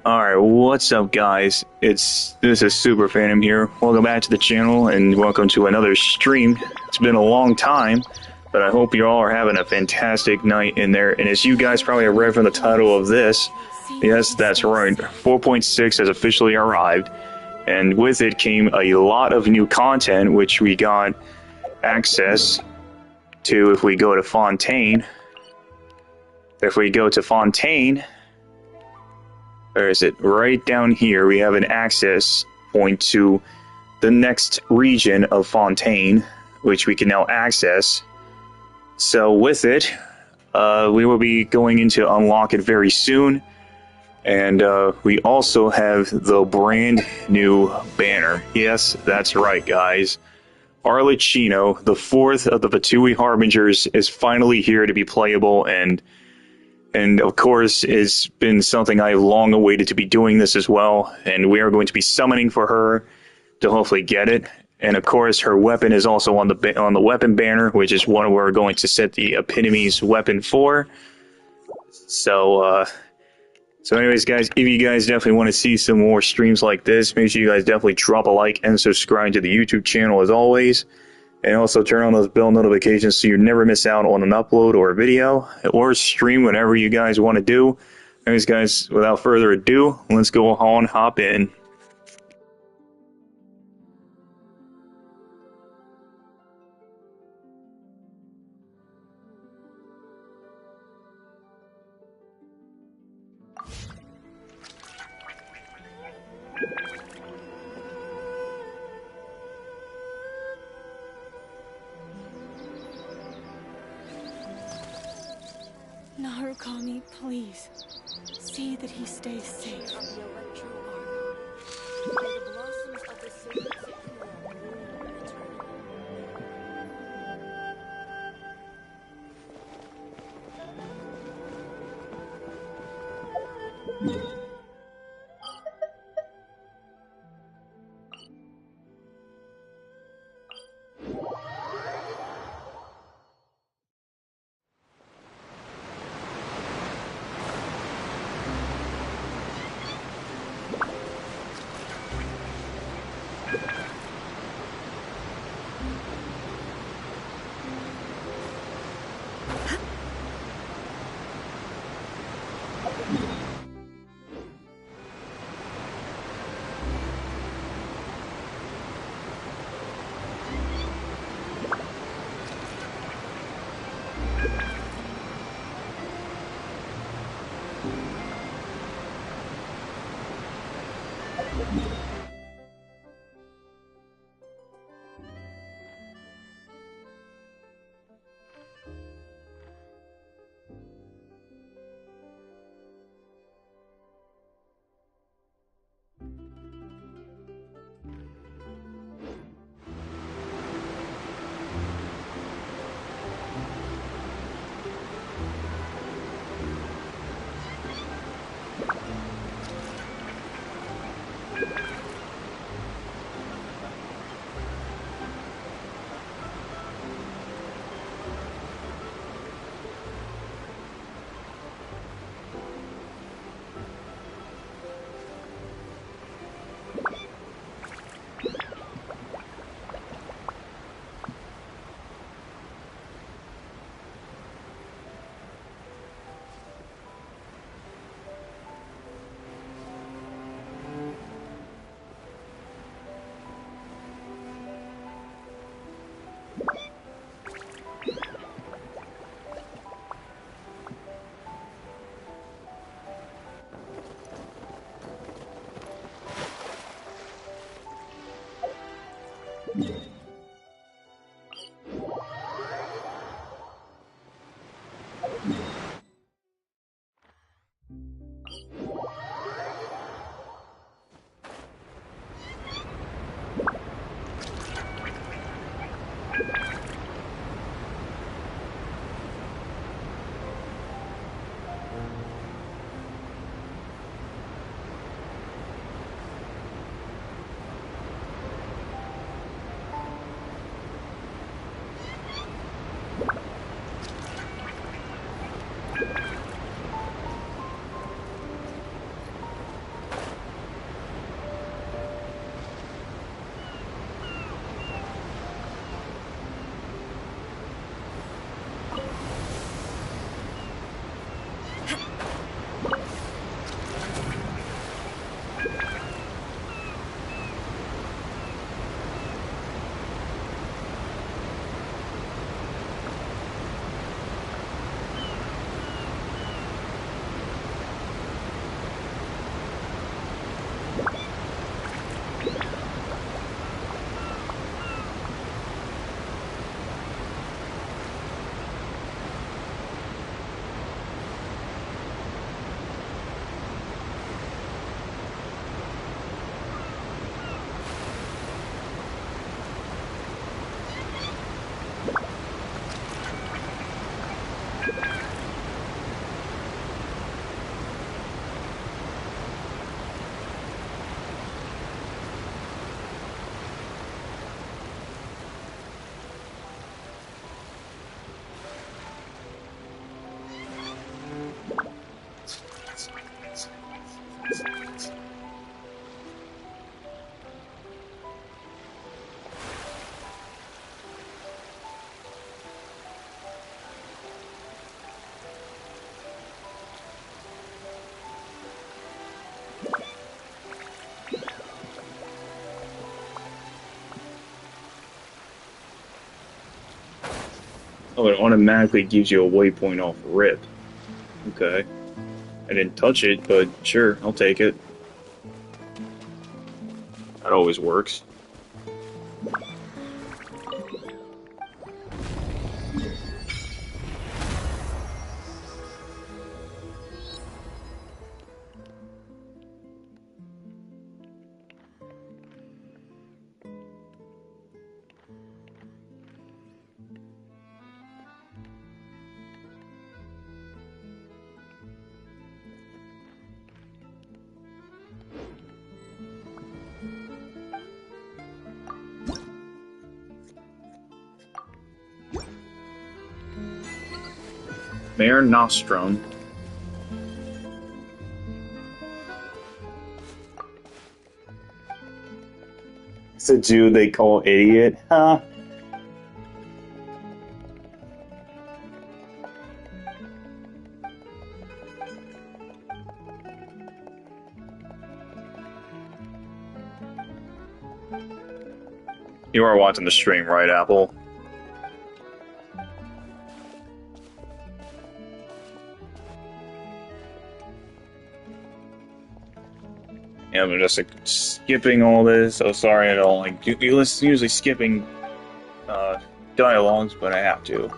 Alright, what's up guys? This is Super Phantom here. Welcome back to the channel and welcome to another stream. It's been a long time, but I hope you all are having a fantastic night in there. And as you guys probably have read from the title of this, yes, that's right, 4.6 has officially arrived. And with it came a lot of new content, which we got access to if we go to Fontaine. If we go to Fontaine, or is it right down here, we have an access point to the next region of Fontaine, which we can now access. So with it, we will be going into unlock it very soon. And we also have the brand new banner. Yes, that's right, guys. Arrlechino, the fourth of the Vatui Harbingers, is finally here to be playable, and of course, it's been something I've long awaited to be doing this as well, and we are going to be summoning for her to hopefully get it. And of course, her weapon is also on the weapon banner, which is one we're going to set the epitome's weapon for. So anyways, guys, if you guys definitely want to see some more streams like this, make sure you guys definitely drop a like and subscribe to the YouTube channel as always. And also turn on those bell notifications so you never miss out on an upload or a video or stream whenever you guys want to do. Anyways, guys, without further ado, let's go on, hop in. Narukami, please, see that he stays safe. Of the Electro Arc. May the blossoms of the sacred Sakura bloom eternally. Oh, it automatically gives you a waypoint off rip. Okay. I didn't touch it, but sure, I'll take it. That always works. Mare Nostrum. It's a dude they call idiot. Huh? You are watching the stream, right, Apple? Yeah, I'm just like skipping all this. So sorry, I don't like usually skipping dialogues, but I have to.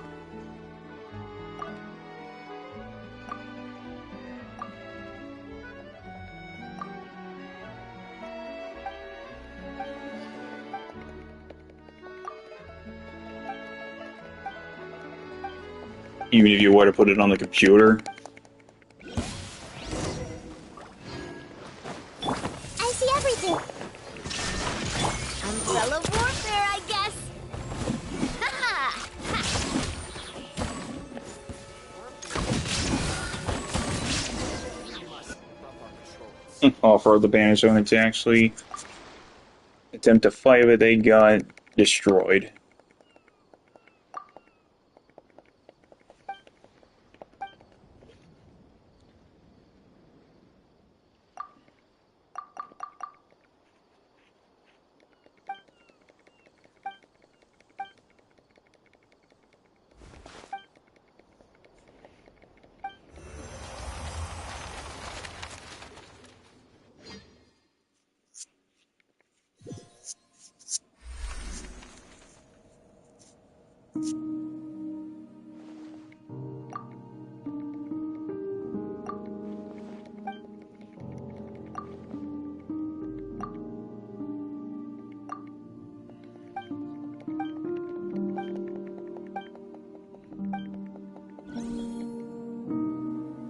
Even if you were to put it on the computer. I see everything. Umbrella warfare, I guess. Offer the banish owner to actually attempt to fight it, they got destroyed.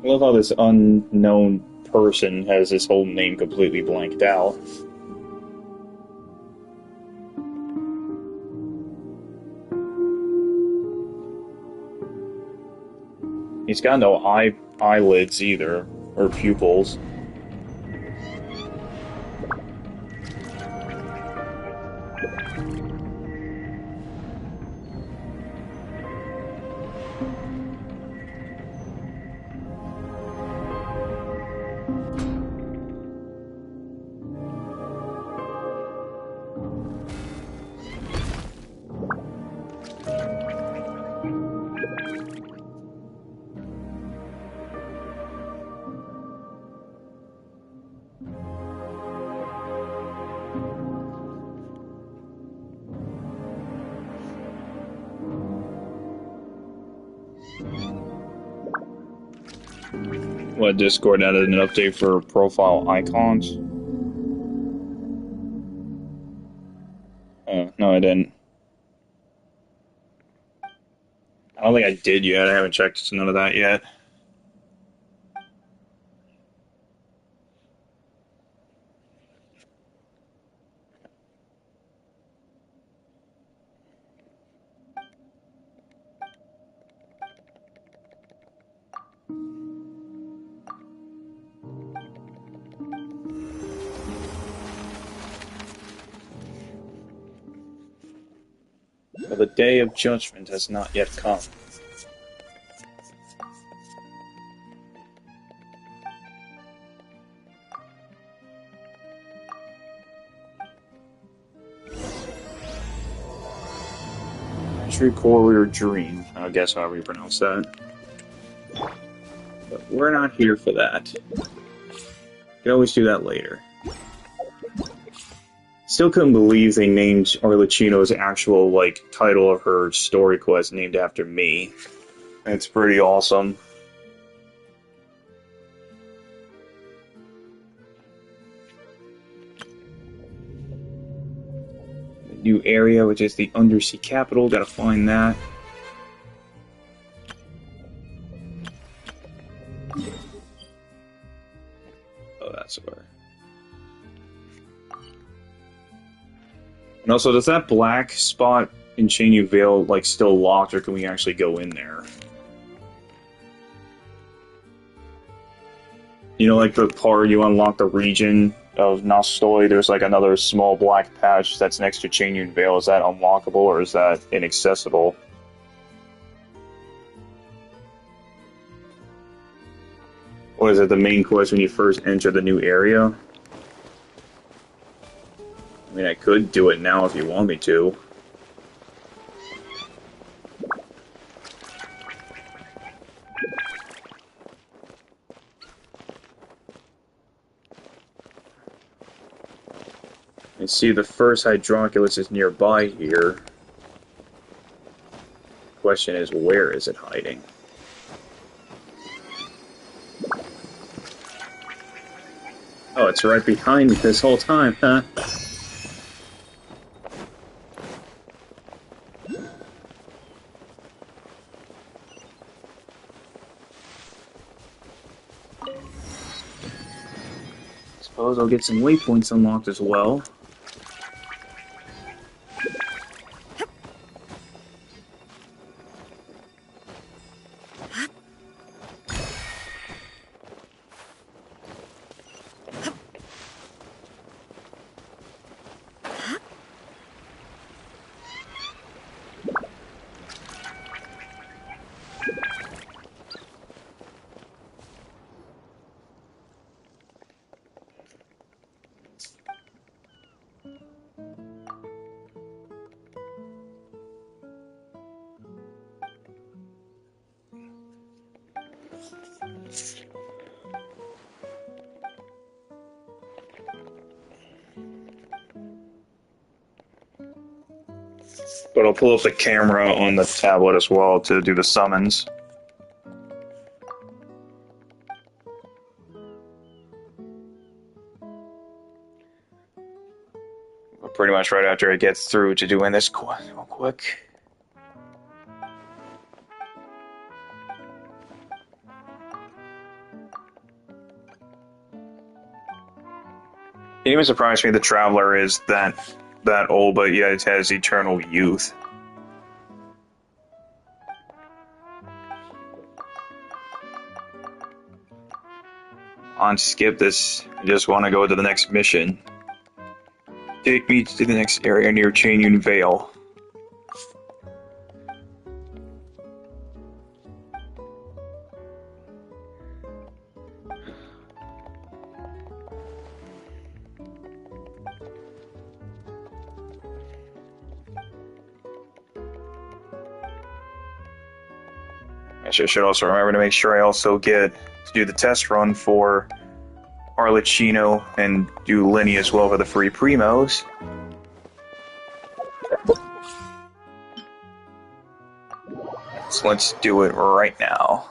I love how this unknown person has his whole name completely blanked out. He's got no eyelids either, or pupils. What, Discord added an update for profile icons? Oh, no, I didn't. I don't think I did yet. I haven't checked none of that yet. But the day of judgment has not yet come. True Corridor Dream. I guess however you pronounce that. But we're not here for that. You can always do that later. Still couldn't believe they named Arrlechino's actual, like, title of her story quest named after me. It's pretty awesome. The new area, which is the undersea capital, gotta find that. Oh, that's where. And also, does that black spot in Chenu Vale, like, still locked, or can we actually go in there? You know, like the part you unlock the region of Nostoi, there's like another small black patch that's next to Chenu Vale. Is that unlockable, or is that inaccessible? Or is it the main quest when you first enter the new area? I mean, I could do it now if you want me to. And see, the first Hydronculus is nearby here. Question is, where is it hiding? Oh, it's right behind me this whole time, huh? Suppose I'll get some waypoints unlocked as well. But I'll pull up the camera on the tablet as well to do the summons. But pretty much right after it gets through to doing this real quick. It even surprised me the Traveler is that old, but yet it has eternal youth. On skip this, I just want to go to the next mission. Take me to the next area near Chenu Vale. I should also remember to make sure I also get to do the test run for Arrlechino and do Lenny as well for the free primos. So let's do it right now.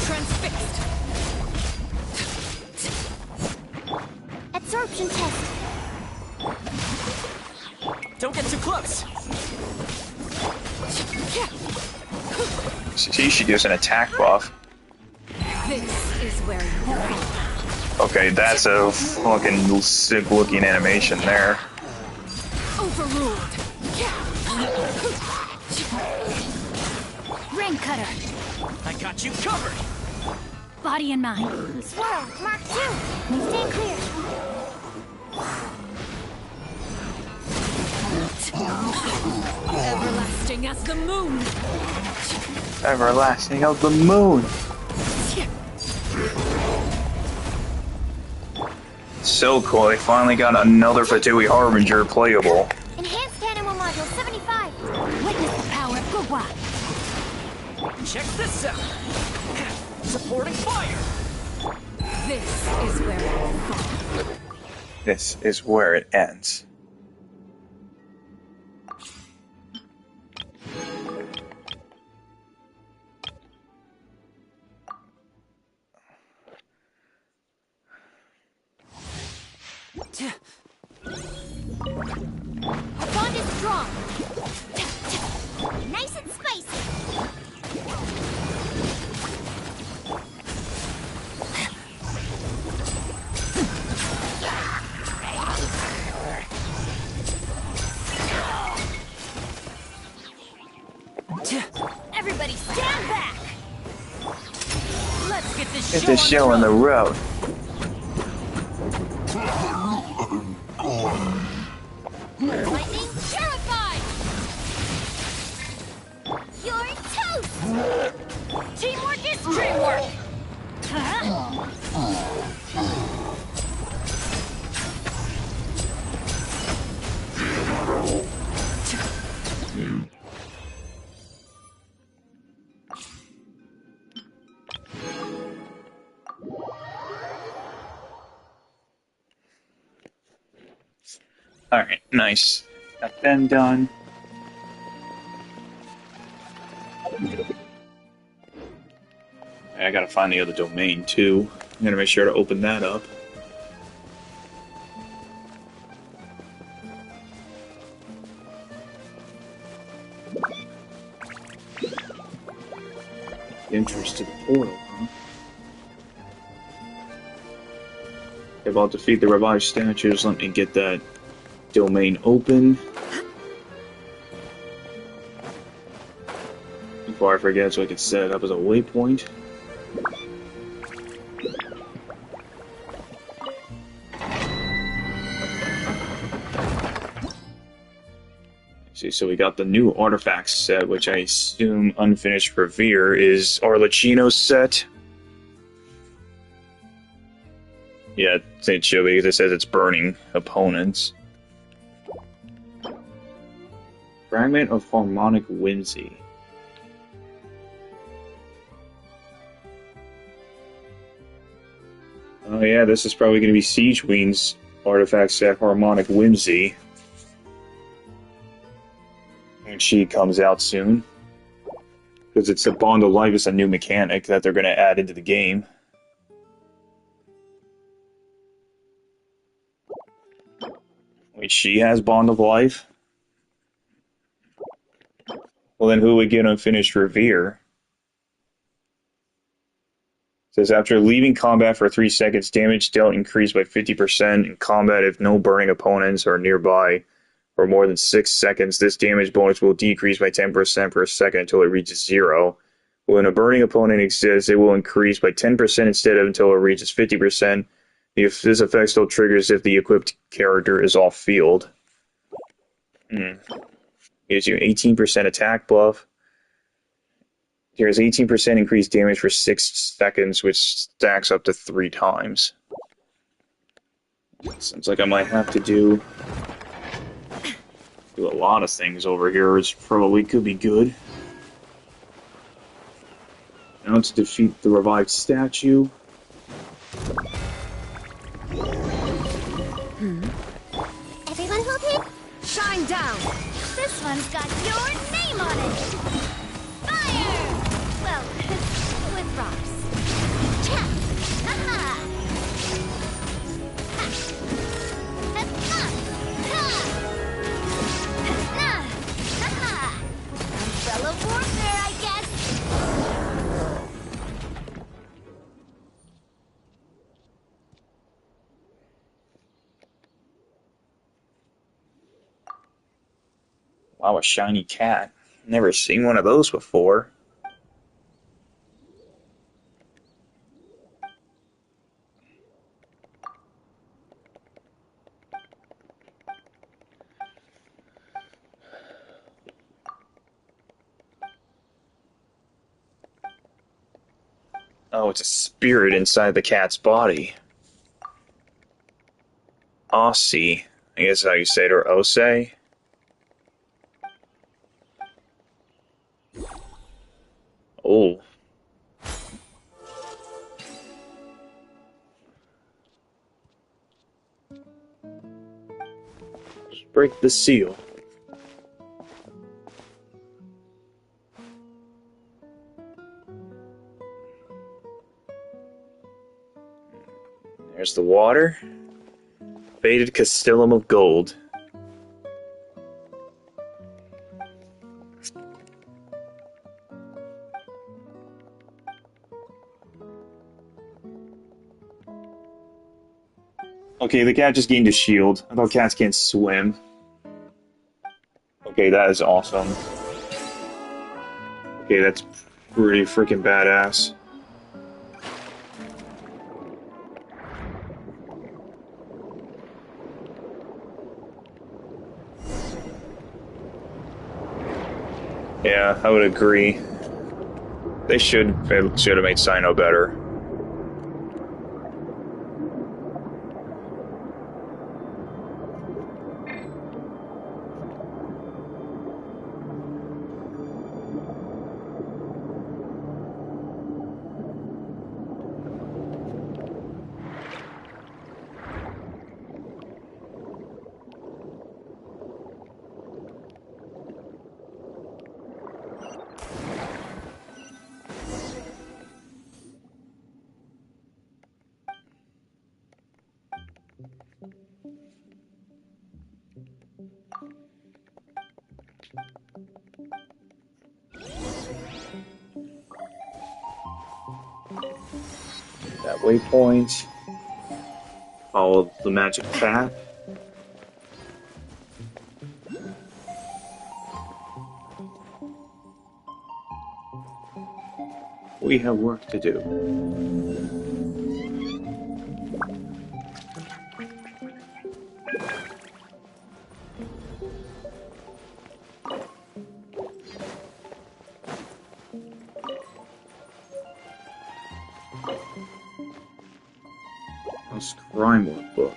Transfixed. Absorption test. Don't get too close. See, she gives an attack buff. This is where you Okay, that's a fucking sick looking animation there. overruled. Ring cutter. I got you covered. Body and mind. Swirl. Mark 2. Stay clear. Everlasting as the moon. Everlasting of the moon. so cool. They finally got another Fatui Harbinger playable. Enhanced Animal Module 75. Witness the power of Gugwa. Check this out. Supporting fire. This is where it all falls. This is where it ends. Our bond is strong. Nice and spicy. Everybody stand back. Let's get this Get this show on the road. Lightning purified. You're toast. Teamwork is dreamwork. Alright, nice. Got them done. I gotta find the other domain too. I'm gonna make sure to open that up. Entrance to the portal, huh? If I'll defeat the revived statues, let me get that domain open. Before I forget, so I can set it up as a waypoint. See, so we got the new artifact set, which I assume Unfinished Revere is Arrlechino's set. Yeah, it should be, because it says it's burning opponents. Fragment of Harmonic Whimsy. Oh yeah, this is probably going to be Siege Queen's artifact set, Harmonic Whimsy. When she comes out soon. Because it's a Bond of Life, is a new mechanic that they're going to add into the game. Wait, she has Bond of Life? Well, then who would get Unfinished Revere? It says, after leaving combat for 3 seconds, damage dealt increased by 50% in combat if no burning opponents are nearby for more than 6 seconds. This damage bonus will decrease by 10% per second until it reaches 0. When a burning opponent exists, it will increase by 10% instead of until it reaches 50%. If this effect still triggers if the equipped character is off field. Gives you 18% attack buff. Here's 18% increased damage for 6 seconds, which stacks up to 3 times. Seems like I might have to do a lot of things over here, which probably could be good. Now to defeat the revived statue. Everyone hold it. Shine down. This one's got your name on it. Fire! Well, with rocks. Cha! Aha! Ha! Ha! Ha! Ha! Ha! Umbrella warfare, I guess. Wow, a shiny cat. Never seen one of those before. Oh, it's a spirit inside the cat's body. Aussie. I guess how you say it, or Osei. Oh. Just break the seal. There's the water. Faded Castellum of Gold. Okay, the cat just gained a shield. I thought cats can't swim. Okay, that is awesome. Okay, that's pretty freaking badass. Yeah, I would agree. They should have made Sino better. That waypoint. Follow the magic path. We have work to do. A Scrymo book.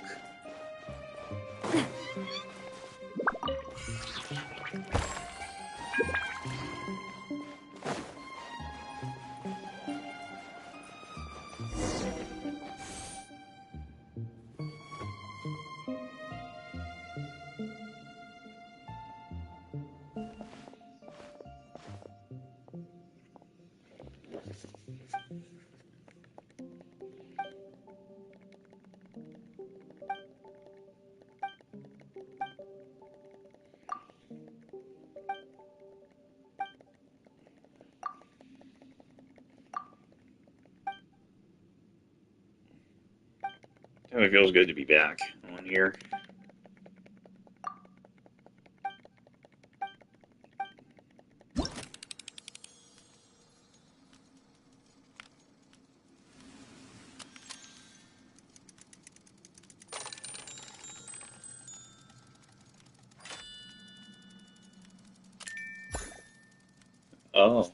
It feels good to be back on here. Oh.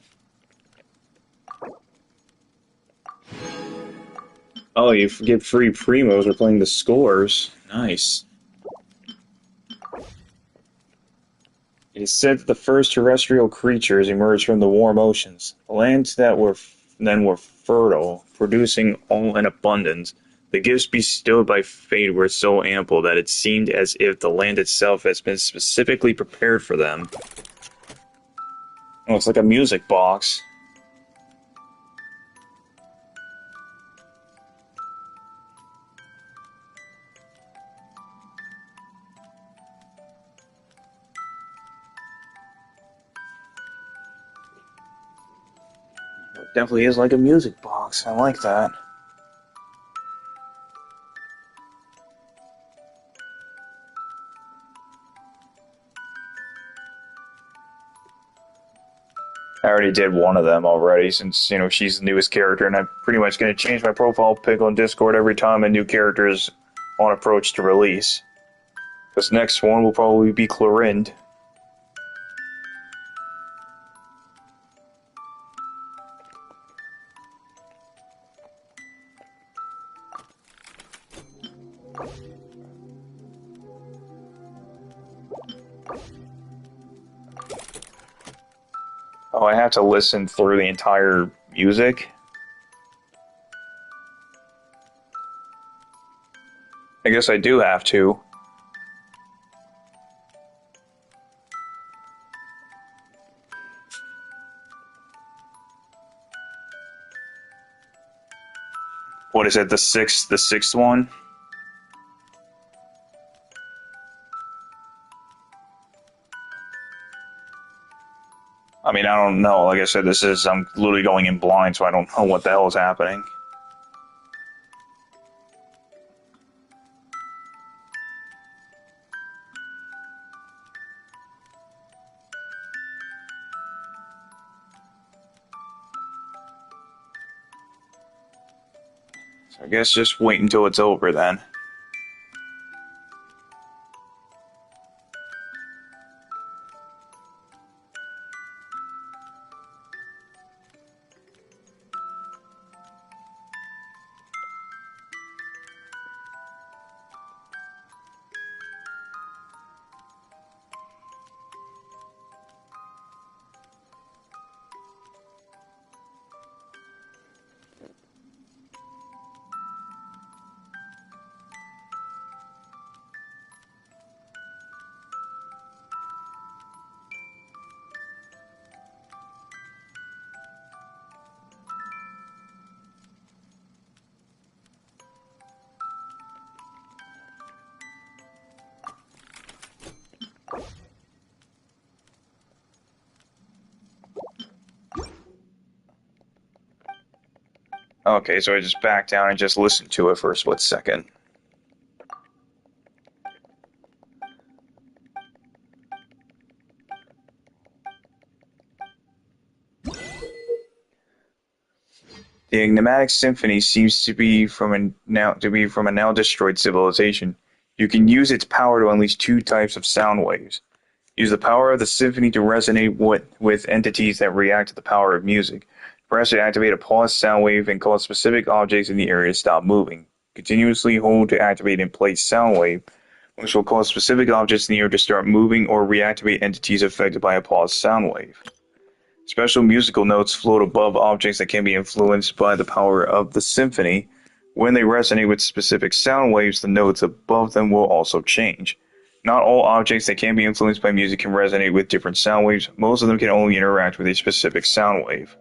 Oh, you get free primos for playing the scores. Nice. It is said that the first terrestrial creatures emerged from the warm oceans. The lands that were fertile, producing all in abundance. The gifts bestowed by fate were so ample that it seemed as if the land itself has been specifically prepared for them. Oh, it's like a music box. It definitely is like a music box. I like that. I already did one of them already since, she's the newest character, and I'm pretty much going to change my profile pic on Discord every time a new character is on approach to release. This next one will probably be Clorind. Oh, I have to listen through the entire music? I guess I do have to. What is it, the sixth one? I mean, I don't know. Like I said, I'm literally going in blind, so I don't know what the hell is happening. So I guess just wait until it's over then. Okay, so I just backed down and just listened to it for a split second. The Enigmatic Symphony seems to be from a now destroyed civilization. You can use its power to unleash two types of sound waves. Use the power of the symphony to resonate with entities that react to the power of music. Press to activate a pause sound wave and cause specific objects in the area to stop moving. Continuously hold to activate in place sound wave, which will cause specific objects in the area to start moving or reactivate entities affected by a pause sound wave. Special musical notes float above objects that can be influenced by the power of the symphony. When they resonate with specific sound waves, the notes above them will also change. Not all objects that can be influenced by music can resonate with different sound waves. Most of them can only interact with a specific sound wave.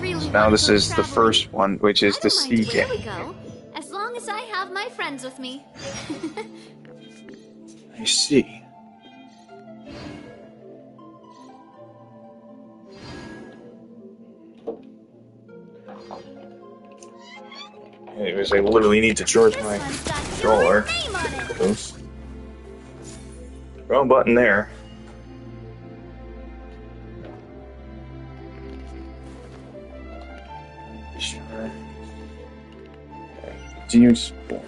Really Now this is the traveling. first one, which is the sea Where we game. go, as long as I have my friends with me. I see. Anyways, I literally need to charge my controller. Oops. Wrong button there. Sure. Okay. Continue sport.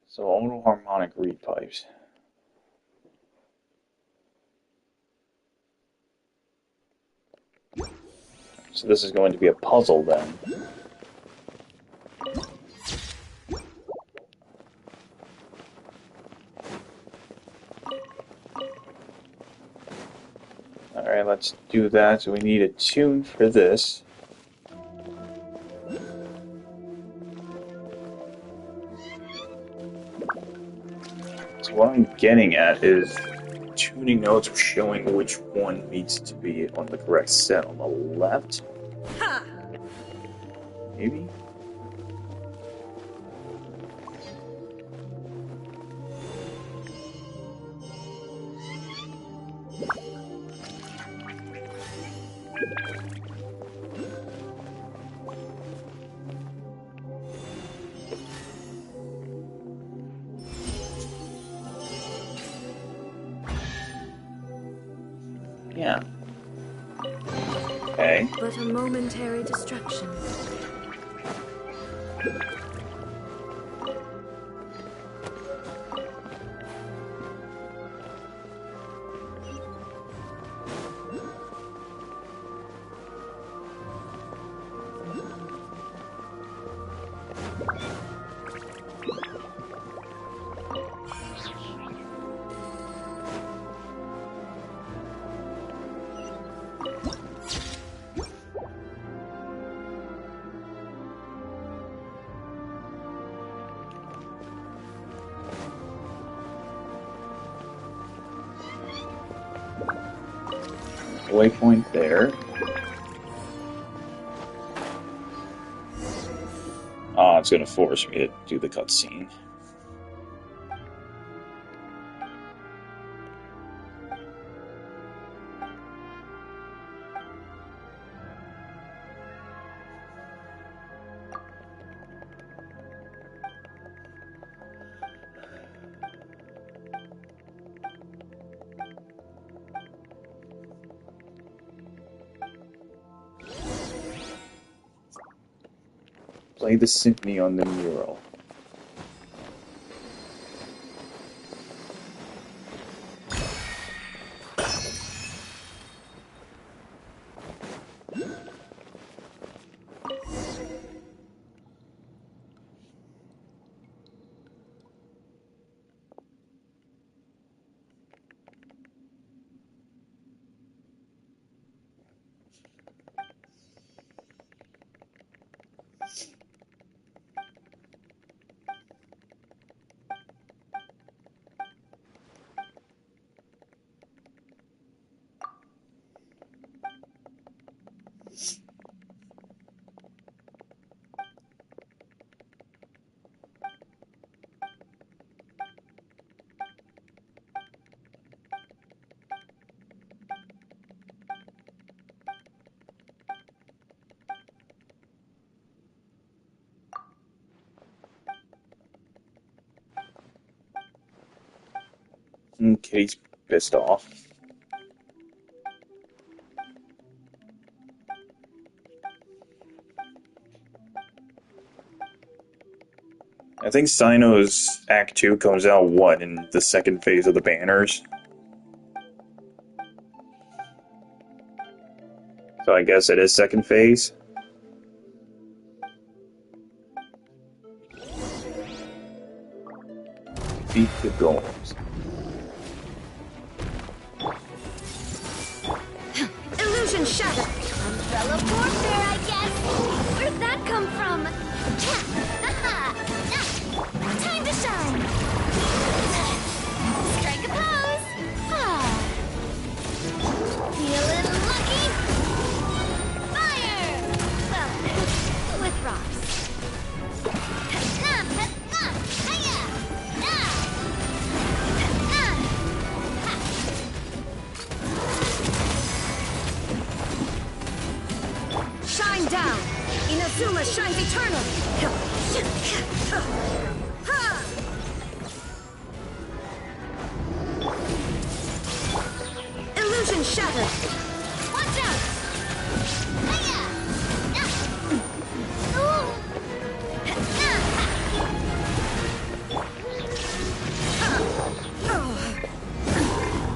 So auto harmonic reed pipes. So this is going to be a puzzle then. Alright, let's do that. So we need a tune for this. So what I'm getting at is tuning notes are showing which one needs to be on the correct set. On the left? Maybe? Yeah. Okay. But a momentary distraction. Waypoint there. Oh, it's gonna force me to do the cutscene. Play the symphony on the mural. Kitty's pissed off. I think Sino's Act 2 comes out, what, in the second phase of the banners? So I guess it is second phase? Beat the golems. Illusion shattered. Umbrella warfare, I guess. Where'd that come from? Time to shine. Strike a pose. Feeling lucky. Fire. Well, with rocks. Shine down! Inazuma shines eternal! Illusion shattered! Watch out!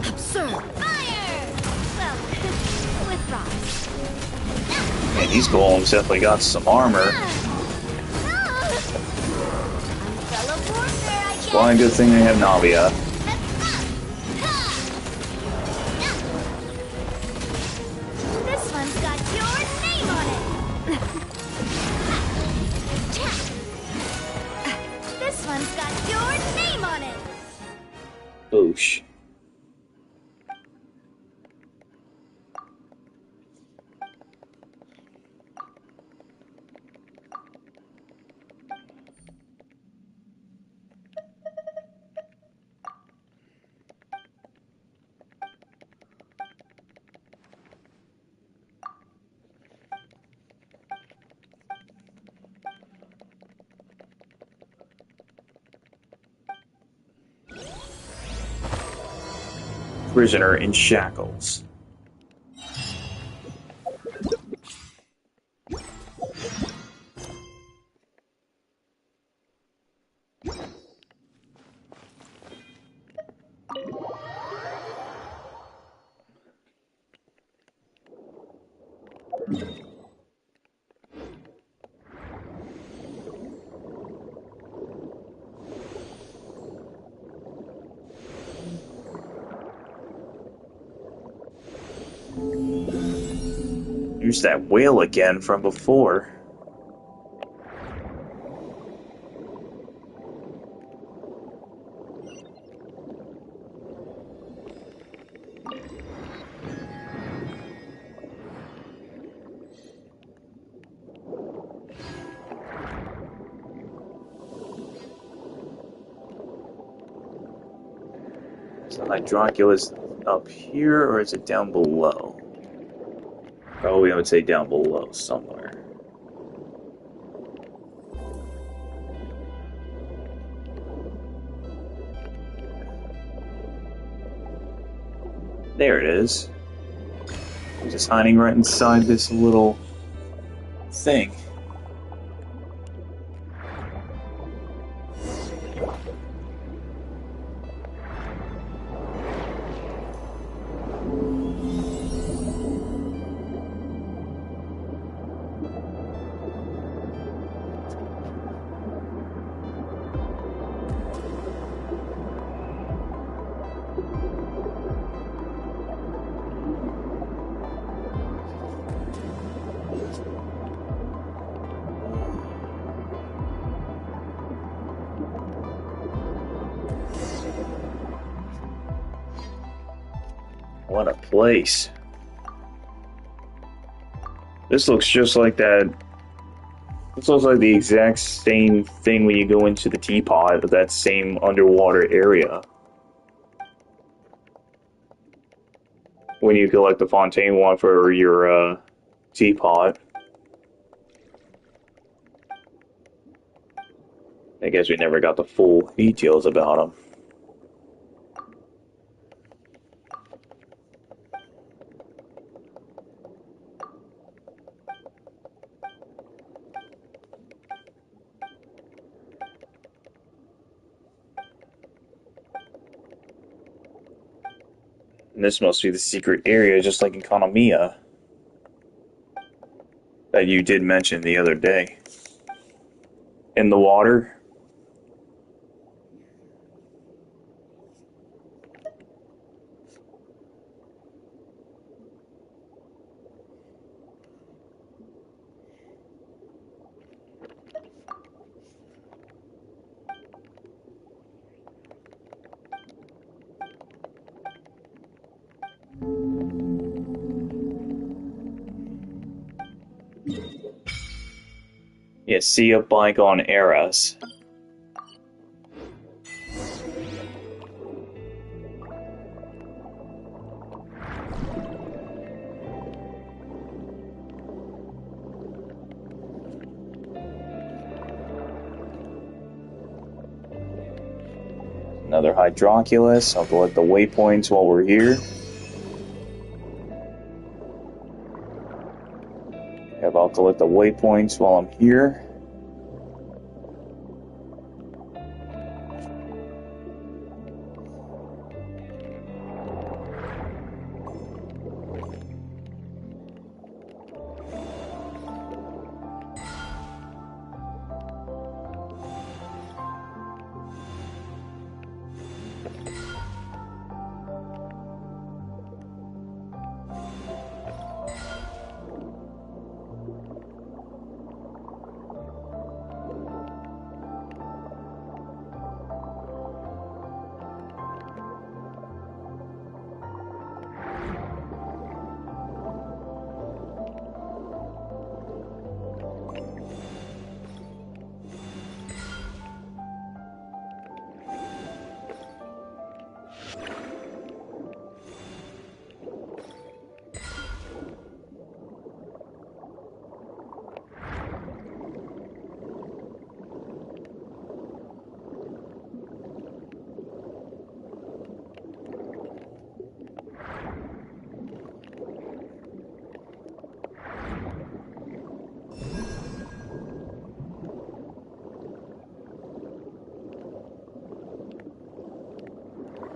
Absurd! Fire! Well, with rocks. Man, these golems definitely got some armor. It's one good thing they have Navia. This one's got your name on it. This one's got your name on it. Boosh. Prisoner in shackles. Use that whale again from before. So like Dracula's up here, or is it down below? Probably I would say down below somewhere. There it is. It's just hiding right inside this little thing. What a place. This looks just like that. This looks like the exact same thing when you go into the teapot of that same underwater area. When you collect the Fontaine one for your teapot. I guess we never got the full details about them. And this must be the secret area, just like in Kanamiya, that you did mention the other day. In the water. Yeah, see a bike on Eras. Another Hydroculus. I'll collect the waypoints while we're here. I'll collect the waypoints while I'm here.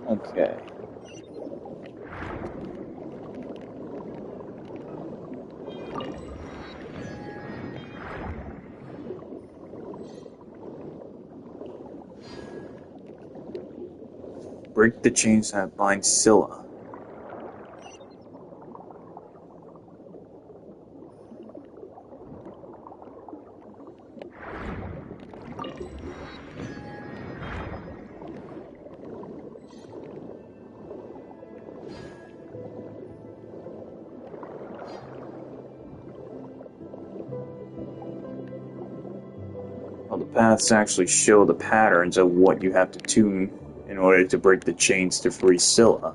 Okay. Break the chains that bind Scylla. Well, the paths actually show the patterns of what you have to tune in order to break the chains to free Scylla.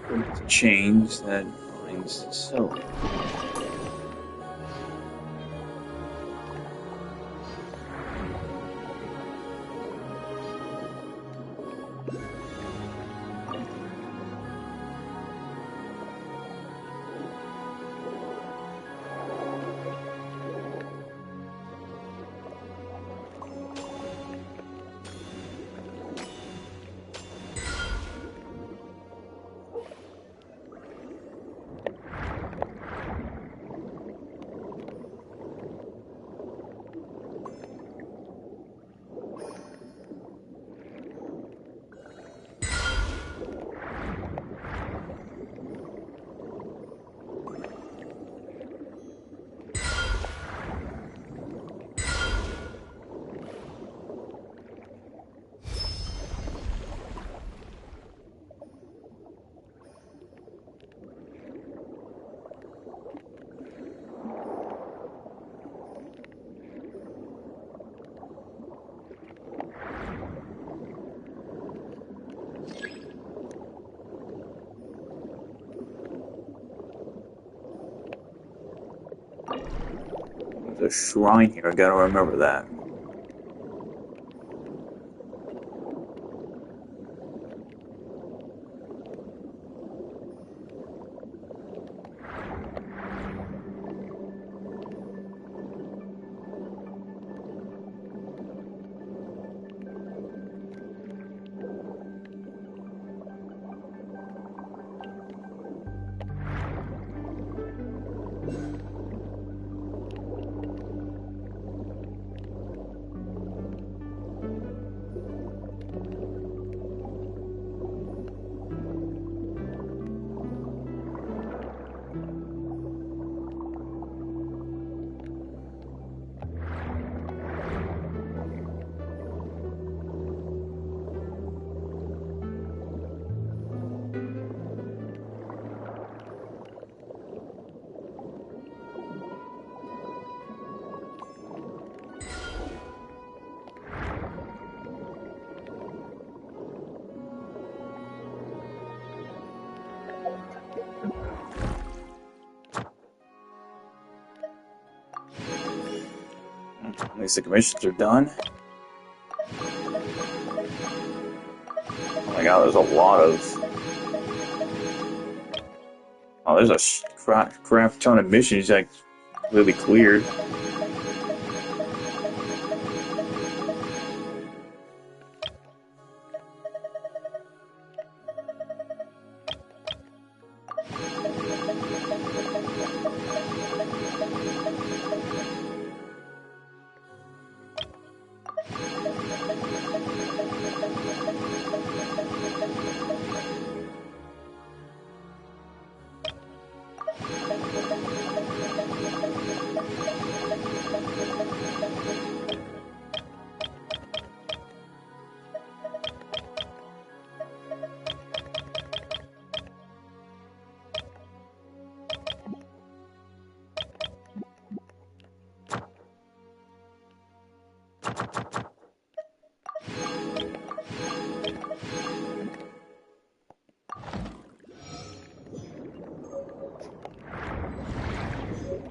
The chains that binds Scylla. There's a shrine here, I gotta remember that. least the commissions are done. Oh my god, there's a lot of... Oh, there's a crap ton of missions like really cleared.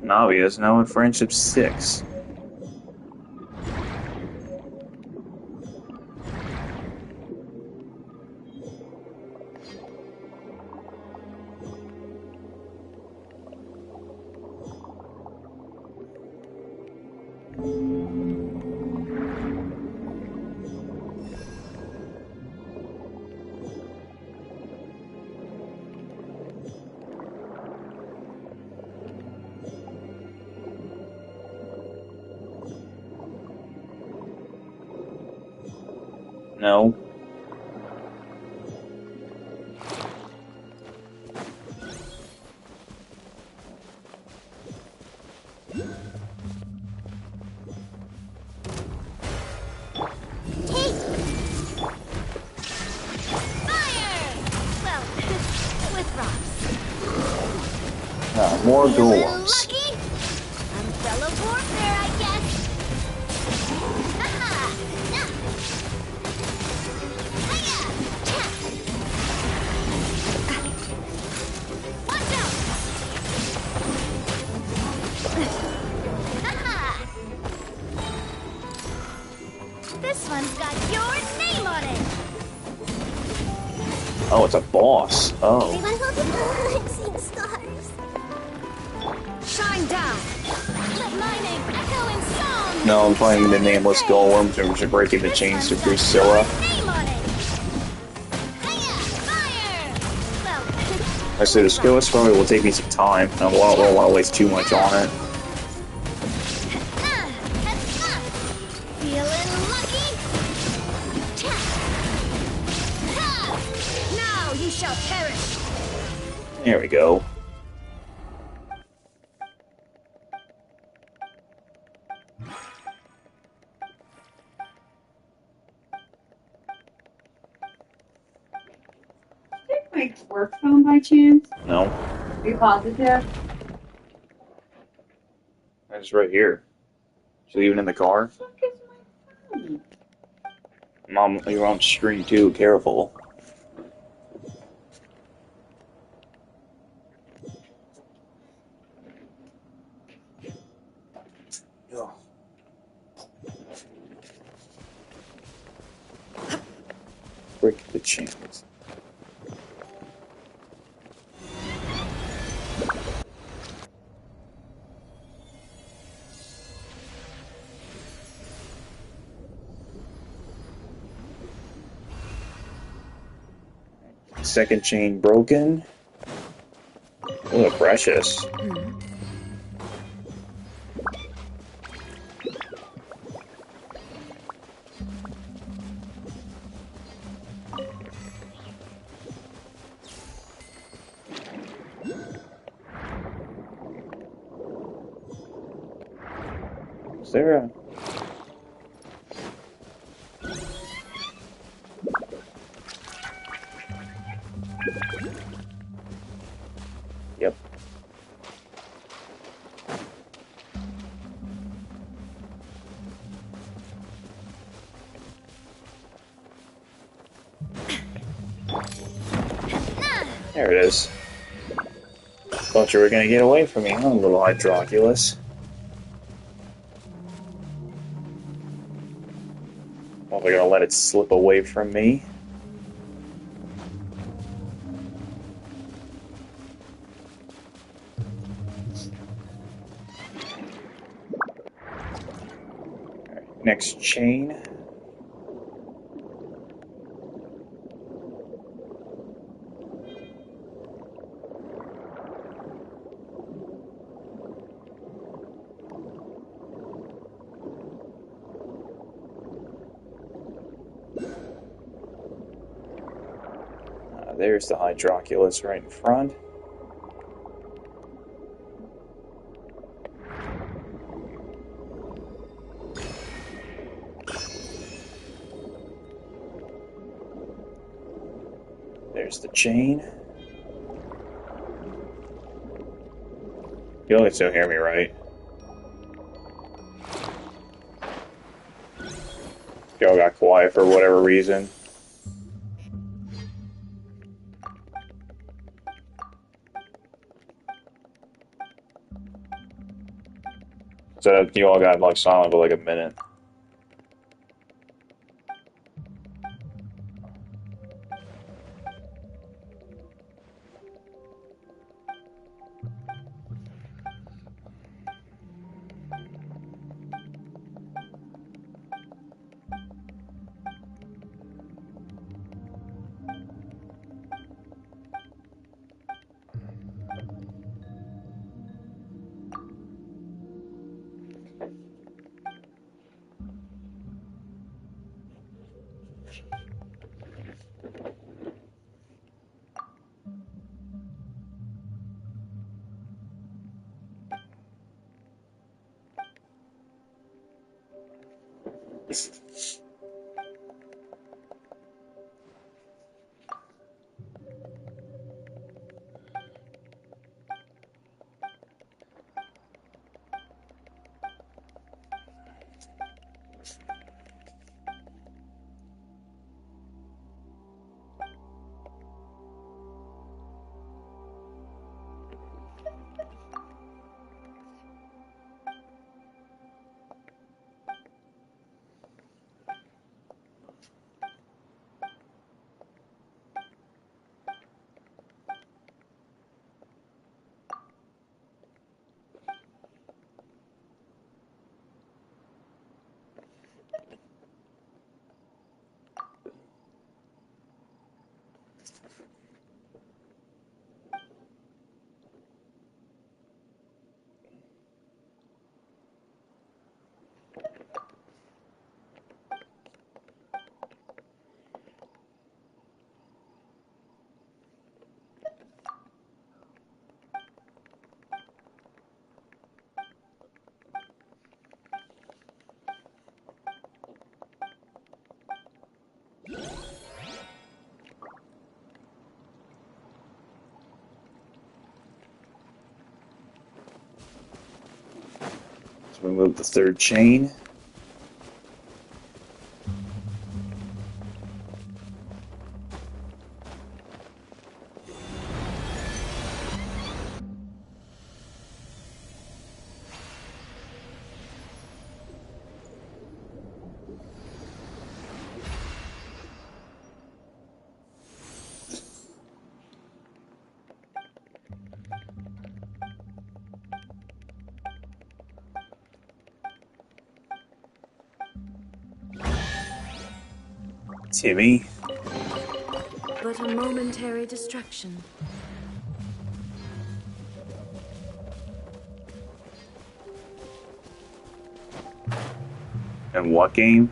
Navi is now in Friendship 6. No. More golems. Umbrella warfare, I guess. Watch out! This one's got your name on it. Oh, it's a boss. Oh. Everyone hold it. I'm seeing stars. Shine down. Let my name echo in song. No, I'm playing the nameless golems and we're breaking the chains to Drusilla. Name on it. Hiya, fire. Well, I say the skill probably will take me some time. I won't want to waste too much on it. feeling lucky? Now you shall perish. There we go. My work phone by chance? No. Are you positive? It's right here. She's leaving in the car. Look, it's my phone. Mom, you're on stream too. Careful. Break the chains. Second chain broken. Oh, precious. Is there a... Yep. There it is. Thought you were gonna get away from me, huh, little Hydroculus? let it slip away from me. Alright, next chain. There's the Hydroculus right in front. There's the chain. You can still hear me, right? Y'all got quiet for whatever reason. So you all got like silent for like a minute. So remove the third chain. Timmy. But a momentary distraction. And what game?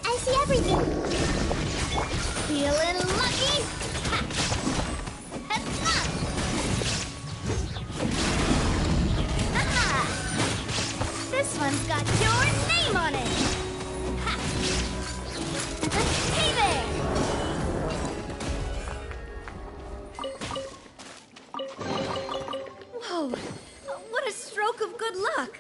I see everything. Feeling lucky? Ha! Ha-ha! Ha-ha! This one's got your name on it. Ha! Hey there! Whoa! What a stroke of good luck!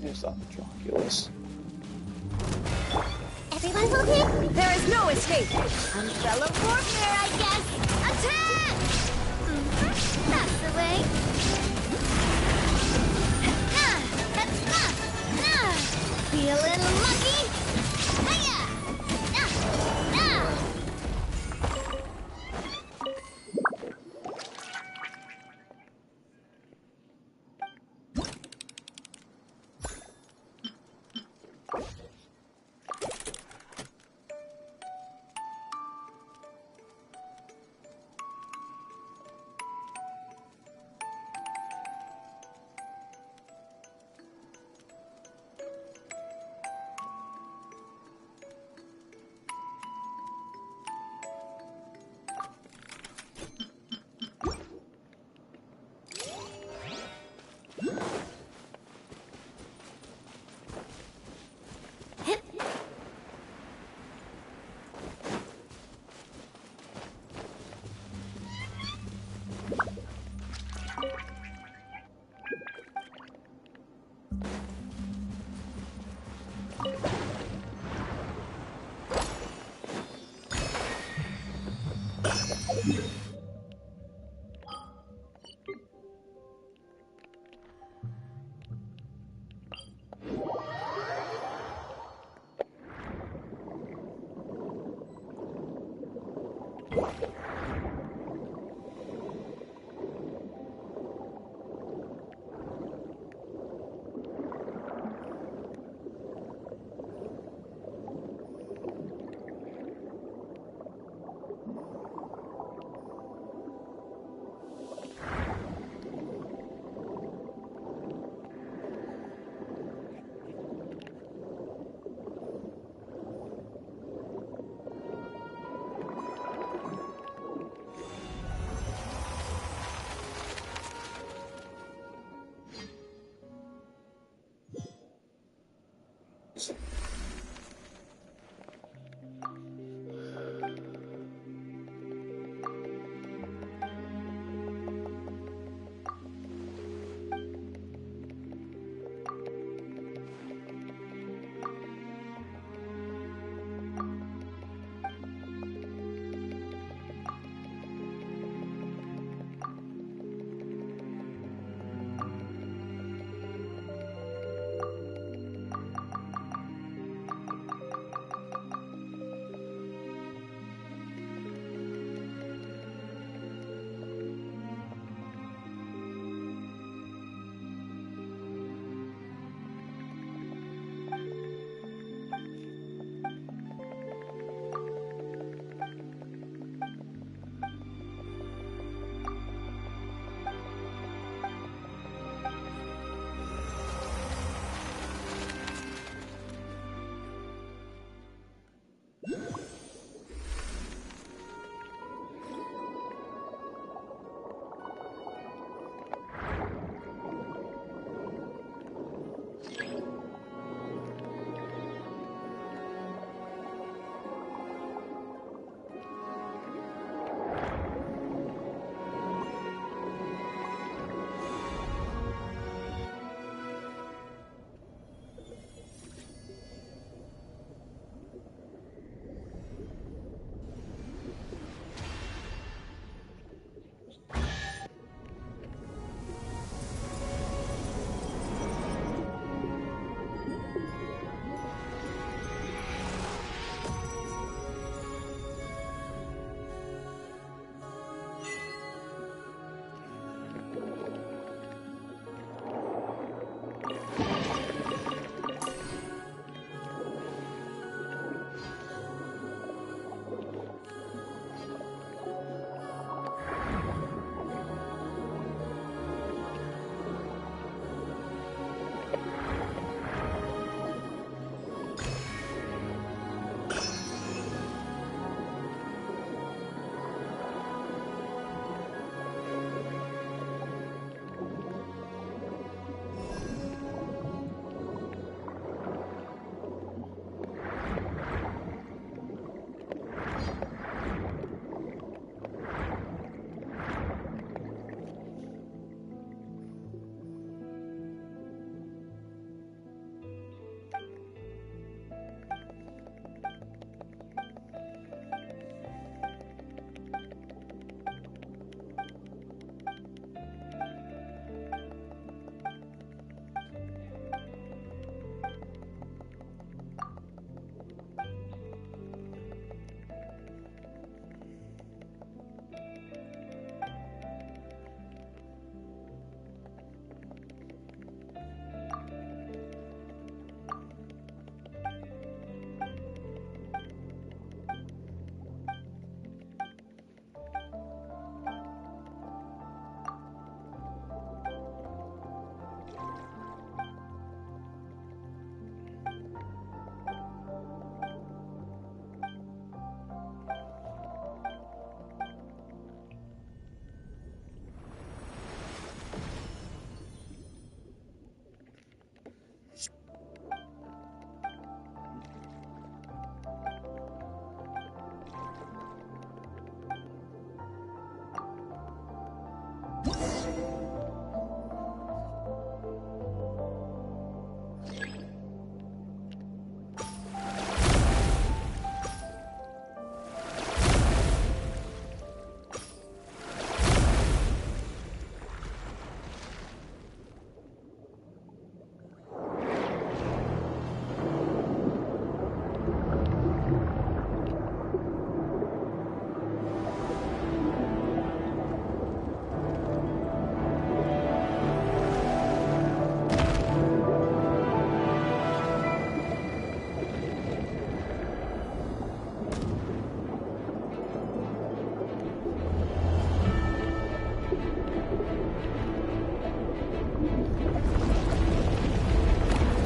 It's not Dracula's. Everyone hold him. There is no escape. Umbrella warfare, I guess. Attack! That's the way. Feeling lucky? Hiya!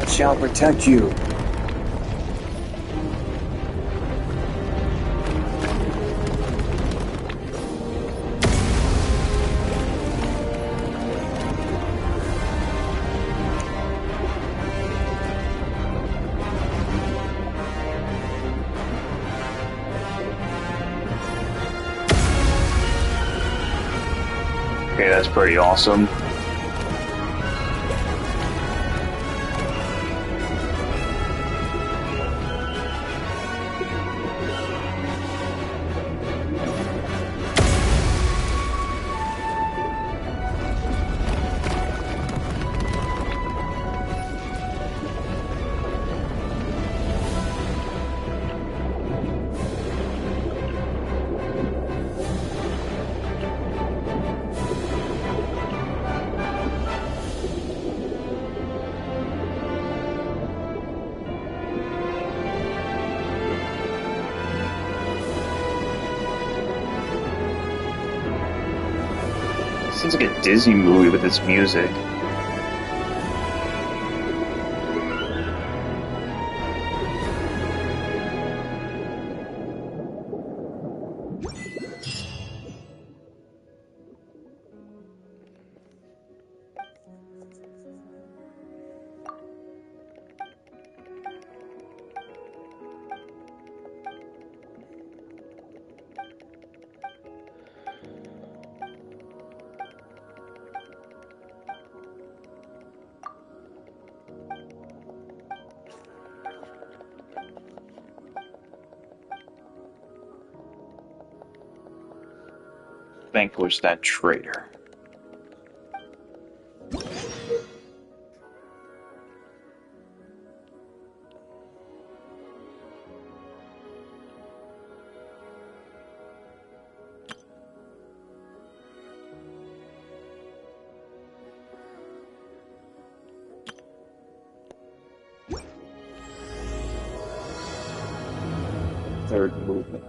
Shall protect you. Okay, that's pretty awesome. Seems like a Disney movie with its music. Vanquish that traitor. Third movement.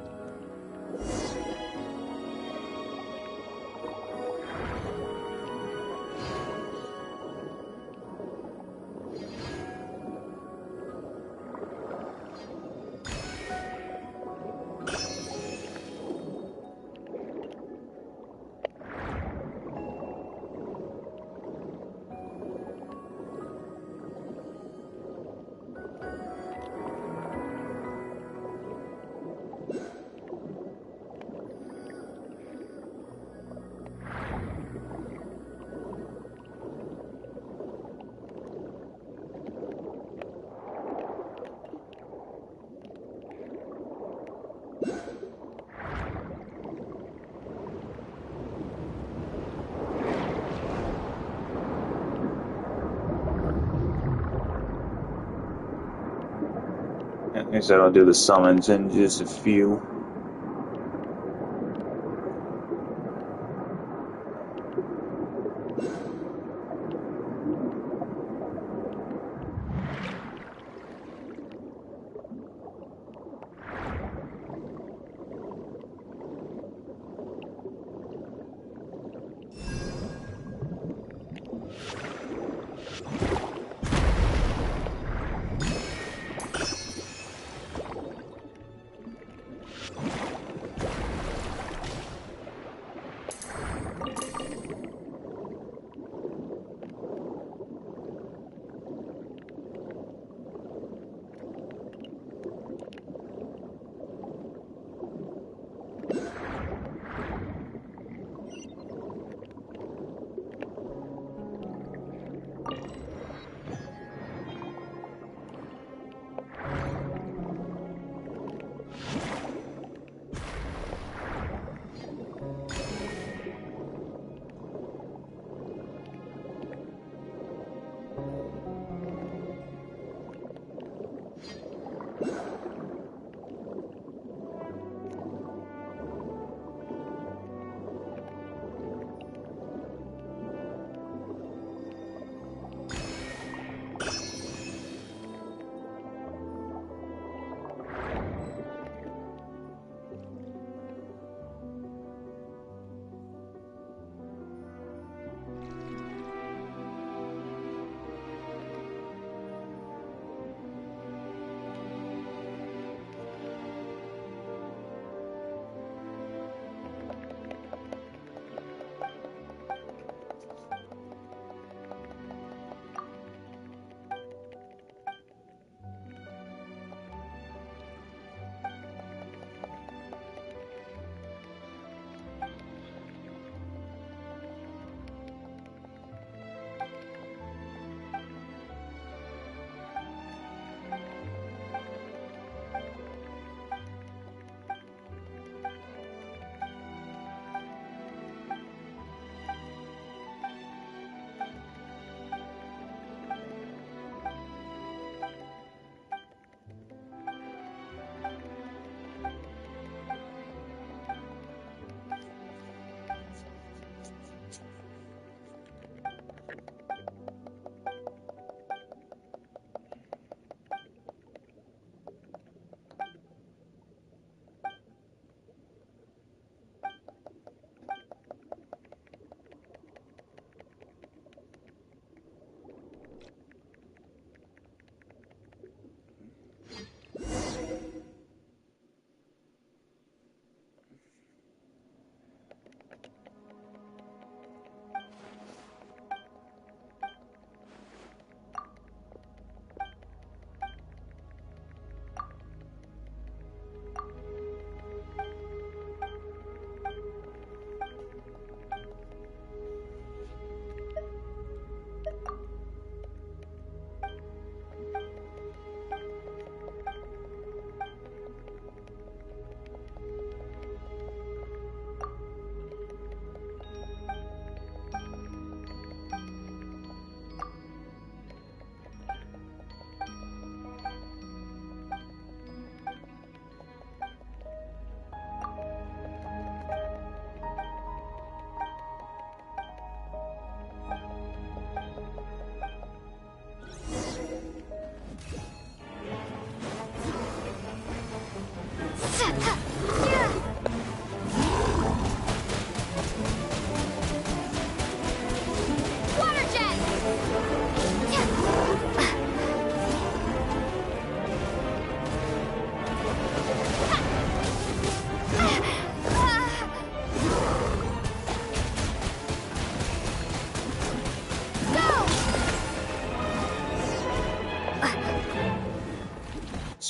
I said I'll do the summons in just a few.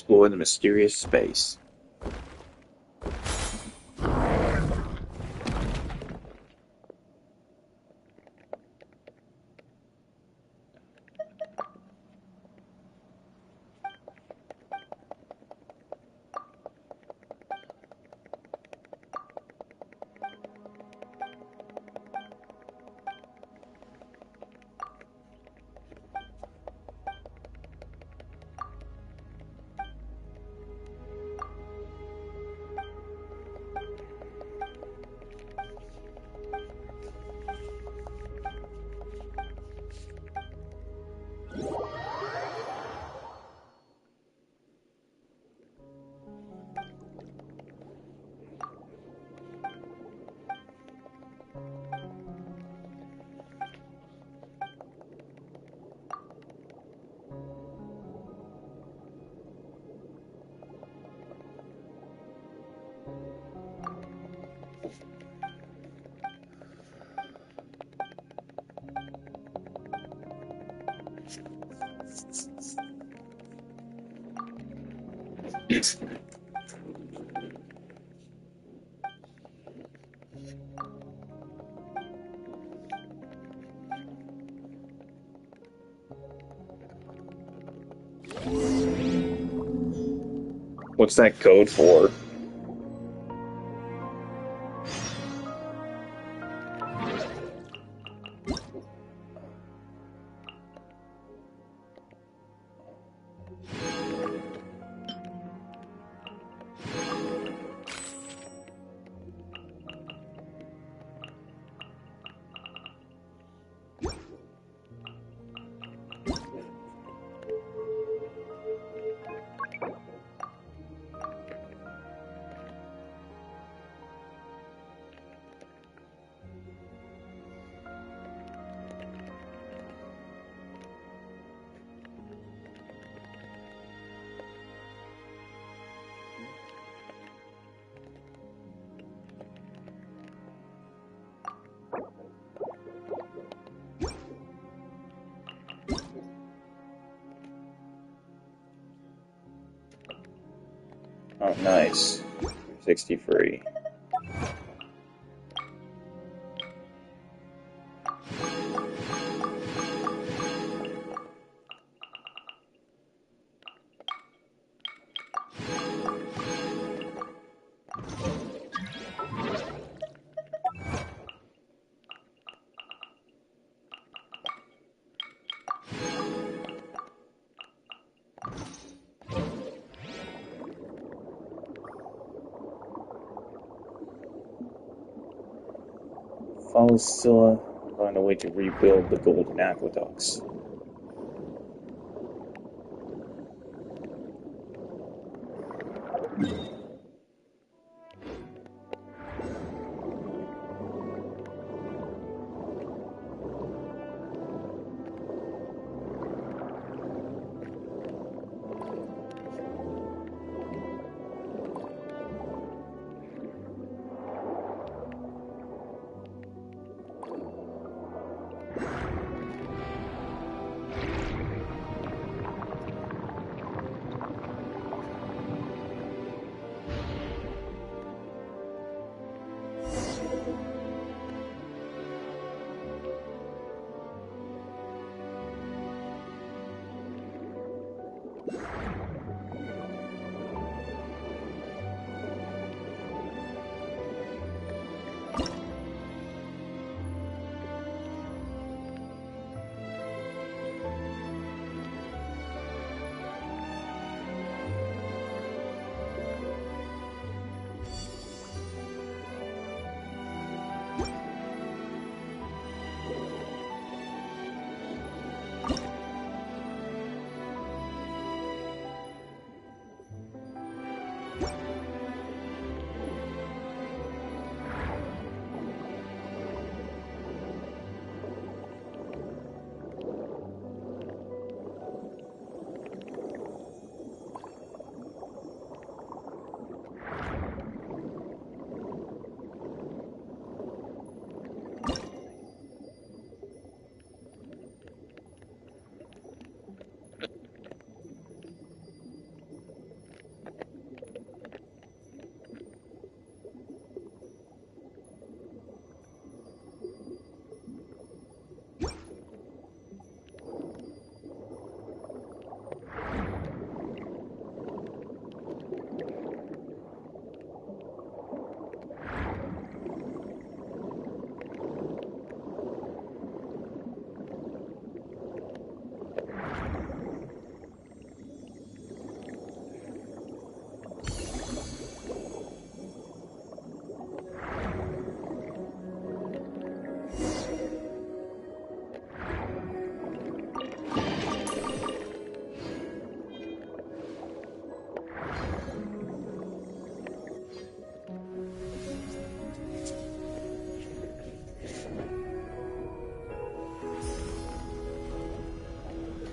Explore the mysterious space. What's that code for? Oh, nice. 60 free. Follow Scylla, find a way to rebuild the golden aqueducts.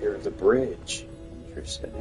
Here's a bridge. Interesting.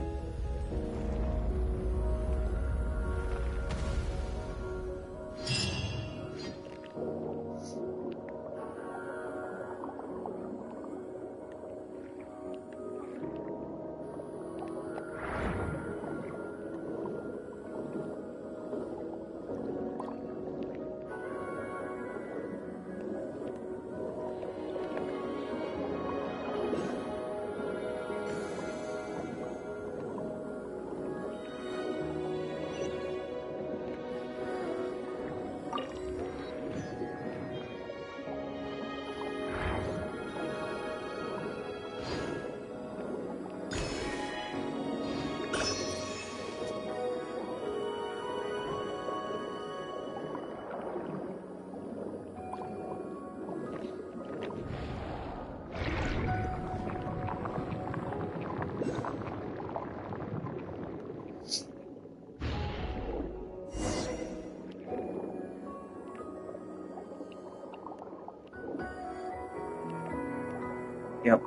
Yep.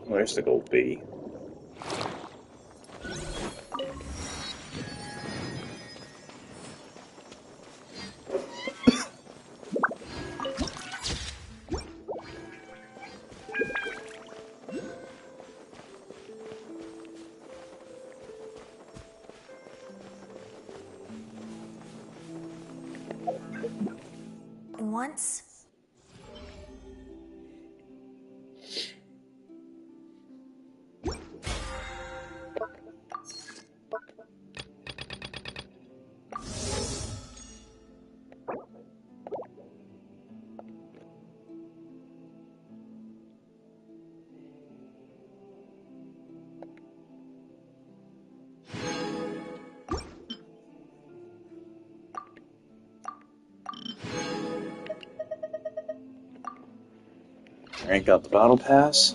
Where's the gold bee? Once. Rank out the battle pass.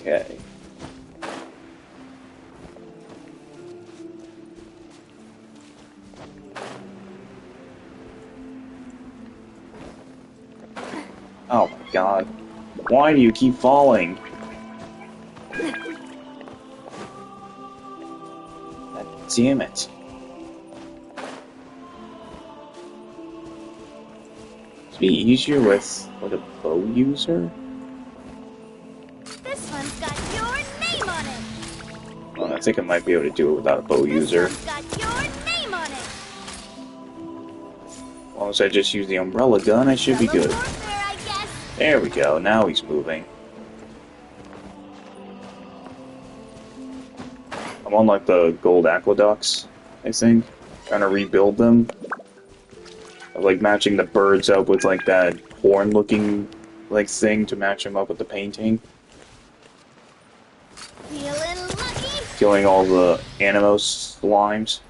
Okay. Oh my god. Why do you keep falling? God damn it. It'd be easier with like a bow user? This one's got your name on it. Well, I think I might be able to do it without a bow user. This one's got your name on it. As long as I just use the umbrella gun, I should be good. Warfare, I guess. There we go, now he's moving. I'm on like the gold aqueducts, I think. Trying to rebuild them. I like matching the birds up with like that horn looking like thing to match them up with the painting. Feeling lucky? Killing all the Animos slimes.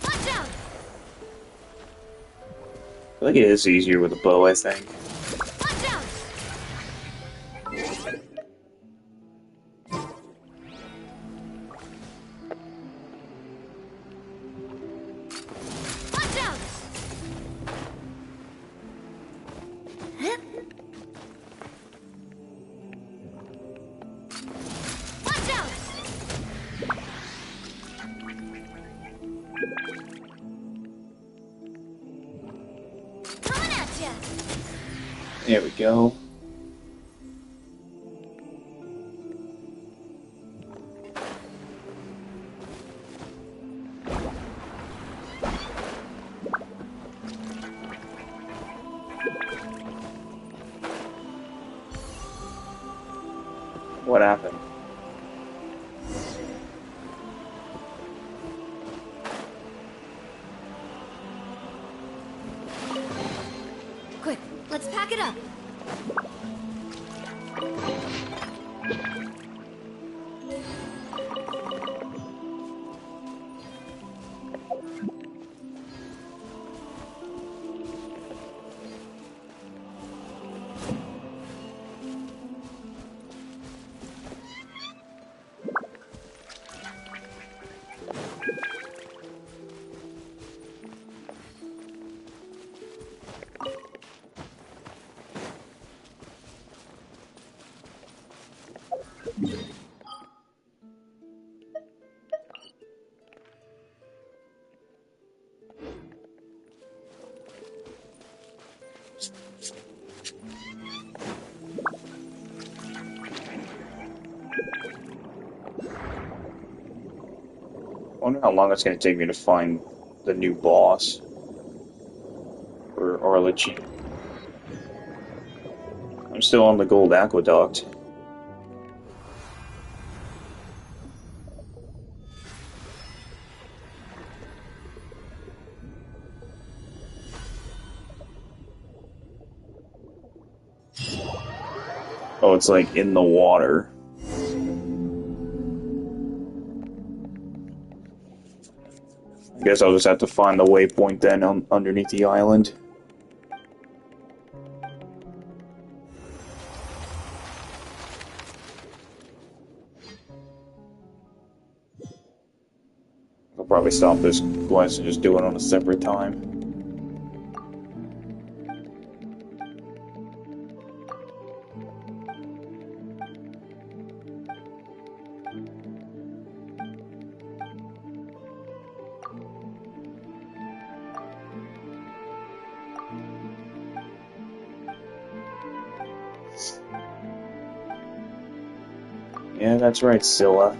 Watch out! I think it is easier with a bow, I think. Watch out! Watch out! Watch out! Coming at ya! There we go. What happened? Quick, let's pack it up. I wonder how long it's going to take me to find the new boss for Arrlechino. I'm still on the gold aqueduct. Oh, it's like in the water. I guess I'll just have to find the waypoint then underneath the island. I'll probably stop this quest and just do it on a separate time. Yeah, that's right, Scylla.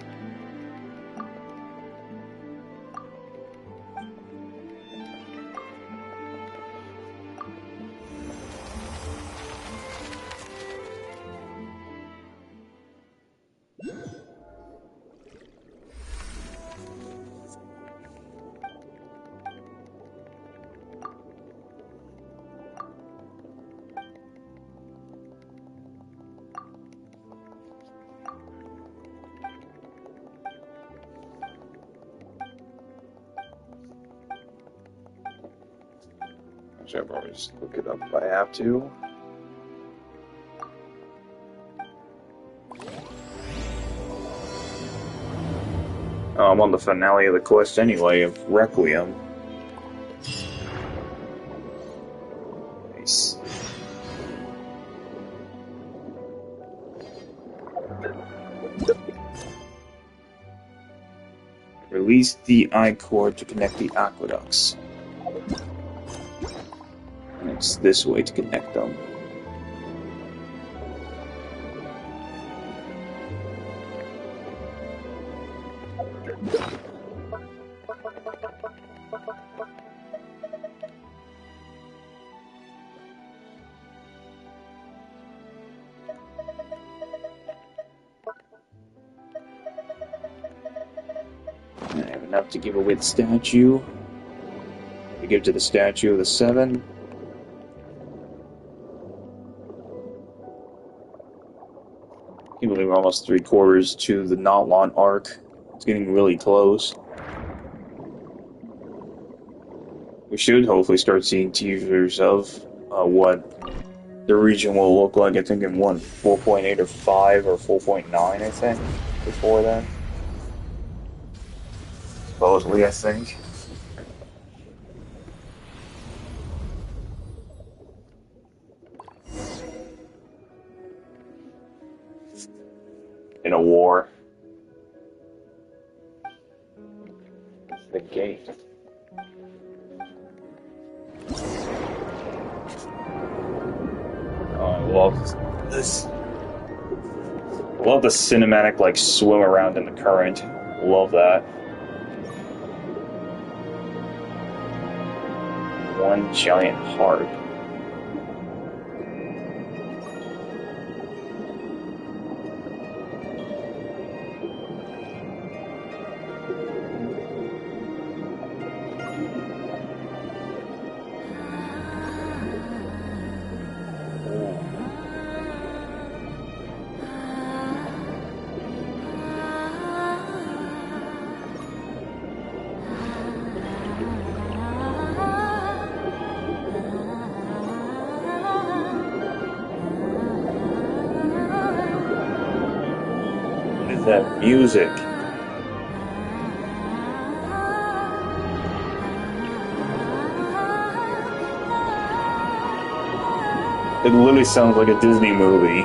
I'll probably just look it up if I have to. Oh, I'm on the finale of the quest anyway, of Requiem. Nice. Release the I-cord to connect the aqueducts. And it's this way to connect them. I have enough to give away the statue. We give to the statue of the 7. I can't believe we're almost 3/4 to the Notlon arc. It's getting really close. We should hopefully start seeing teasers of what the region will look like. I think in 4.8 or 5 or 4.9, I think, before then. Supposedly, I think. In a war. The gate. Oh, I love this. I love the cinematic, like, swim around in the current. Love that. One giant heart. That music. It literally sounds like a Disney movie.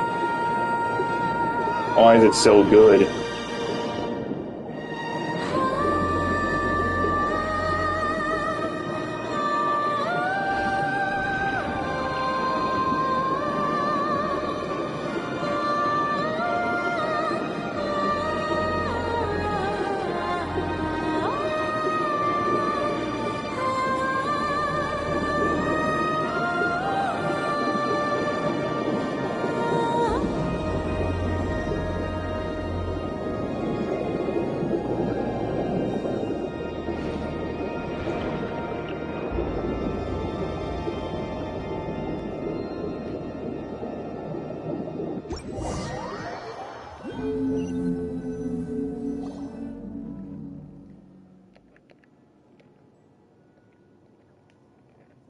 Why is it so good?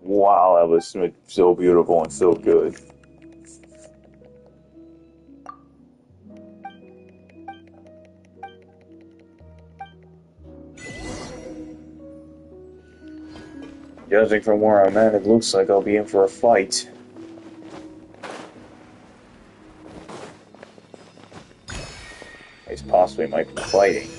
Wow, that was so beautiful and so good. Judging from where I'm at, it looks like I'll be in for a fight. It's possibly might be fighting.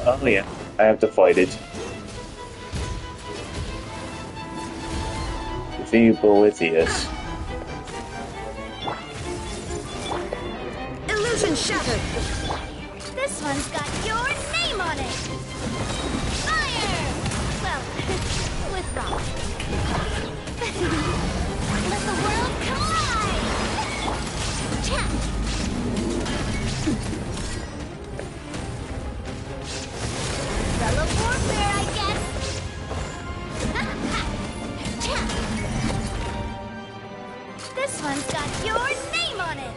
Oh yeah, I have to fight it. Defeat Boethius. Illusion shattered! This one's got your name on it! Fire! Well, with rock. Let the world collide! Chat! Fellow warfare, I guess! Chat! This one's got your name on it!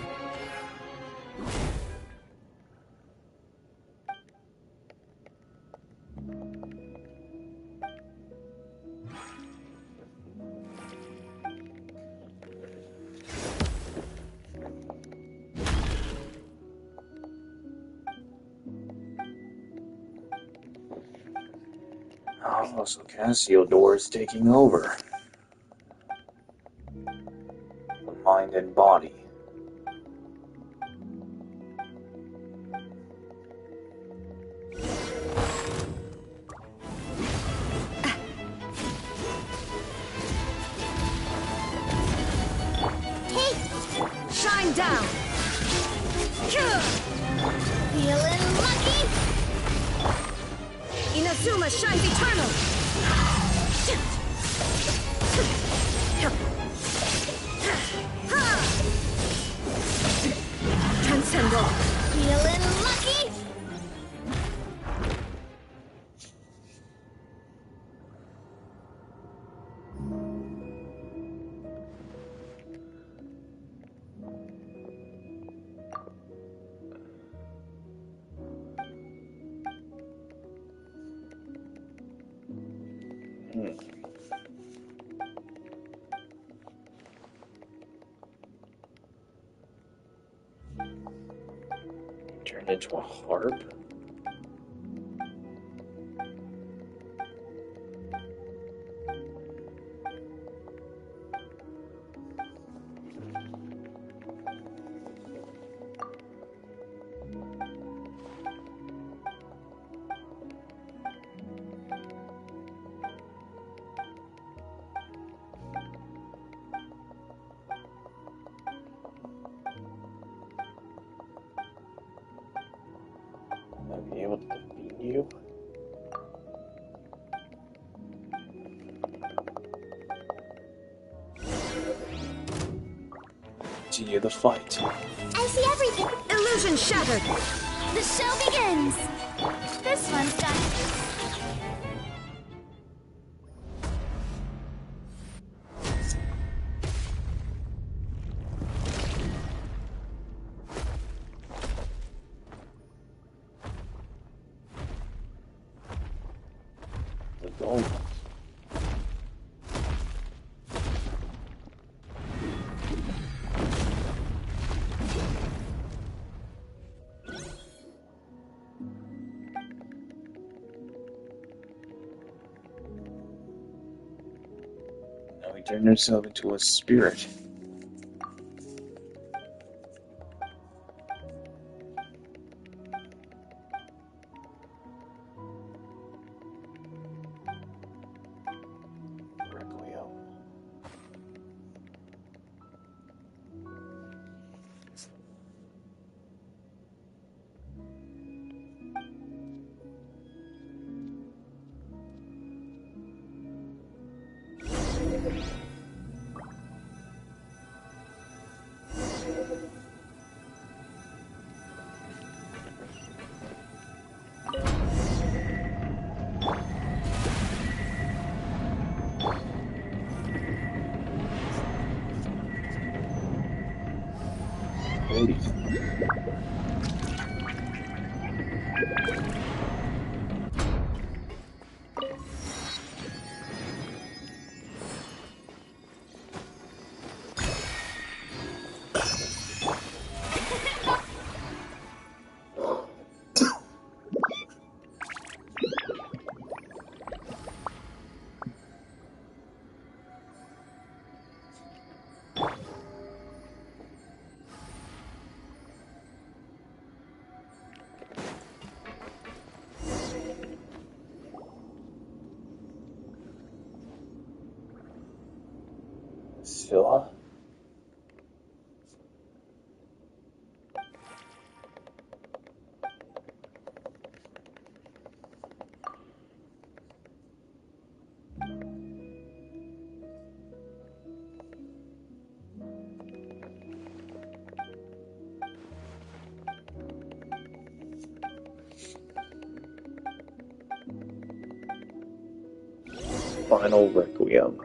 Oh, so Cassiodor is taking over. Mind and body. Shine down! Feeling lucky? Inazuma shines eternal! Transcendal! Feeling lucky? Turned into a harp? I'll be able to defeat you. Continue the fight. I see everything. Illusion shattered! The show begins! This one's got... The gold. Now he turned himself into a spirit. Requiem. Ladies. Scylla? Final Requiem.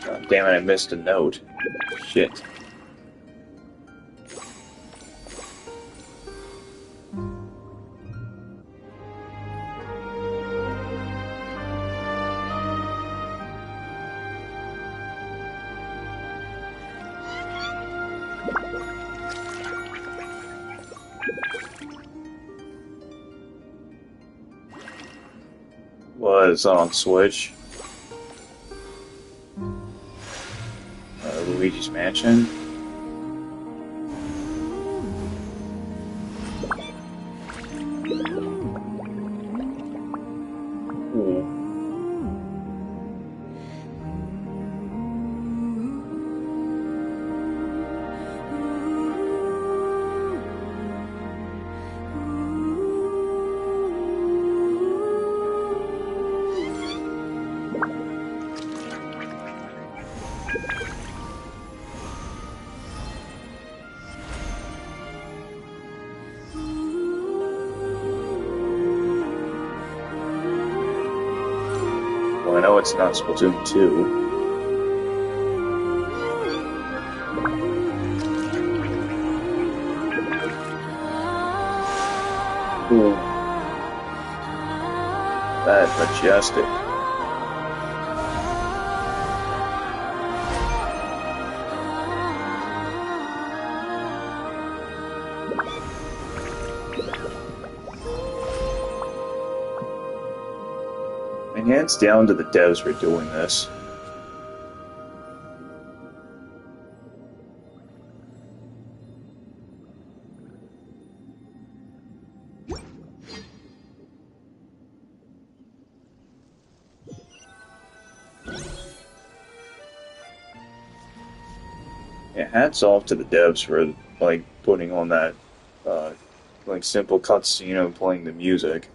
God damn it, I missed a note. Shit. Was on Switch. Luigi's Mansion. Ooh. it's not Splatoon 2. Ooh. That's majestic. And hands down to the devs for doing this. Yeah, hats off to the devs for like putting on that like simple cutscene of playing the music.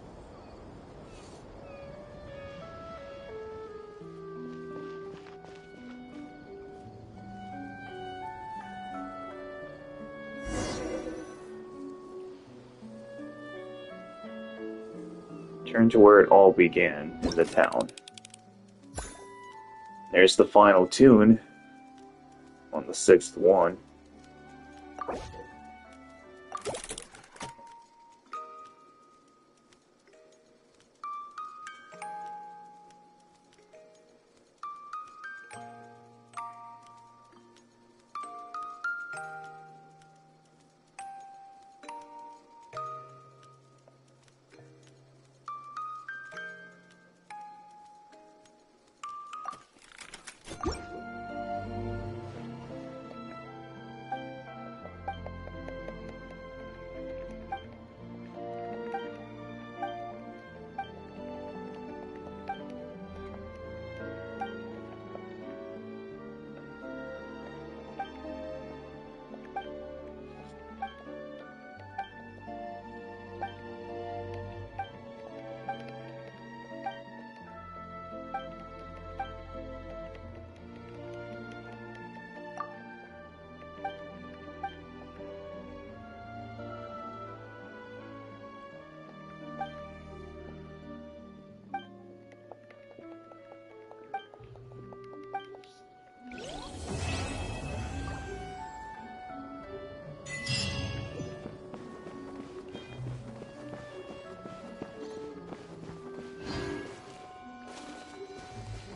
Turn to where it all began, in the town. There's the final tune on the 6th one.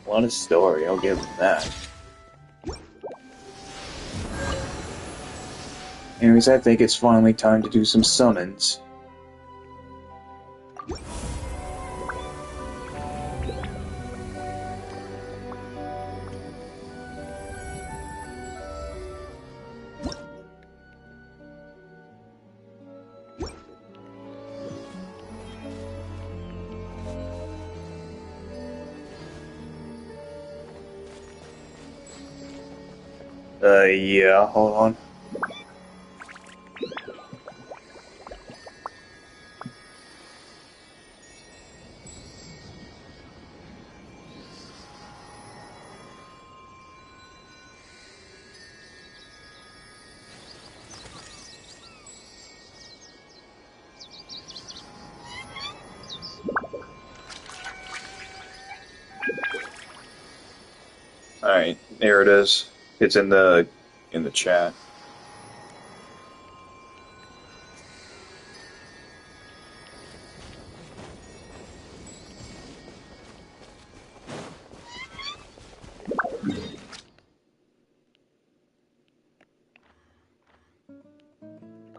A lot of story, I'll give them that. Anyways, I think it's finally time to do some summons. Yeah, hold on. Alright, there it is. It's in the chat.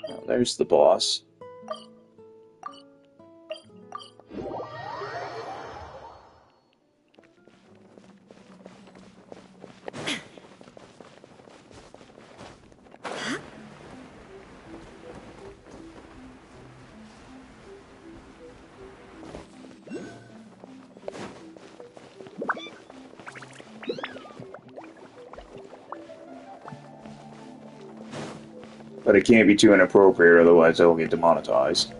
Oh, there's the boss. But it can't be too inappropriate, otherwise it'll get demonetized.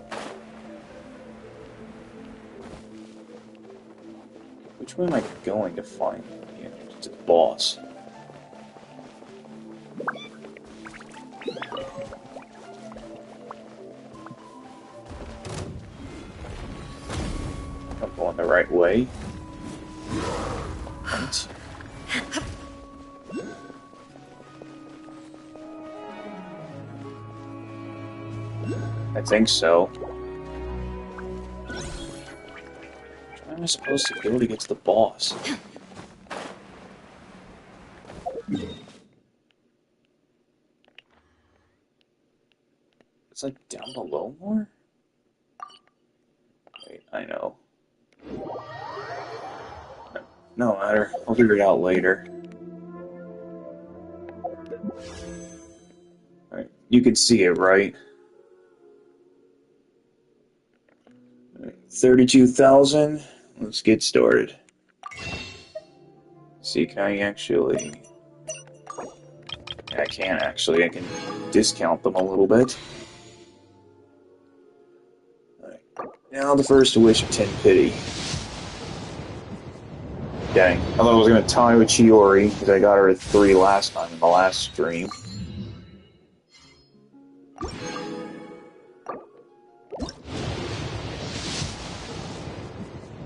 Which way am I going to find the entrance to the boss? I'm going the right way. I think so. Where am I supposed to go to get to the boss? It's like down below more? Wait, I know. No matter. I'll figure it out later. Alright, you can see it, right? 32,000. Let's get started. See, can I actually... I can't actually. I can discount them a little bit. Alright. Now the first wish of 10 pity. Dang. I thought I was going to tie with Chiori, because I got her at 3 last time in the last stream.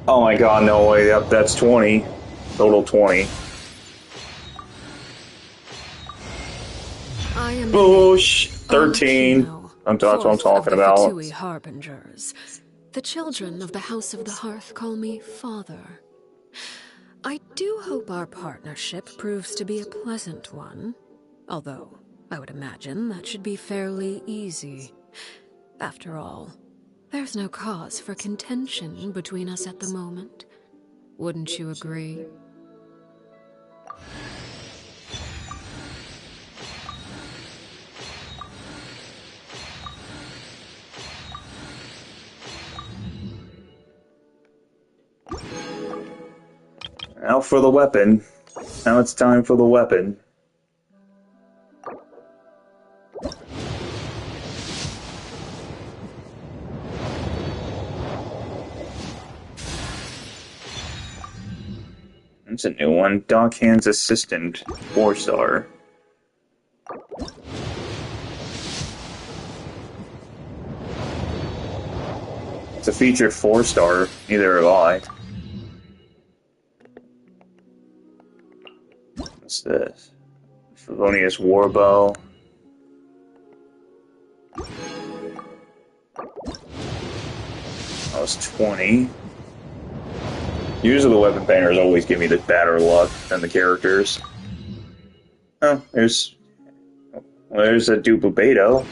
Oh my god, no way. Yep, that's 20. Total 20. Bush! 13. That's what I'm talking about. The Harbingers. The children of the House of the Hearth call me Father. I do hope our partnership proves to be a pleasant one. Although, I would imagine that should be fairly easy. After all, there's no cause for contention between us at the moment. Wouldn't you agree? Now for the weapon. Now it's time for the weapon. It's a new one. Dockhand's Assistant. 4-star. It's a featured 4-star. Neither have I. What's this? Favonius Warbow. That was 20. Usually the weapon painters always give me the better luck than the characters. Oh, there's a Dupubeto.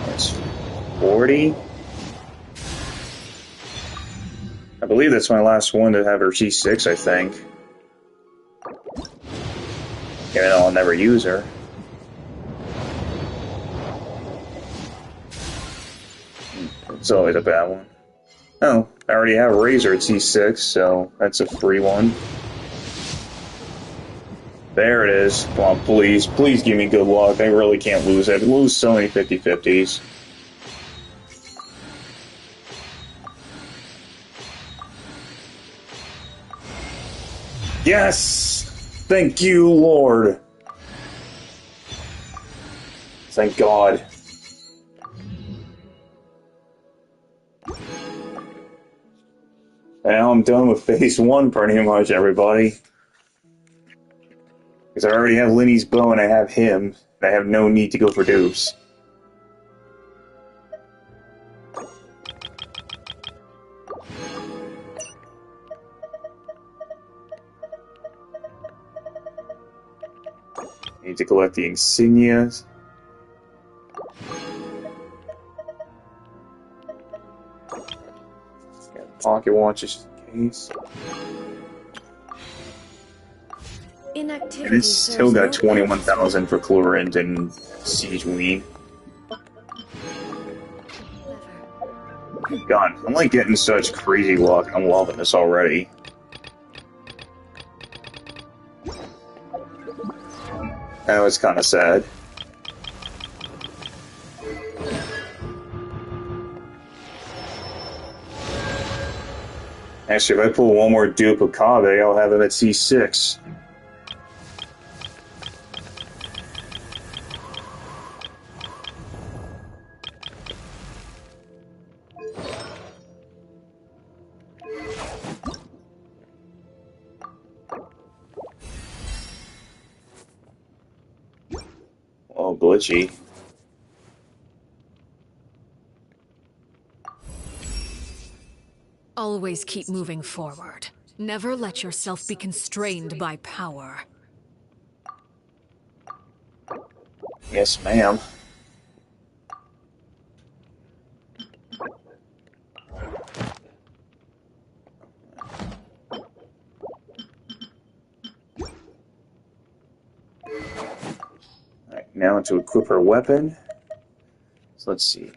That's 40. I believe that's my last one to have her G6, I think. Even though I'll never use her. It's always a bad one. Oh, I already have Razor at C6, so that's a free one. There it is. Come on, please. Please give me good luck. I really can't lose it. I lose so many 50-50s. Yes! Thank you, Lord. Thank God. And now I'm done with phase 1 pretty much, everybody. Because I already have Linny's bow and I have him. And I have no need to go for dupes. Need to collect the insignias. Got pocket watches in case. And it's still got 21,000 for Chlorant and Siege Ween. God, I'm like getting such crazy luck. I'm loving this already. That was kind of sad. Actually, if I pull one more dupe of Kabe, I'll have him at C6. all glitchy. Always keep moving forward. Never let yourself be constrained by power. Yes, ma'am. Alright, now to equip her weapon. So let's see.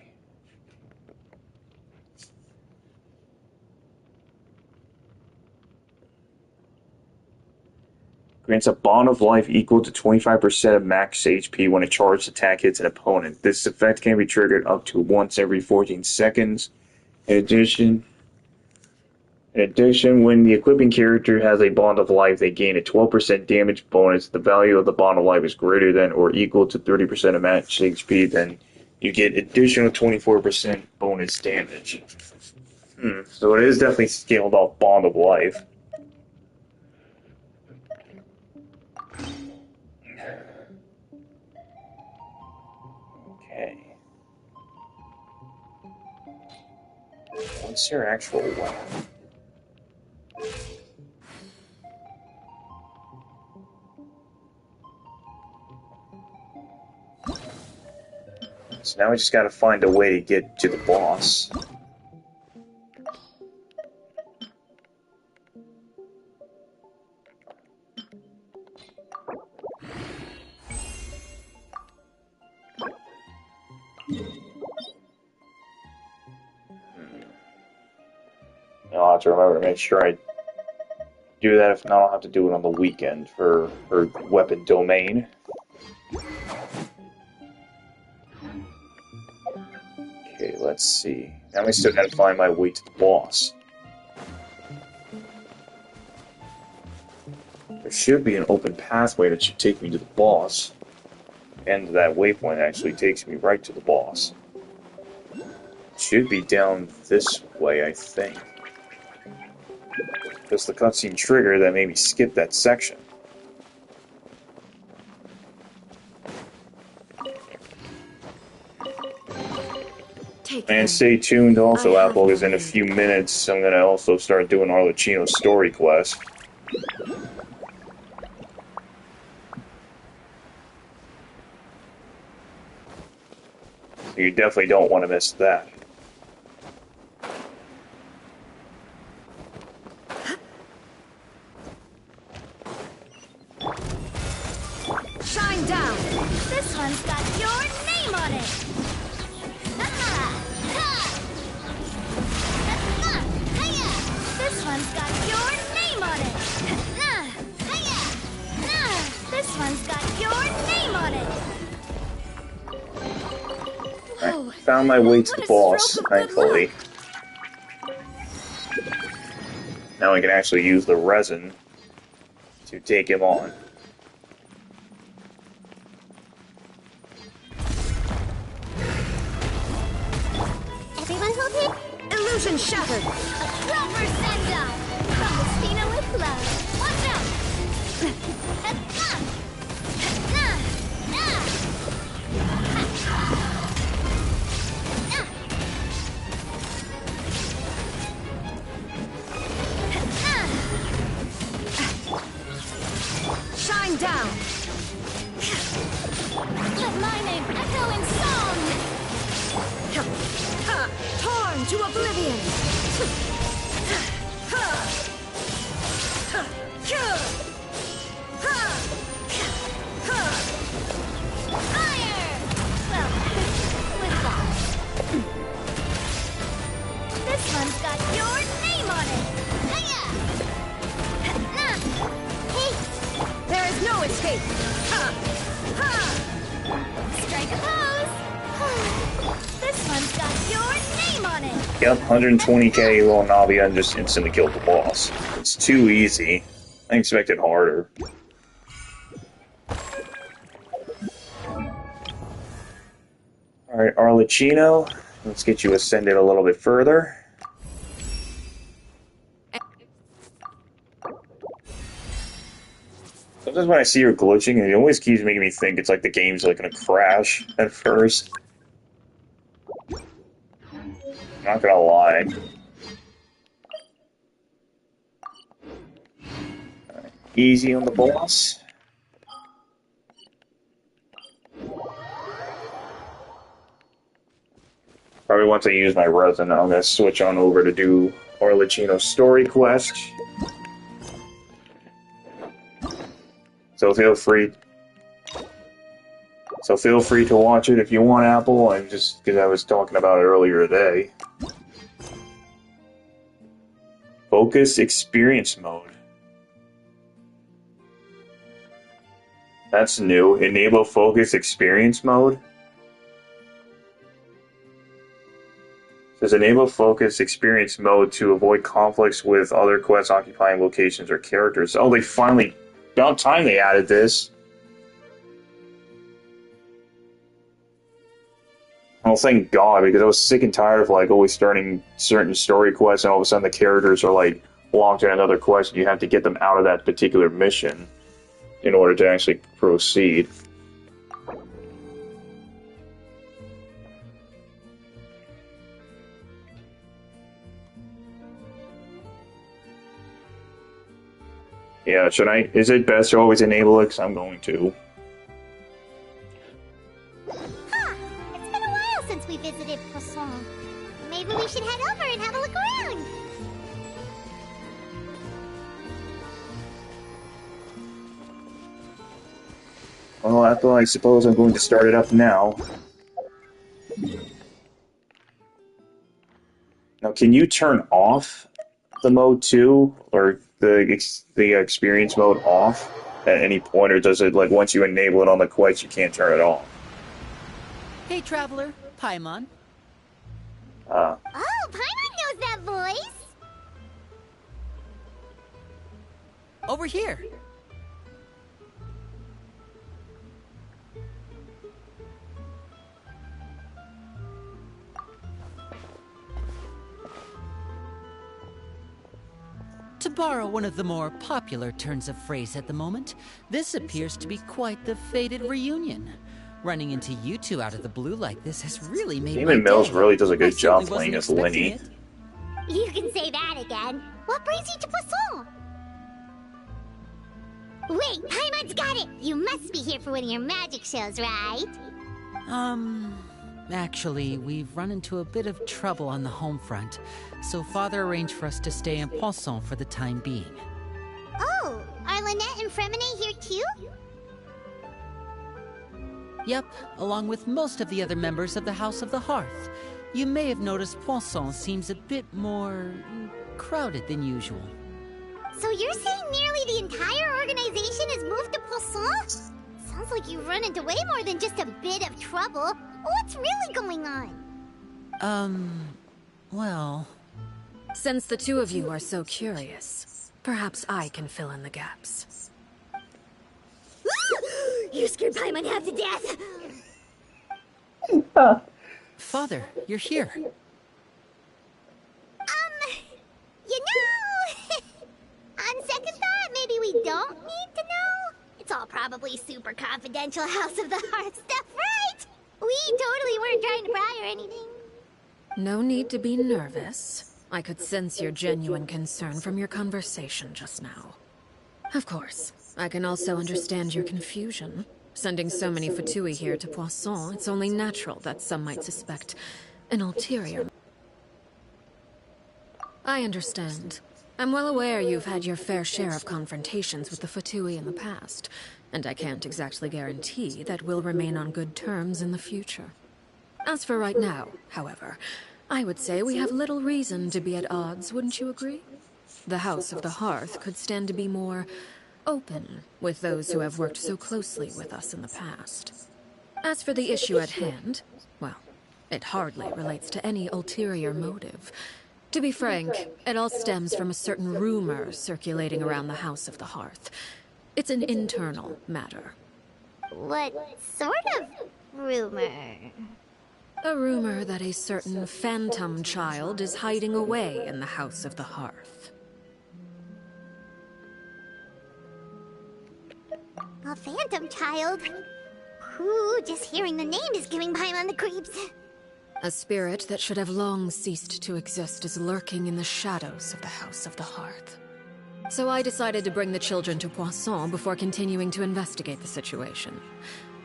Grants a bond of life equal to 25% of max HP when a charged attack hits an opponent. This effect can be triggered up to once every 14 seconds. In addition, when the equipping character has a bond of life, they gain a 12% damage bonus. The value of the bond of life is greater than or equal to 30% of max HP, then you get additional 24% bonus damage. So it is definitely scaled off bond of life. Okay. What's your actual weapon? So now we just gotta find a way to get to the boss. I'll have to remember to make sure I do that. If not, I'll have to do it on the weekend for her weapon domain. Okay, let's see. Now I still gotta find my way to the boss. There should be an open pathway that should take me to the boss. And that waypoint actually takes me right to the boss. It should be down this way, I think. Because the cutscene trigger that made me skip that section. And stay tuned also, Apple, because in a few minutes I'm going to also start doing Arrlechino's story quest. You definitely don't want to miss that. Shine down! This one's got your name on it! This one's got your name on it! This one's got your name on it! I found my way to the boss, thankfully. Now I can actually use the resin to take him on. Everyone hold it! Illusion shattered! A proper send-off! From the Spina with love! Watch out! Shine down! Let my name echo in song! Torn to oblivion! Fire! Well, with loss. This one's got your name on it! There is no escape! Strike a pose! This one's got your name on it! Yep, 120k little Navia and just instantly killed the boss. It's too easy. I expected harder. Alright, Arrlechino, let's get you ascended a little bit further. Sometimes when I see her glitching, it always keeps making me think it's like the game's like gonna crash at first. Not gonna lie. Easy on the boss. Probably once I use my resin, I'm gonna switch on over to do Arrlechino story quest. So feel free to watch it if you want, Apple. And just because I was talking about it earlier today. Focus experience mode. That's new. Enable focus experience mode. It says enable focus experience mode to avoid conflicts with other quests occupying locations or characters. Oh, they finally... About time they added this. Well, thank God, because I was sick and tired of like always starting certain story quests and all of a sudden the characters are like locked in another quest and you have to get them out of that particular mission in order to actually proceed. Yeah, should I? Is it best to always enable it? 'Cause I'm going to. Huh, it's been a while since we visited Poisson. Maybe we should head over and have a look around. Well, Apple, I suppose I'm going to start it up now. Now, can you turn off the mode too, or the experience mode off at any point, or does it like once you enable it on the quest, you can't turn it off? Hey, traveler, Paimon. Oh, Paimon knows that voice. Over here. To borrow one of the more popular turns of phrase at the moment, this appears to be quite the fated reunion. Running into you two out of the blue like this has really made Damon my Mills day. really does a good I job certainly playing as wasn't expecting Lenny. it. You can say that again. What brings you to Poisson? Wait, Paimon's got it. You must be here for one of your magic shows, right? Actually, we've run into a bit of trouble on the home front, so Father arranged for us to stay in Poisson for the time being. Oh, are Lynette and Fremine here too? Yep, along with most of the other members of the House of the Hearth. You may have noticed Poisson seems a bit more crowded than usual. So you're saying nearly the entire organization has moved to Poisson? Sounds like you've run into way more than just a bit of trouble. What's really going on? Well... Since the two of you are so curious, perhaps I can fill in the gaps. You scared Paimon half to death! Father, you're here. You know... On second thought, maybe we don't need to know? It's all probably super confidential House of the Hearth stuff, right? We totally weren't trying to pry or anything. No need to be nervous. I could sense your genuine concern from your conversation just now. Of course, I can also understand your confusion. Sending so many Fatui here to Poisson, it's only natural that some might suspect an ulterior. I understand. I'm well aware you've had your fair share of confrontations with the Fatui in the past, and I can't exactly guarantee that we'll remain on good terms in the future. As for right now, however, I would say we have little reason to be at odds, wouldn't you agree? The House of the Hearth could stand to be more open with those who have worked so closely with us in the past. As for the issue at hand, well, it hardly relates to any ulterior motive. To be frank, it all stems from a certain rumor circulating around the House of the Hearth. It's an internal matter. What sort of rumor? A rumor that a certain phantom child is hiding away in the House of the Hearth. A phantom child? Ooh, just hearing the name is giving Paimon the creeps. A spirit that should have long ceased to exist is lurking in the shadows of the House of the Hearth. So I decided to bring the children to Poisson before continuing to investigate the situation.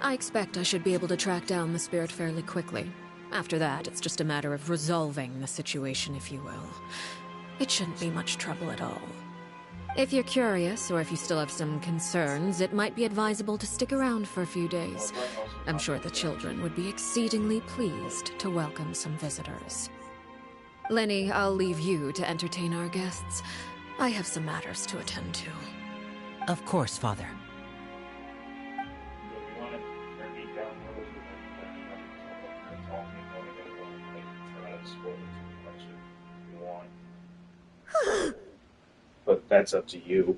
I expect I should be able to track down the spirit fairly quickly. After that, it's just a matter of resolving the situation, if you will. It shouldn't be much trouble at all. If you're curious, or if you still have some concerns, it might be advisable to stick around for a few days. I'm sure the children would be exceedingly pleased to welcome some visitors. Lenny, I'll leave you to entertain our guests. I have some matters to attend to. Of course, Father. But that's up to you.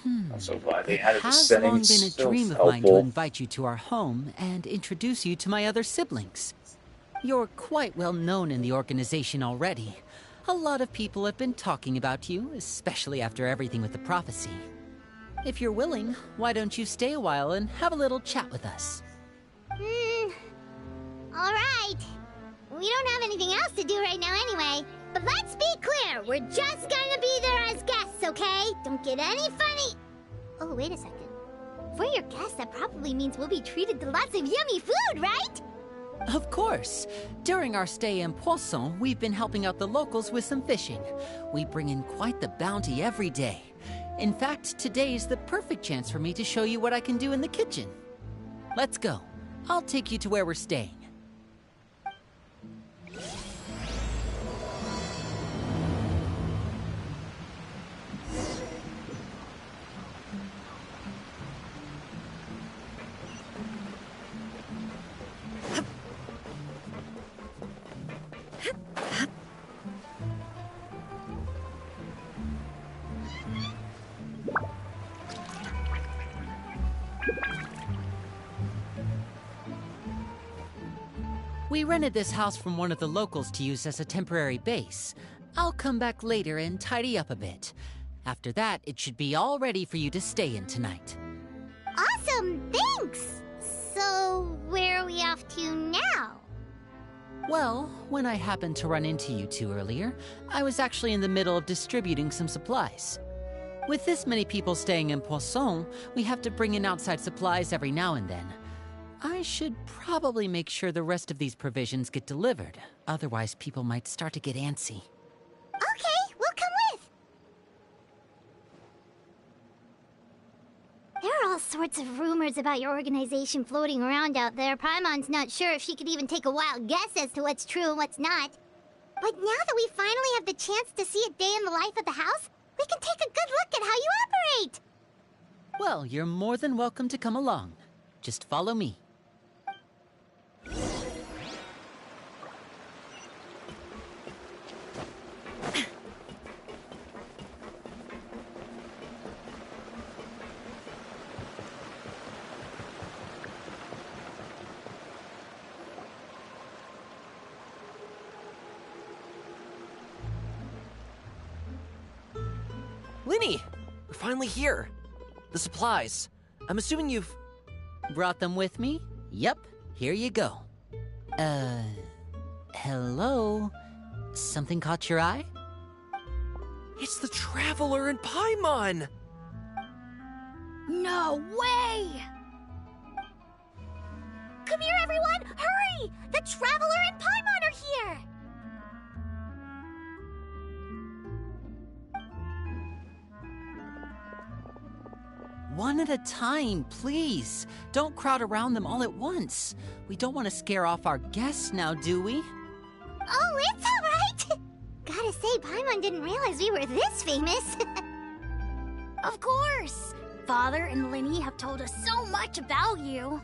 I'm so glad they added the It has setting. long It's been a so dream of mine to helpful. invite you to our home and introduce you to my other siblings. You're quite well known in the organization already. A lot of people have been talking about you, especially after everything with the prophecy. If you're willing, why don't you stay a while and have a little chat with us? Alright. We don't have anything else to do right now anyway. But let's be clear, we're just gonna be there as guests, okay? Don't get any funny... Oh, wait a second. For your guests, that probably means we'll be treated to lots of yummy food, right? Of course. During our stay in Poisson, we've been helping out the locals with some fishing. We bring in quite the bounty every day. In fact, today's the perfect chance for me to show you what I can do in the kitchen. Let's go. I'll take you to where we're staying. We rented this house from one of the locals to use as a temporary base. I'll come back later and tidy up a bit. After that, it should be all ready for you to stay in tonight. Awesome, thanks! So, where are we off to now? Well, when I happened to run into you two earlier, I was actually in the middle of distributing some supplies. With this many people staying in Poisson, we have to bring in outside supplies every now and then. I should probably make sure the rest of these provisions get delivered. Otherwise, people might start to get antsy. Okay, we'll come with! There are all sorts of rumors about your organization floating around out there. Paimon's not sure if she could even take a wild guess as to what's true and what's not. But now that we finally have the chance to see a day in the life of the house, we can take a good look at how you operate! Well, you're more than welcome to come along. Just follow me. Linny! We're finally here. The supplies. I'm assuming you've... Brought them with me? Yep, here you go. Hello? Something caught your eye? It's the Traveler and Paimon! No way! Come here, everyone! Hurry! The Traveler and Paimon are here! One at a time, please. Don't crowd around them all at once. We don't want to scare off our guests now, do we? Oh, it's all right! Gotta say, Paimon didn't realize we were this famous. Of course! Father and Linny have told us so much about you.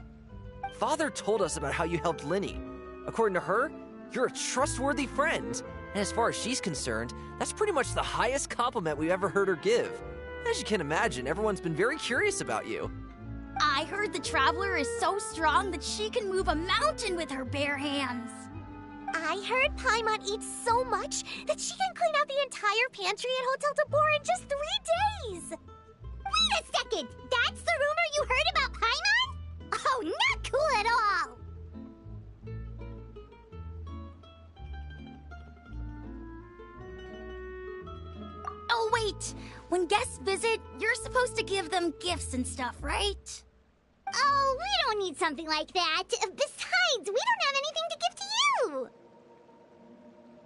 Father told us about how you helped Linny. According to her, you're a trustworthy friend. And as far as she's concerned, that's pretty much the highest compliment we've ever heard her give. As you can imagine, everyone's been very curious about you. I heard the Traveler is so strong that she can move a mountain with her bare hands. I heard Paimon eats so much that she can clean out the entire pantry at Hotel de Boer in just 3 days! Wait a second! That's the rumor you heard about Paimon? Oh, not cool at all! Oh, wait! When guests visit, you're supposed to give them gifts and stuff, right? Oh, we don't need something like that. Besides, we don't have anything to give to you!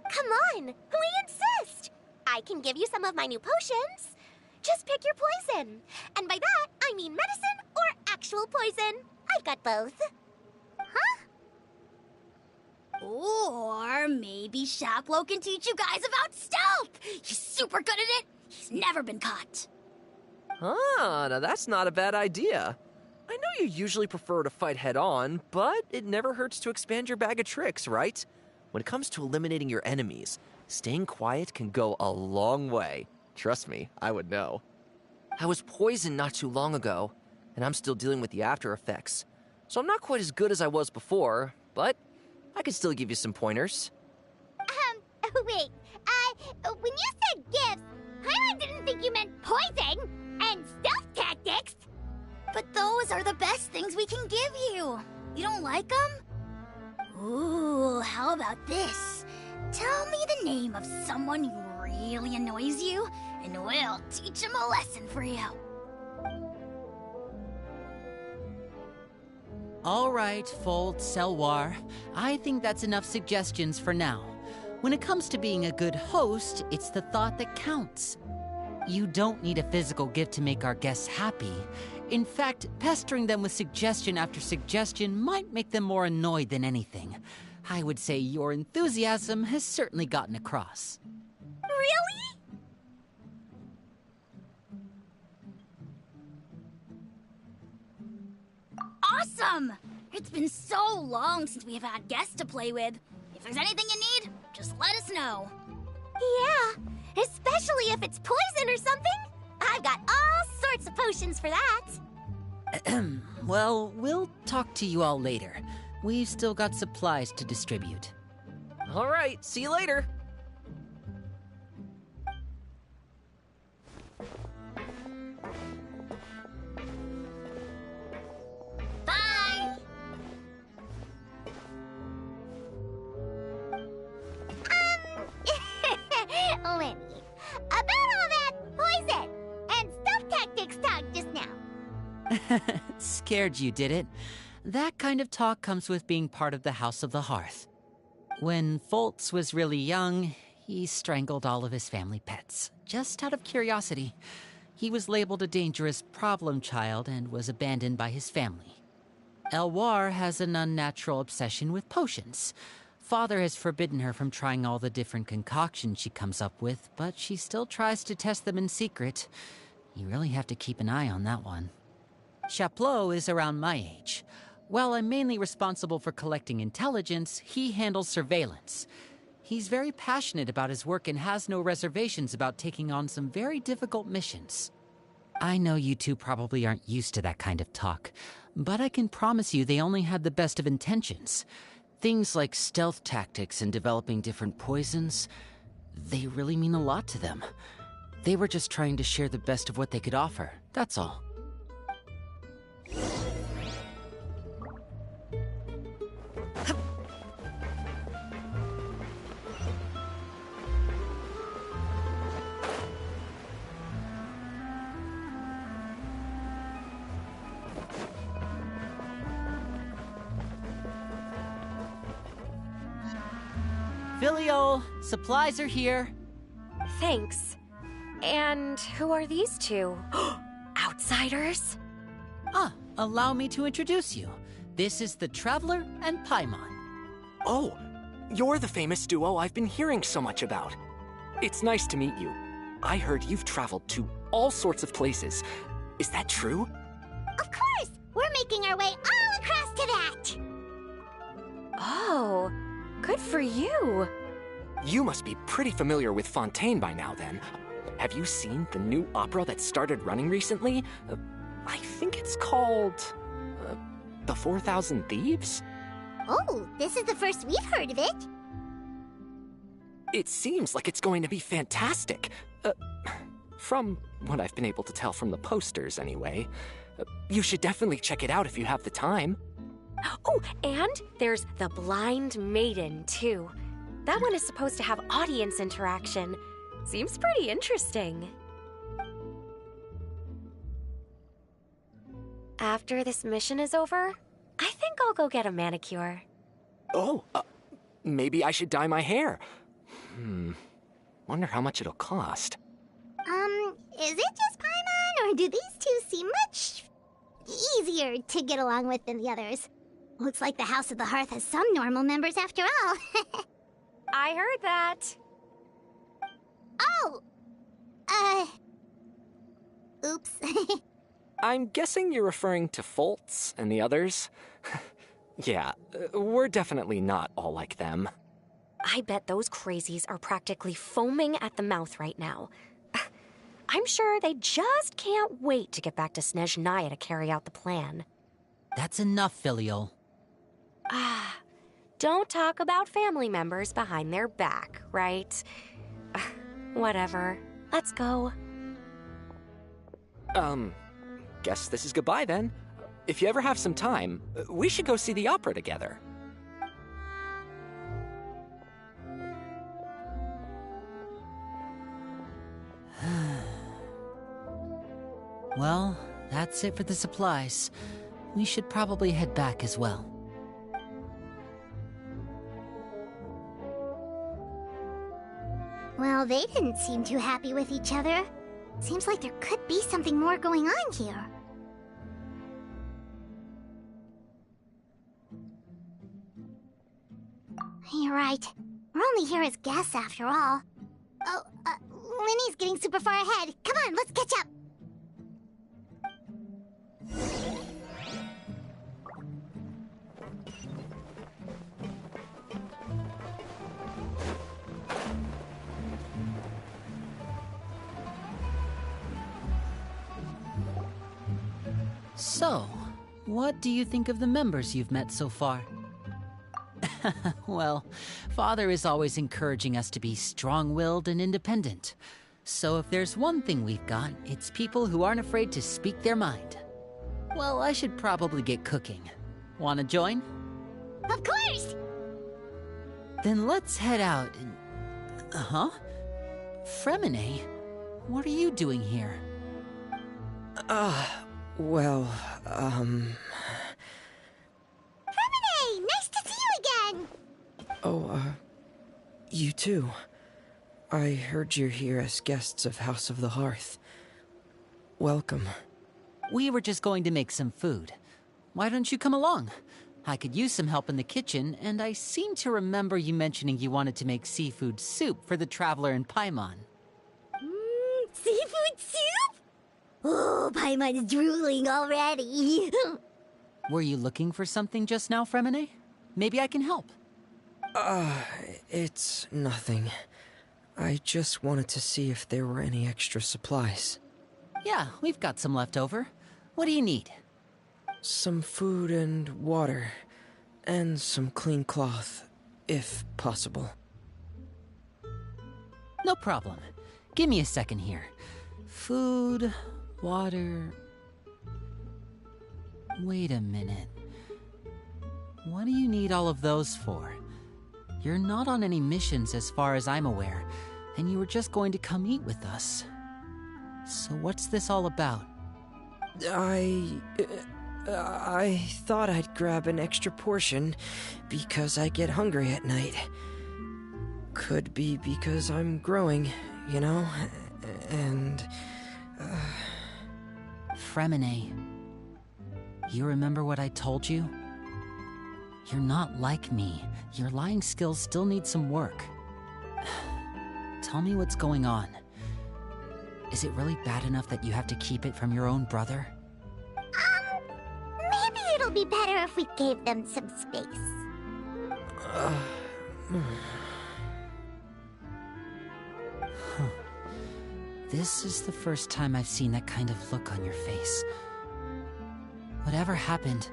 Come on, we insist! I can give you some of my new potions. Just pick your poison. And by that, I mean medicine or actual poison. I've got both. Huh? Or maybe Shaplo can teach you guys about stealth! He's super good at it! He's never been caught. Ah, now that's not a bad idea. I know you usually prefer to fight head-on, but it never hurts to expand your bag of tricks, right? When it comes to eliminating your enemies, staying quiet can go a long way. Trust me, I would know. I was poisoned not too long ago, and I'm still dealing with the after effects. So I'm not quite as good as I was before, but I can still give you some pointers. Wait, when you said gifts, Paimon didn't think you meant poison and stealth tactics. But those are the best things we can give you. You don't like them? Ooh, how about this? Tell me the name of someone who really annoys you, and we'll teach him a lesson for you. All right, Fold, Selwar. I think that's enough suggestions for now. When it comes to being a good host, it's the thought that counts. You don't need a physical gift to make our guests happy. In fact, pestering them with suggestion after suggestion might make them more annoyed than anything. I would say your enthusiasm has certainly gotten across. Really? Awesome! It's been so long since we've had guests to play with. If there's anything you need, just let us know. Yeah, especially if it's poison or something. I've got all sorts of potions for that. Well, we'll talk to you all later. We've still got supplies to distribute. All right, see you later. Bye! Lenny, about all that poison and stealth tactics talk just now. Scared you, did it? That kind of talk comes with being part of the House of the Hearth. When Foltz was really young, he strangled all of his family pets, just out of curiosity. He was labeled a dangerous problem child and was abandoned by his family. Elwar has an unnatural obsession with potions. Father has forbidden her from trying all the different concoctions she comes up with, but she still tries to test them in secret. You really have to keep an eye on that one. Chaplot is around my age. While I'm mainly responsible for collecting intelligence, he handles surveillance. He's very passionate about his work and has no reservations about taking on some very difficult missions. I know you two probably aren't used to that kind of talk, but I can promise you they only had the best of intentions. Things like stealth tactics and developing different poisons, they really mean a lot to them. They were just trying to share the best of what they could offer, that's all. Filio, supplies are here. Thanks. And who are these two? Outsiders? Allow me to introduce you. This is the Traveler and Paimon. Oh, you're the famous duo I've been hearing so much about. It's nice to meet you. I heard you've traveled to all sorts of places. Is that true? Of course! We're making our way all across to that! Oh, good for you. You must be pretty familiar with Fontaine by now, then. Have you seen the new opera that started running recently? I think it's called... The 4,000 Thieves? Oh, this is the first we've heard of it. It seems like it's going to be fantastic. From what I've been able to tell from the posters, anyway. You should definitely check it out if you have the time. Oh, and there's the Blind Maiden, too. That one is supposed to have audience interaction. Seems pretty interesting. After this mission is over, I think I'll go get a manicure. Oh, maybe I should dye my hair. Wonder how much it'll cost. Is it just Paimon, or do these two seem much easier to get along with than the others? Looks like the House of the Hearth has some normal members after all. I heard that. Oh! Oops. I'm guessing you're referring to Foltz and the others? Yeah, we're definitely not all like them. I bet those crazies are practically foaming at the mouth right now. I'm sure they just can't wait to get back to Snezhnaya to carry out the plan. That's enough, Filial. Don't talk about family members behind their back, right? Whatever. Let's go. Guess this is goodbye then. If you ever have some time, we should go see the opera together. Well, that's it for the supplies. We should probably head back as well. Well, they didn't seem too happy with each other. Seems like there could be something more going on here. You're right. We're only here as guests after all. Oh, Linny's getting super far ahead. Come on, let's catch up. So, what do you think of the members you've met so far? Well, Father is always encouraging us to be strong-willed and independent. So if there's one thing we've got, it's people who aren't afraid to speak their mind. Well, I should probably get cooking. Wanna join? Of course! Then let's head out and... Huh? Fremine? What are you doing here? Well, Fremine! Nice to see you again! You too. I heard you're here as guests of House of the Hearth. Welcome. We were just going to make some food. Why don't you come along? I could use some help in the kitchen, and I seem to remember you mentioning you wanted to make seafood soup for the traveler in Paimon. Seafood soup? Oh, Paimon's drooling already. Were you looking for something just now, Fremine? Maybe I can help. It's nothing. I just wanted to see if there were any extra supplies. Yeah, we've got some left over. What do you need? Some food and water. And some clean cloth, if possible. No problem. Give me a second here. Food, water... Wait a minute. What do you need all of those for? You're not on any missions as far as I'm aware, and you were just going to come eat with us. So what's this all about? I thought I'd grab an extra portion because I get hungry at night. Could be because I'm growing, you know? And... Fremine, you remember what I told you? You're not like me. Your lying skills still need some work. Tell me what's going on. Is it really bad enough that you have to keep it from your own brother? Maybe it'll be better if we gave them some space. This is the first time I've seen that kind of look on your face. Whatever happened,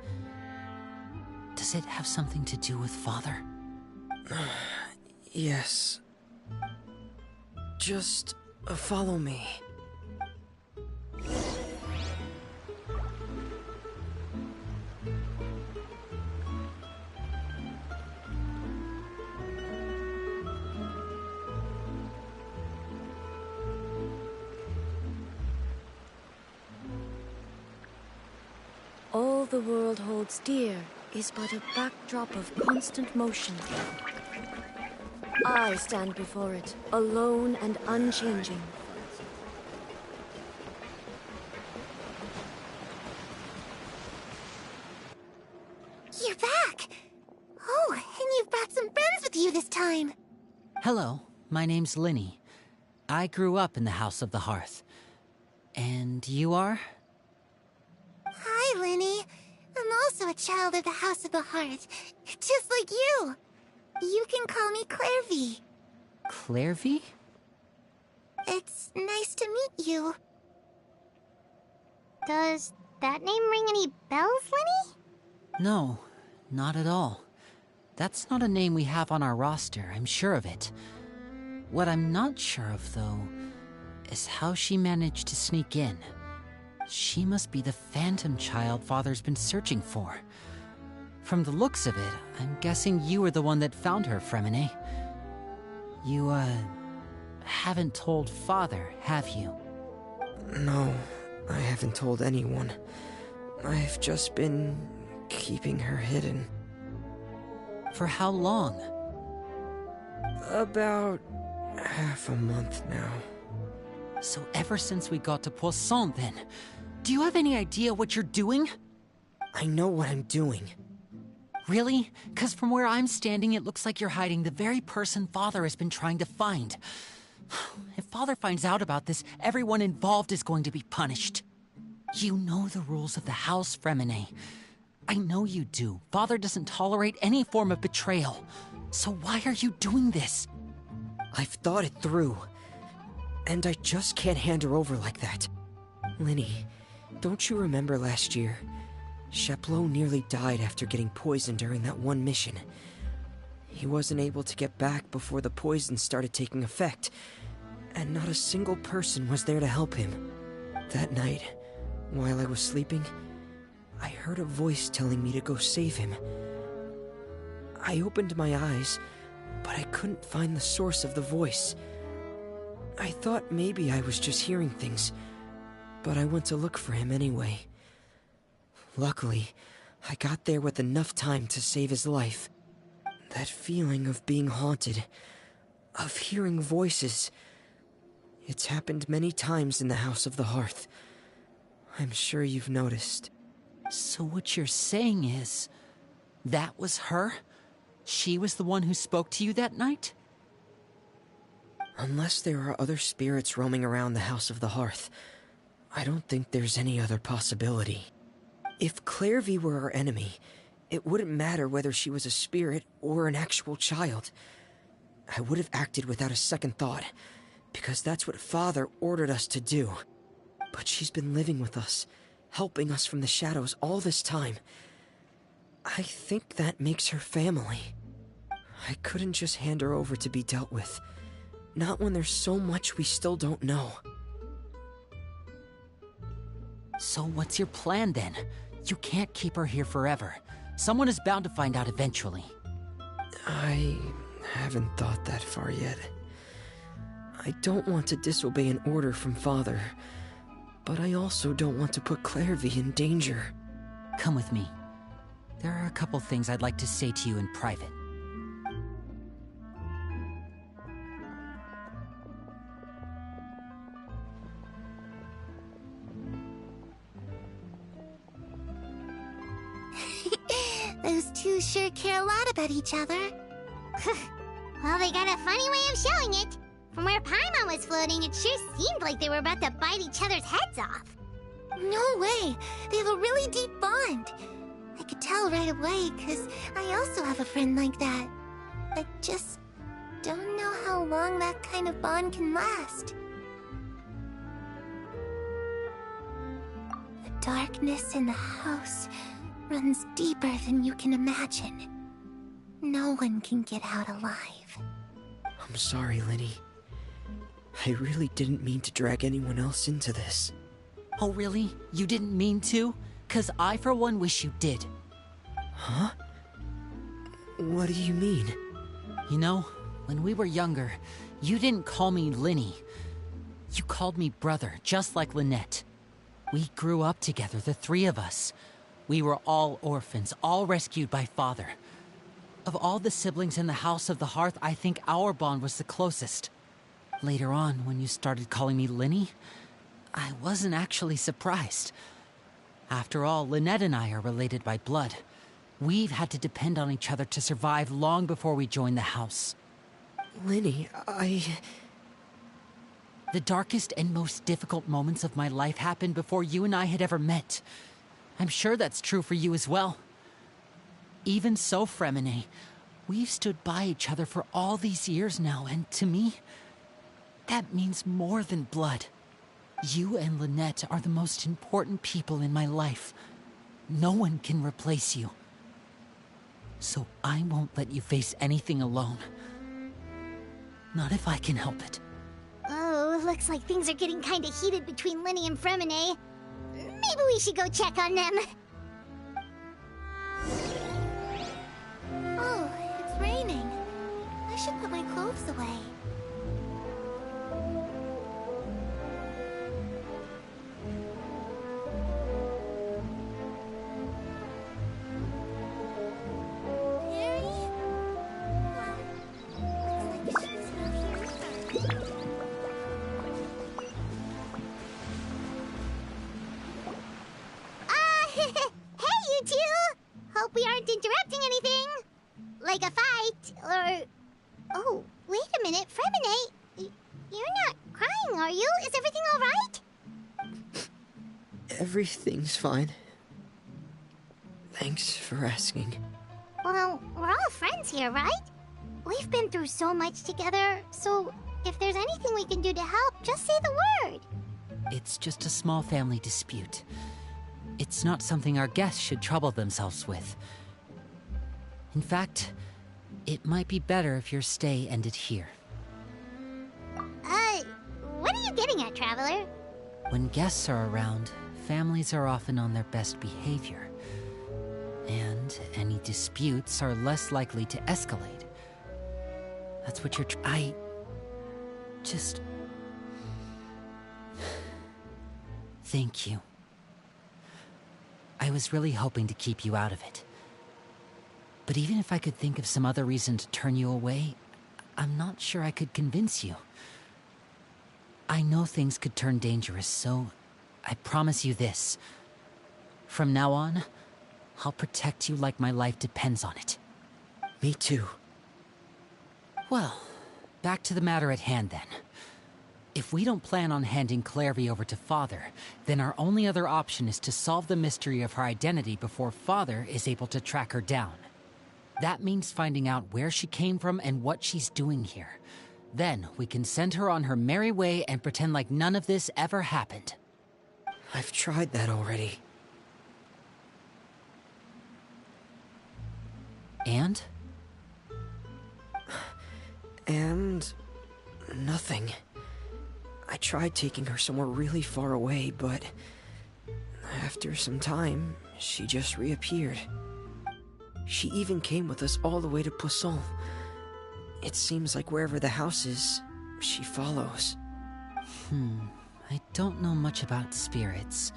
does it have something to do with Father? Yes. Just follow me. All the world holds dear is but a backdrop of constant motion. I stand before it, alone and unchanging. You're back! Oh, and you've brought some friends with you this time! Hello, my name's Linny. I grew up in the House of the Hearth. And you are? Hi, Linny. I'm also a child of the House of the Hearth, just like you. You can call me Clairvy. Clairvy? It's nice to meet you. Does that name ring any bells, Lenny? No, not at all. That's not a name we have on our roster, I'm sure of it. What I'm not sure of, though, is how she managed to sneak in. She must be the phantom child Father's been searching for. From the looks of it, I'm guessing you were the one that found her, Fremine. You, haven't told Father, have you? No, I haven't told anyone. I've just been keeping her hidden. For how long? About half a month now. So ever since we got to Poisson, then? Do you have any idea what you're doing? I know what I'm doing. Really? 'Cause from where I'm standing, it looks like you're hiding the very person Father has been trying to find. If Father finds out about this, everyone involved is going to be punished. You know the rules of the house, Fremine. I know you do. Father doesn't tolerate any form of betrayal. So why are you doing this? I've thought it through. And I just can't hand her over like that. Linny, don't you remember last year? Sheplo nearly died after getting poisoned during that one mission. He wasn't able to get back before the poison started taking effect, and not a single person was there to help him. That night, while I was sleeping, I heard a voice telling me to go save him. I opened my eyes, but I couldn't find the source of the voice. I thought maybe I was just hearing things, but I went to look for him anyway. Luckily, I got there with enough time to save his life. That feeling of being haunted, of hearing voices, it's happened many times in the House of the Hearth. I'm sure you've noticed. So what you're saying is, that was her? She was the one who spoke to you that night? Unless there are other spirits roaming around the House of the Hearth, I don't think there's any other possibility. If Clairvy were our enemy, it wouldn't matter whether she was a spirit or an actual child. I would have acted without a second thought, because that's what Father ordered us to do. But she's been living with us, helping us from the shadows all this time. I think that makes her family. I couldn't just hand her over to be dealt with. Not when there's so much we still don't know. So what's your plan then? You can't keep her here forever. Someone is bound to find out eventually. I haven't thought that far yet. I don't want to disobey an order from Father, but I also don't want to put Clairvy in danger. Come with me. There are a couple things I'd like to say to you in private. Those two sure care a lot about each other. Well, they got a funny way of showing it. From where Paimon was floating, it sure seemed like they were about to bite each other's heads off. No way! They have a really deep bond. I could tell right away, because I also have a friend like that. I just don't know how long that kind of bond can last. The darkness in the house runs deeper than you can imagine. No one can get out alive. I'm sorry, Linny. I really didn't mean to drag anyone else into this. Oh, really? You didn't mean to? 'Cause I, for one, wish you did. Huh? What do you mean? You know, when we were younger, you didn't call me Linny. You called me brother, just like Lynette. We grew up together, the three of us. We were all orphans, all rescued by father. Of all the siblings in the House of the Hearth, I think our bond was the closest. Later on, when you started calling me Linny, I wasn't actually surprised. After all, Lynette and I are related by blood. We've had to depend on each other to survive long before we joined the house. Linny, The darkest and most difficult moments of my life happened before you and I had ever met. I'm sure that's true for you as well. Even so, Fremine, we've stood by each other for all these years now, and to me, that means more than blood. You and Lynette are the most important people in my life. No one can replace you. So I won't let you face anything alone. Not if I can help it. Oh, looks like things are getting kinda heated between Linny and Fremine. Maybe we should go check on them. Oh, it's raining. I should put my clothes away. Hey, you two! Hope we aren't interrupting anything. Like a fight, or... Oh, wait a minute, Fremine. You're not crying, are you? Is everything all right? Everything's fine. Thanks for asking. Well, we're all friends here, right? We've been through so much together, so if there's anything we can do to help, just say the word. It's just a small family dispute. It's not something our guests should trouble themselves with. In fact, it might be better if your stay ended here. What are you getting at, Traveler? When guests are around, families are often on their best behavior. And any disputes are less likely to escalate. That's what you're I just... Thank you. I was really hoping to keep you out of it. But even if I could think of some other reason to turn you away, I'm not sure I could convince you. I know things could turn dangerous, so I promise you this. From now on, I'll protect you like my life depends on it. Me too. Well, back to the matter at hand then. If we don't plan on handing Clairvy over to Father, then our only other option is to solve the mystery of her identity before Father is able to track her down. That means finding out where she came from and what she's doing here. Then we can send her on her merry way and pretend like none of this ever happened. I've tried that already. And? And... nothing. I tried taking her somewhere really far away, but... after some time, she just reappeared. She even came with us all the way to Poisson. It seems like wherever the house is, she follows. I don't know much about spirits.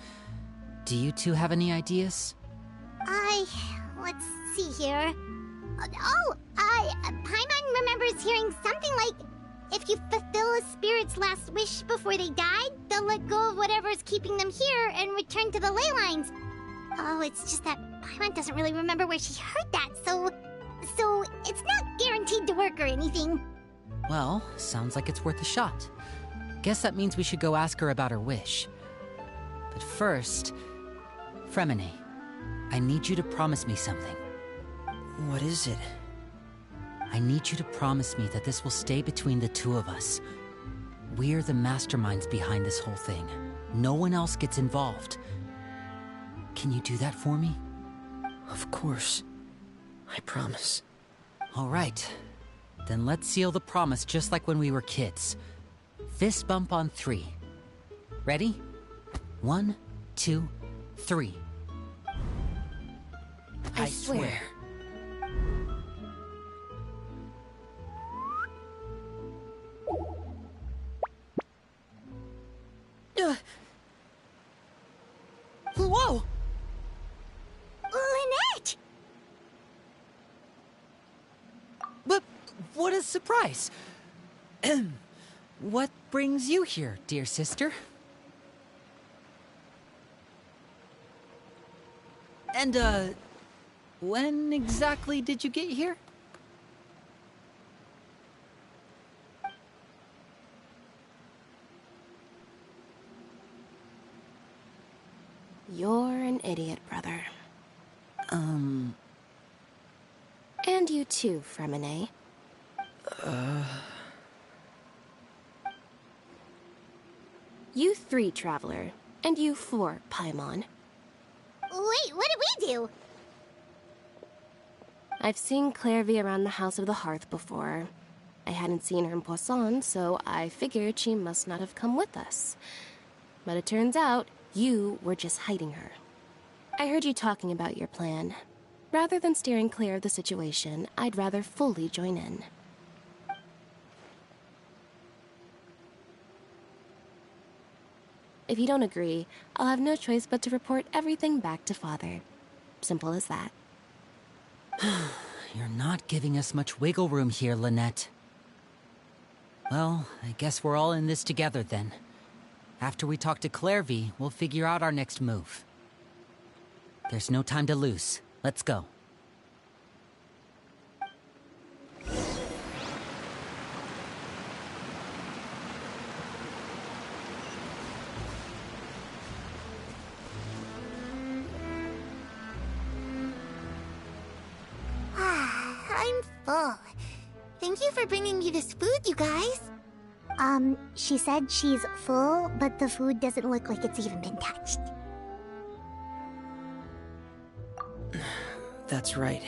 Do you two have any ideas? Let's see here. Paimon remembers hearing something like, if you fulfill a spirit's last wish before they died, they'll let go of whatever's keeping them here and return to the ley lines. Oh, it's just that Paimon doesn't really remember where she heard that, so it's not guaranteed to work or anything. Well, sounds like it's worth a shot. Guess that means we should go ask her about her wish. But first, Fremine, I need you to promise me something. What is it? I need you to promise me that this will stay between the two of us. We're the masterminds behind this whole thing. No one else gets involved. Can you do that for me? Of course. I promise. All right. Then let's seal the promise just like when we were kids. Fist bump on 3. Ready? 1, 2, 3. I swear. Whoa! Lynette! But what a surprise! What brings you here, dear sister? And, when exactly did you get here? You're an idiot, brother. And you too, Fremine. You 3, Traveler. And you 4, Paimon. Wait, what did we do? I've seen Clairvy around the House of the Hearth before. I hadn't seen her in Poisson, so I figured she must not have come with us. But it turns out, you were just hiding her. I heard you talking about your plan. Rather than steering clear of the situation, I'd rather fully join in. If you don't agree, I'll have no choice but to report everything back to Father. Simple as that. You're not giving us much wiggle room here, Lynette. Well, I guess we're all in this together then. After we talk to Clairvy, we'll figure out our next move. There's no time to lose. Let's go. I'm full. Thank you for bringing me this food, you guys. She said she's full, but the food doesn't look like it's even been touched. That's right.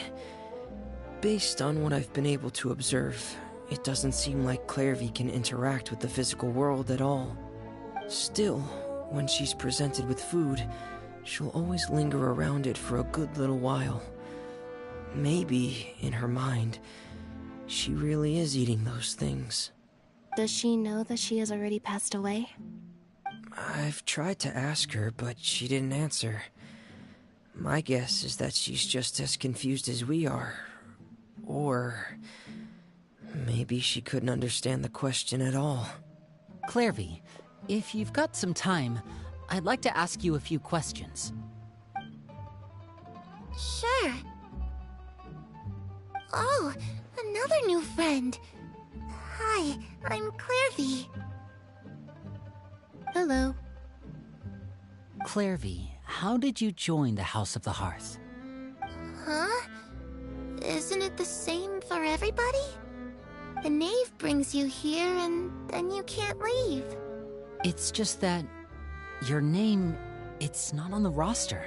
Based on what I've been able to observe, it doesn't seem like Clairvy can interact with the physical world at all. Still, when she's presented with food, she'll always linger around it for a good little while. Maybe, in her mind, she really is eating those things. Does she know that she has already passed away? I've tried to ask her, but she didn't answer. My guess is that she's just as confused as we are. Or maybe she couldn't understand the question at all. Clairvy, if you've got some time, I'd like to ask you a few questions. Sure. Oh, another new friend. Hi, I'm Clairvy. Hello. Clairvy, how did you join the House of the Hearth? Huh? Isn't it the same for everybody? The knave brings you here and then you can't leave. It's just that your name, it's not on the roster.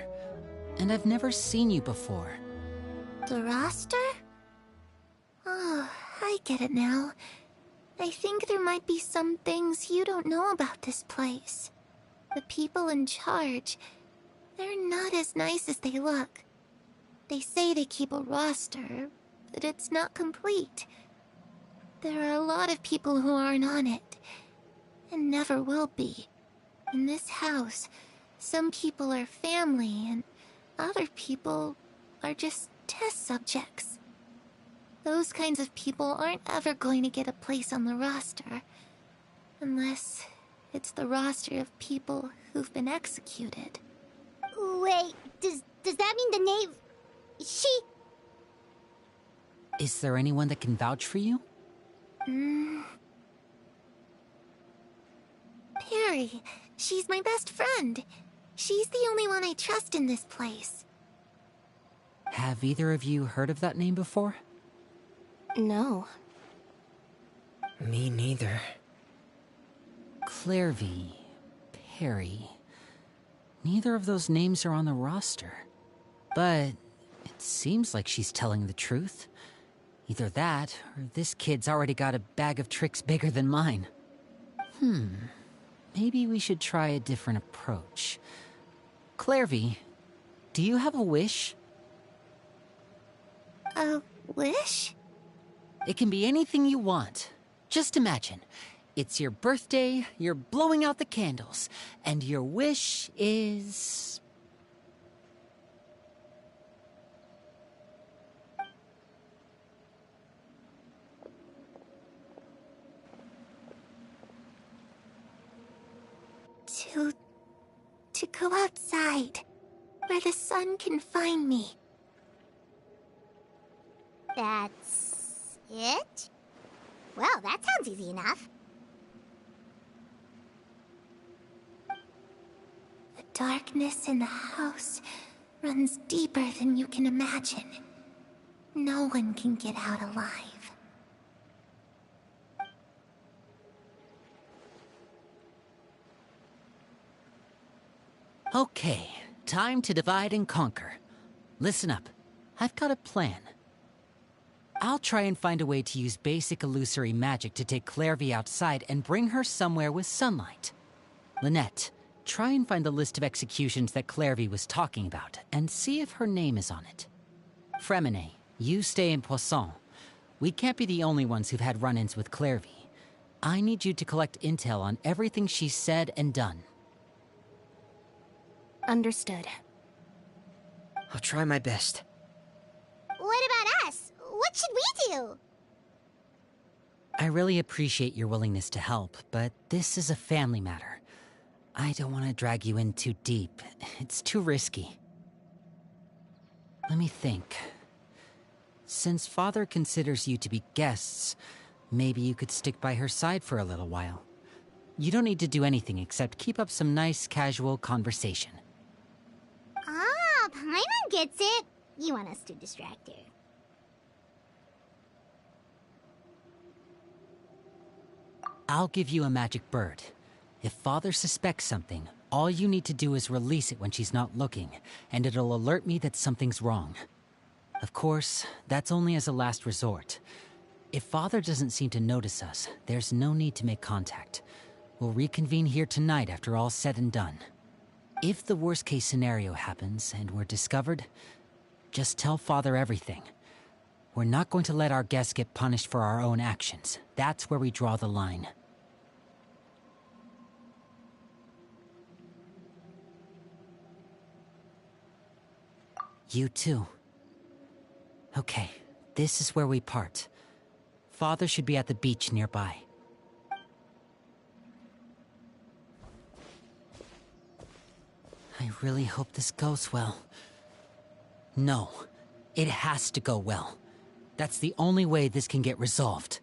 And I've never seen you before. The roster? Oh, I get it now. I think there might be some things you don't know about this place. The people in charge, they're not as nice as they look. They say they keep a roster, but it's not complete. There are a lot of people who aren't on it, and never will be. In this house, some people are family, and other people are just test subjects. Those kinds of people aren't ever going to get a place on the roster, unless it's the roster of people who've been executed. Wait, does that mean the knave... She... Is there anyone that can vouch for you? Perry. She's my best friend. She's the only one I trust in this place. Have either of you heard of that name before? No. Me neither. Clairvy, Perry. Neither of those names are on the roster. But it seems like she's telling the truth. Either that, or this kid's already got a bag of tricks bigger than mine. Maybe we should try a different approach. Clairvy, do you have a wish? A wish? It can be anything you want. Just imagine. It's your birthday, you're blowing out the candles, and your wish is... To go outside, where the sun can find me. That's it? Well, that sounds easy enough. The darkness in the house runs deeper than you can imagine. No one can get out alive. Okay, time to divide and conquer. Listen up, I've got a plan. I'll try and find a way to use basic illusory magic to take Clairvy outside and bring her somewhere with sunlight. Lynette, try and find the list of executions that Clairvy was talking about, and see if her name is on it. Fremine, you stay in Poisson. We can't be the only ones who've had run-ins with Clairvy. I need you to collect intel on everything she's said and done. Understood. I'll try my best. What about us? What should we do? I really appreciate your willingness to help, but this is a family matter. I don't want to drag you in too deep. It's too risky. Let me think. Since Father considers you to be guests, maybe you could stick by her side for a little while. You don't need to do anything except keep up some nice, casual conversation. Ah, Paimon gets it. You want us to distract her. I'll give you a magic bird. If Father suspects something, all you need to do is release it when she's not looking, and it'll alert me that something's wrong. Of course, that's only as a last resort. If Father doesn't seem to notice us, there's no need to make contact. We'll reconvene here tonight after all's said and done. If the worst-case scenario happens and we're discovered, just tell Father everything. We're not going to let our guests get punished for our own actions. That's where we draw the line. You too. Okay, this is where we part. Father should be at the beach nearby. I really hope this goes well. No, it has to go well. That's the only way this can get resolved.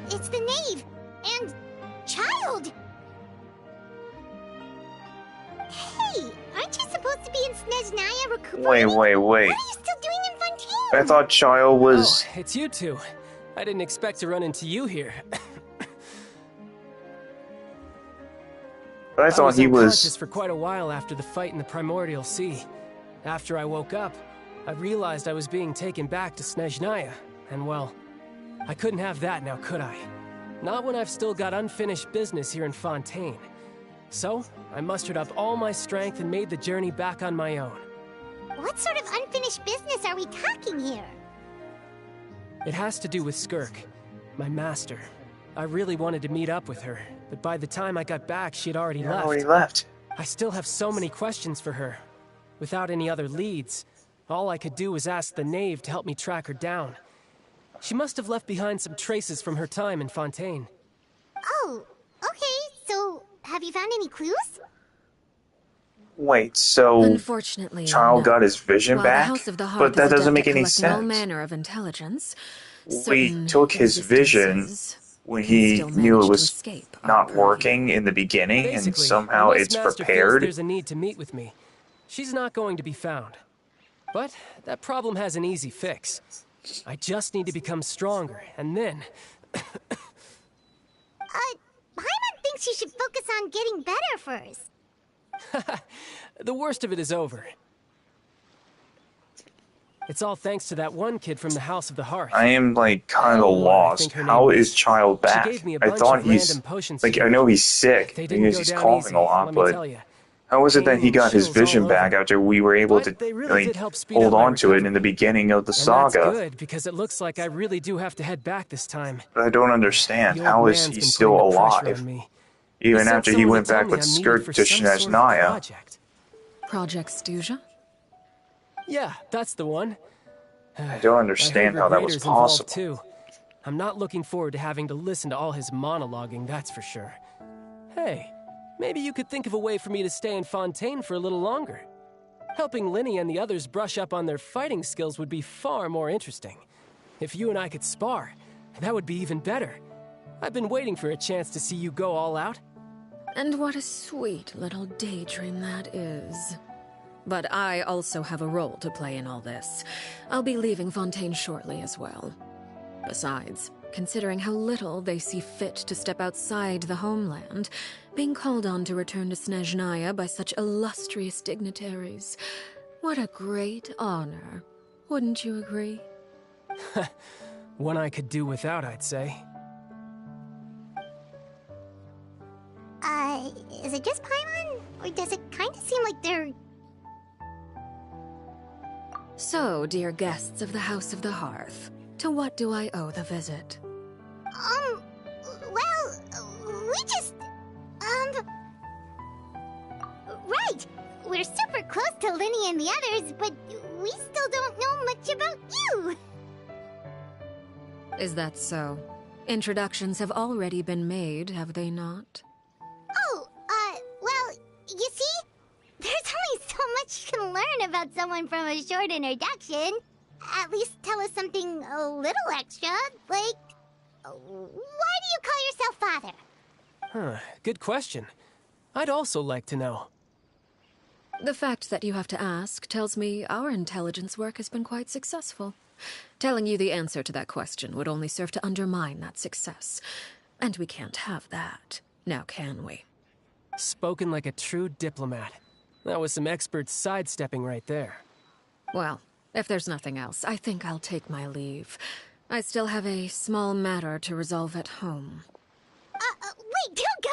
It's the knave! And... child! Hey, aren't you supposed to be in Snezhnaya recuperating? Wait. What are you still doing in Fontaine? I thought Chile was... Oh, it's you two. I didn't expect to run into you here. But I thought he was unconscious for quite a while after the fight in the Primordial Sea. After I woke up, I realized I was being taken back to Snezhnaya, and well, I couldn't have that now, could I? Not when I've still got unfinished business here in Fontaine. So, I mustered up all my strength and made the journey back on my own. What sort of unfinished business are we talking here? It has to do with Skirk, my master. I really wanted to meet up with her, but by the time I got back, she'd already left. I still have so many questions for her. Without any other leads, all I could do was ask the knave to help me track her down. She must have left behind some traces from her time in Fontaine. Oh, okay, so have you found any clues? Wait, so Unfortunately, Child no. got his vision While back? the House of the Hearth But that is adept doesn't make at any collecting all sense. manner of intelligence, We certain took his vision existences when can he still knew it manage to was escape our not purview. working in the beginning, and Basically, somehow unless it's Master feels prepared. there's a need to meet with me, she's not going to be found. But that problem has an easy fix. I just need to become stronger, and then... Paimon thinks you should focus on getting better first. The worst of it is over. It's all thanks to that one kid from the House of the Hearth. I am, like, kind of Eleanor, I lost. think her How name is was. Child She back? gave me a I bunch thought of he's... random potions Like, to I drink. know he's sick, They didn't because go he's down coughing easy, a lot, let me but... tell ya. How was it that he Pain got his chills vision all back over. after we were able But to, they really did like, help speed hold up my on to it in recovery. the beginning of the And saga? that's good, because it looks like I really do have to head back this time. But I don't understand. The old How is man's he been still putting the pressure alive? on me. Even He sent after he someone went to tell back me with I'm needed Skirt for to some sort of Snezhnaya. project. Project Stuja? Yeah, that's the one. I don't understand how that was possible. Too. I'm not looking forward to having to listen to all his monologuing, that's for sure. Hey, maybe you could think of a way for me to stay in Fontaine for a little longer. Helping Linny and the others brush up on their fighting skills would be far more interesting. If you and I could spar, that would be even better. I've been waiting for a chance to see you go all out. And what a sweet little daydream that is. But I also have a role to play in all this. I'll be leaving Fontaine shortly as well. Besides, considering how little they see fit to step outside the homeland, being called on to return to Snezhnaya by such illustrious dignitaries, what a great honor. Wouldn't you agree? One I could do without, I'd say. Is it just Paimon? Or does it kind of seem like they're... So, dear guests of the House of the Hearth, to what do I owe the visit? Well, we just... Right! We're super close to Linny and the others, but we still don't know much about you! Is that so? Introductions have already been made, have they not? Oh, well, you see? There's only so much you can learn about someone from a short introduction. At least tell us something a little extra, like... Why do you call yourself father? Huh, good question. I'd also like to know. The fact that you have to ask tells me our intelligence work has been quite successful. Telling you the answer to that question would only serve to undermine that success. And we can't have that, now can we? Spoken like a true diplomat. That was some expert sidestepping right there. Well, if there's nothing else, I think I'll take my leave. I still have a small matter to resolve at home. Wait, don't go!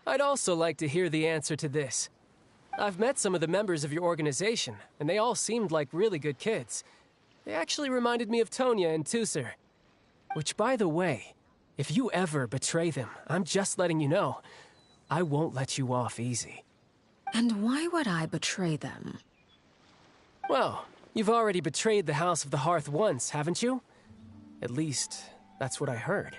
I'd also like to hear the answer to this. I've met some of the members of your organization, and they all seemed like really good kids. They actually reminded me of Tonya and Tusser. Which, by the way, if you ever betray them, I'm just letting you know, I won't let you off easy. And why would I betray them? Well, you've already betrayed the House of the Hearth once, haven't you? At least, that's what I heard.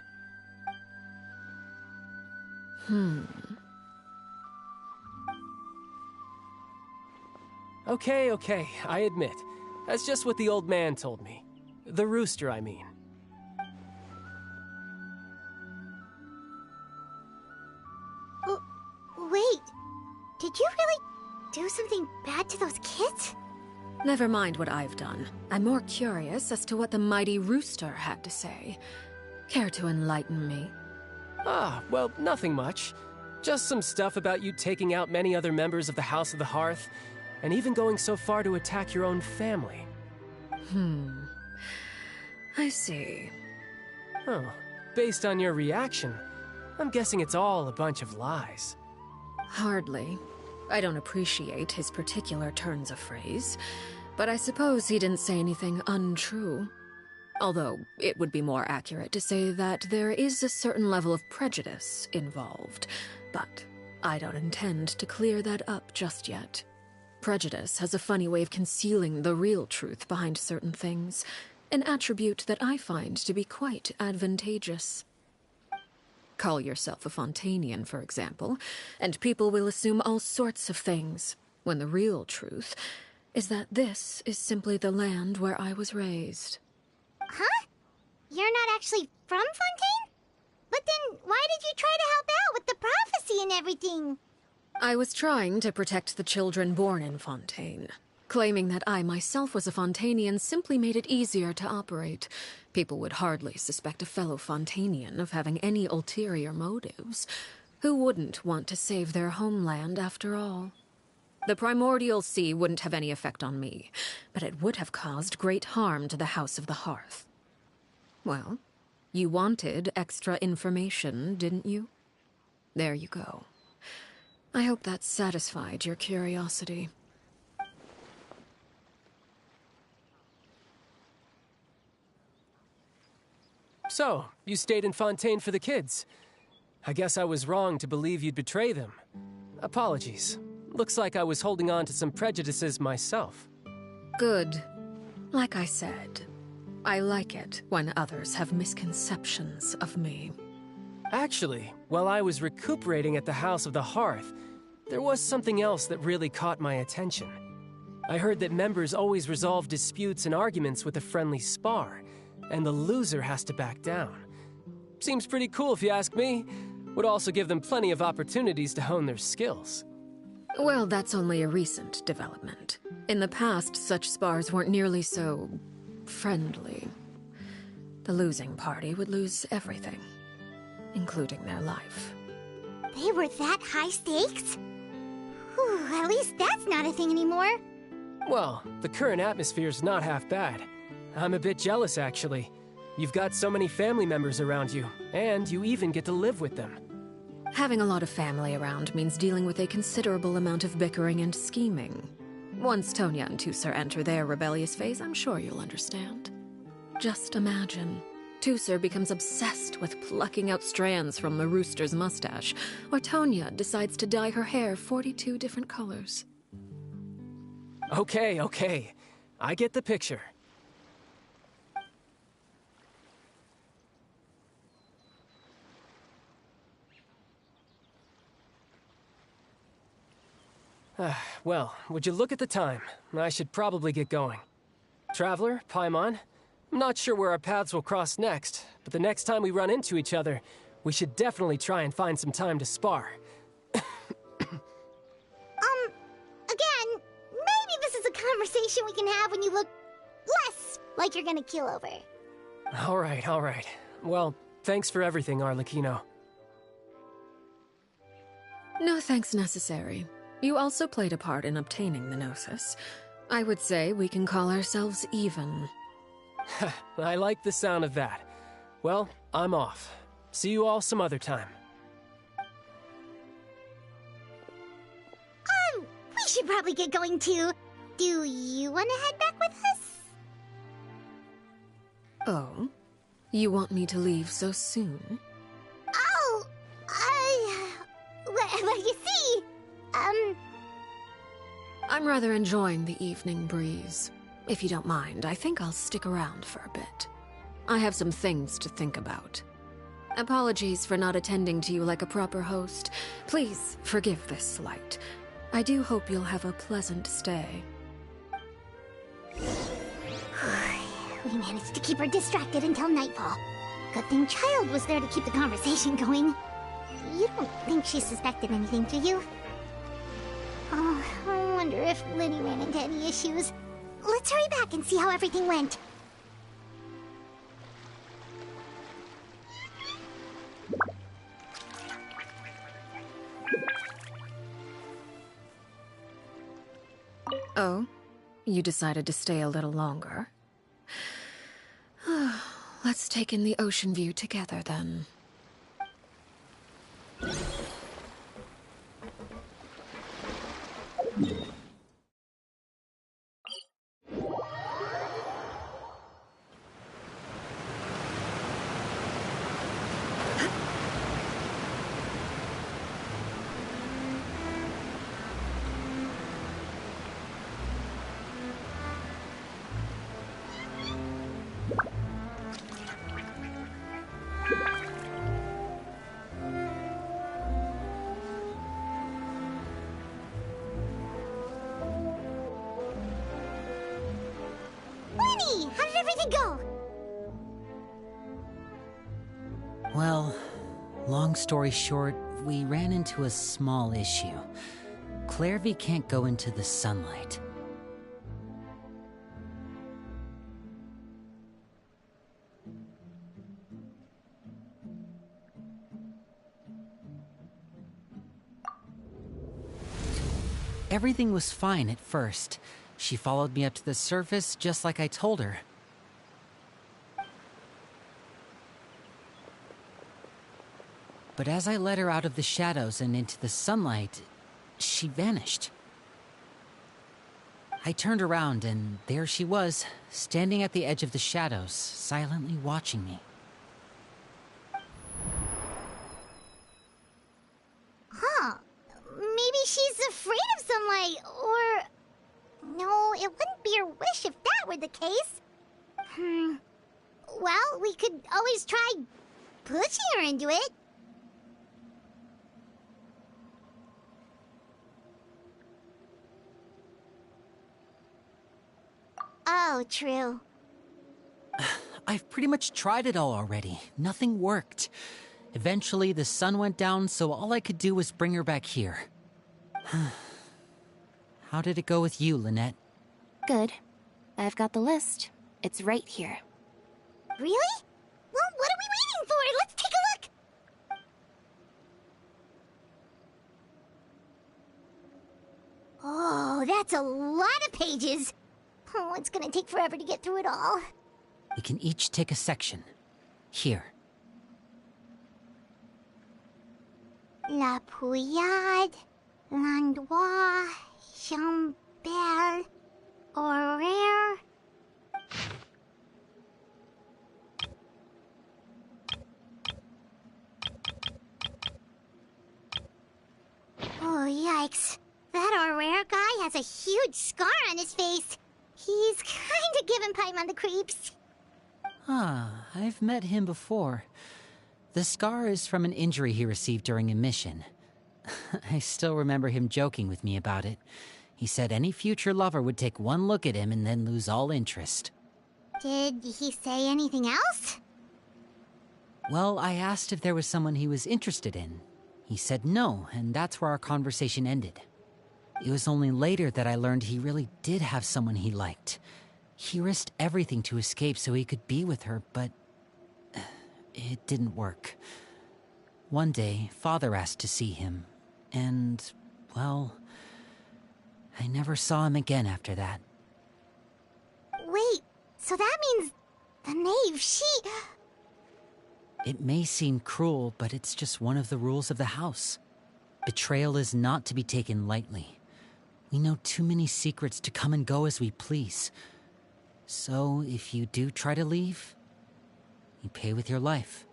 Okay, I admit. That's just what the old man told me. The rooster, I mean. Wait, did you really do something bad to those kids? Never mind what I've done. I'm more curious as to what the mighty rooster had to say. Care to enlighten me? Ah, well, nothing much. Just some stuff about you taking out many other members of the House of the Hearth, and even going so far to attack your own family. I see. Oh, based on your reaction, I'm guessing it's all a bunch of lies. Hardly. I don't appreciate his particular turns of phrase, but I suppose he didn't say anything untrue. Although, it would be more accurate to say that there is a certain level of prejudice involved, but I don't intend to clear that up just yet. Prejudice has a funny way of concealing the real truth behind certain things, an attribute that I find to be quite advantageous. Call yourself a Fontanian, for example, and people will assume all sorts of things, when the real truth is that this is simply the land where I was raised. Huh? You're not actually from Fontaine? But then why did you try to help out with the prophecy and everything? I was trying to protect the children born in Fontaine. Claiming that I myself was a Fontanian simply made it easier to operate. People would hardly suspect a fellow Fontanian of having any ulterior motives. Who wouldn't want to save their homeland after all? The primordial sea wouldn't have any effect on me, but it would have caused great harm to the House of the Hearth. Well, you wanted extra information, didn't you? There you go. I hope that satisfied your curiosity. So, you stayed in Fontaine for the kids. I guess I was wrong to believe you'd betray them. Apologies. Looks like I was holding on to some prejudices myself. Good. Like I said, I like it when others have misconceptions of me. Actually, while I was recuperating at the House of the Hearth, there was something else that really caught my attention. I heard that members always resolve disputes and arguments with a friendly spar, and the loser has to back down. Seems pretty cool if you ask me. Would also give them plenty of opportunities to hone their skills. Well, that's only a recent development. In the past, such spars weren't nearly so friendly. The losing party would lose everything, including their life. They were that high stakes? Whew, at least that's not a thing anymore. Well, the current atmosphere's not half bad. I'm a bit jealous, actually. You've got so many family members around you, and you even get to live with them. Having a lot of family around means dealing with a considerable amount of bickering and scheming. Once Tonya and Tusser enter their rebellious phase, I'm sure you'll understand. Just imagine. Tusser becomes obsessed with plucking out strands from the rooster's mustache, or Tonya decides to dye her hair 42 different colors. Okay. I get the picture. Well, would you look at the time? I should probably get going. Traveler, Paimon, I'm not sure where our paths will cross next, but the next time we run into each other, we should definitely try and find some time to spar. Again, maybe this is a conversation we can have when you look less like you're gonna keel over. All right. Well, thanks for everything, Arrlechino. No thanks necessary. You also played a part in obtaining the Gnosis. I would say we can call ourselves even. I like the sound of that. Well, I'm off. See you all some other time. We should probably get going too. Do you want to head back with us? Oh? You want me to leave so soon? Oh, well, you see, I'm rather enjoying the evening breeze. If you don't mind, I think I'll stick around for a bit. I have some things to think about. Apologies for not attending to you like a proper host. Please forgive this slight. I do hope you'll have a pleasant stay. We managed to keep her distracted until nightfall. Good thing Child was there to keep the conversation going. You don't think she suspected anything, do you? Oh, I wonder if Linny ran into any issues. let's hurry back and see how everything went. Oh? You decided to stay a little longer? Let's take in the ocean view together, then. Lenny, how did everything go? Well, long story short, we ran into a small issue. Clairvy can't go into the sunlight. Everything was fine at first. She followed me up to the surface just like I told her. But as I led her out of the shadows and into the sunlight, she vanished. I turned around and there she was, standing at the edge of the shadows, silently watching me. Huh. Maybe she's afraid of sunlight, or... No, it wouldn't be her wish if that were the case. Well, we could always try pushing her into it. Oh, true. I've pretty much tried it all already. Nothing worked. Eventually, the sun went down, so all I could do was bring her back here. How did it go with you, Lynette? Good. I've got the list. It's right here. Really? Well, what are we waiting for? Let's take a look! Oh, that's a lot of pages. Oh, it's gonna take forever to get through it all. We can each take a section. Here. La Pouillade, L'Endroit, Chambel, Horaire. Oh, yikes. That Horaire guy has a huge scar on his face. He's kinda giving Paimon the creeps. I've met him before. The scar is from an injury he received during a mission. I still remember him joking with me about it. He said any future lover would take one look at him and then lose all interest. Did he say anything else? Well, I asked if there was someone he was interested in. He said no, and that's where our conversation ended. It was only later that I learned he really did have someone he liked. He risked everything to escape so he could be with her, but it didn't work. One day, Father asked to see him, and, well, I never saw him again after that. Wait, so that means the knave, she... It may seem cruel, but it's just one of the rules of the house. Betrayal is not to be taken lightly. We know too many secrets to come and go as we please. So, if you do try to leave, you pay with your life.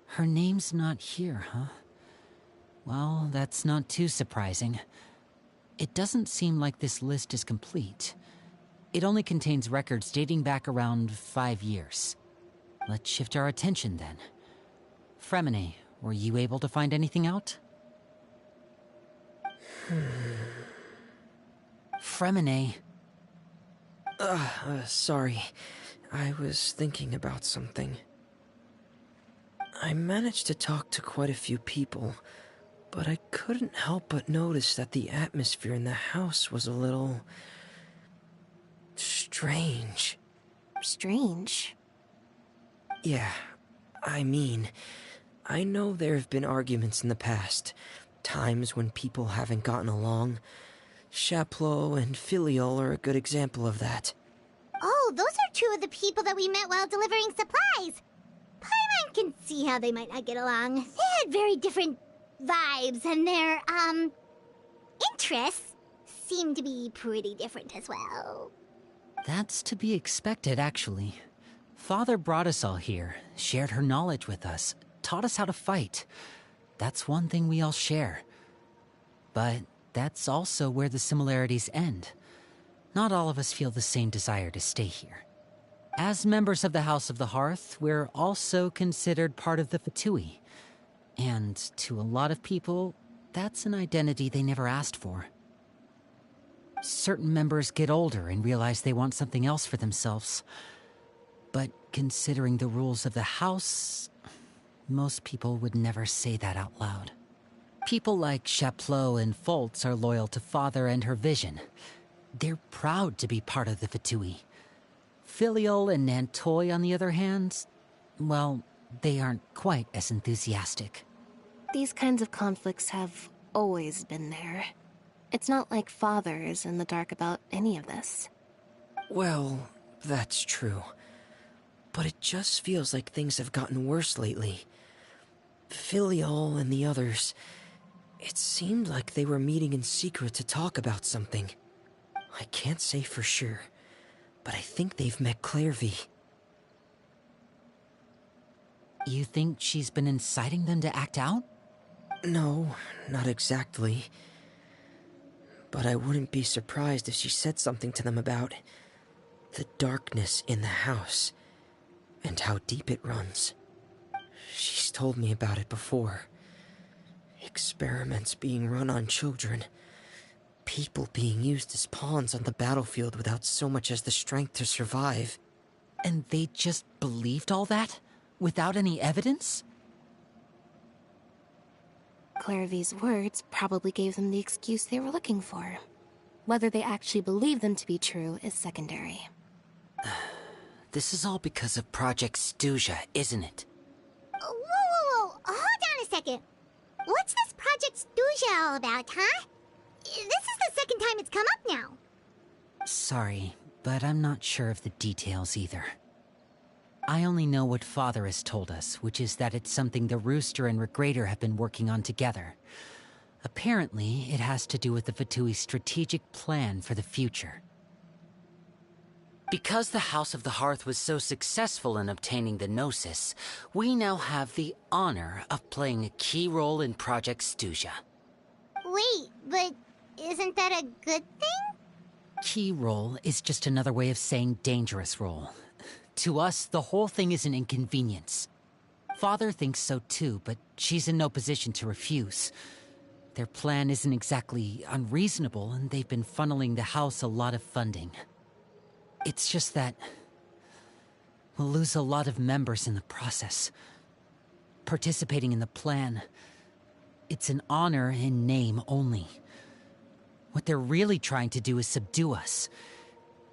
Her name's not here, huh? Well, that's not too surprising. It doesn't seem like this list is complete. It only contains records dating back around 5 years. Let's shift our attention then. Fremine, were you able to find anything out? Fremine. Sorry. I was thinking about something. I managed to talk to quite a few people, but I couldn't help but notice that the atmosphere in the house was a little... strange. Strange? Yeah, I mean, I know there have been arguments in the past, times when people haven't gotten along. Chaplot and Filial are a good example of that. Oh, those are two of the people that we met while delivering supplies. Paimon can see how they might not get along. They had very different vibes, and their, interests seem to be pretty different as well. That's to be expected, actually. Father brought us all here, shared her knowledge with us, taught us how to fight. That's one thing we all share. But that's also where the similarities end. Not all of us feel the same desire to stay here. As members of the House of the Hearth, we're also considered part of the Fatui. And to a lot of people, that's an identity they never asked for. Certain members get older and realize they want something else for themselves. But considering the rules of the House, most people would never say that out loud. People like Chaplot and Foltz are loyal to Father and her vision. They're proud to be part of the Fatui. Filial and Nantoy, on the other hand, well, they aren't quite as enthusiastic. These kinds of conflicts have always been there. It's not like Father is in the dark about any of this. Well, that's true. But it just feels like things have gotten worse lately. Filial and the others, it seemed like they were meeting in secret to talk about something. I can't say for sure, but I think they've met Clairvy. You think she's been inciting them to act out? No, not exactly. But I wouldn't be surprised if she said something to them about the darkness in the house and how deep it runs. She's told me about it before. Experiments being run on children. People being used as pawns on the battlefield without so much as the strength to survive. And they just believed all that? Without any evidence? Clairvy's words probably gave them the excuse they were looking for. Whether they actually believe them to be true is secondary. This is all because of Project Stuja, isn't it? Whoa. Hold on a second. What's this Project Stuja all about, huh? This is the second time it's come up now. Sorry, but I'm not sure of the details either. I only know what Father has told us, which is that it's something the Rooster and Regrader have been working on together. Apparently, it has to do with the Fatui's strategic plan for the future. Because the House of the Hearth was so successful in obtaining the Gnosis, we now have the honor of playing a key role in Project Stuja. Wait, but isn't that a good thing? Key role is just another way of saying dangerous role. To us, the whole thing is an inconvenience. Father thinks so too, but she's in no position to refuse. Their plan isn't exactly unreasonable, and they've been funneling the house a lot of funding. It's just that we'll lose a lot of members in the process. Participating in the plan, it's an honor in name only. What they're really trying to do is subdue us.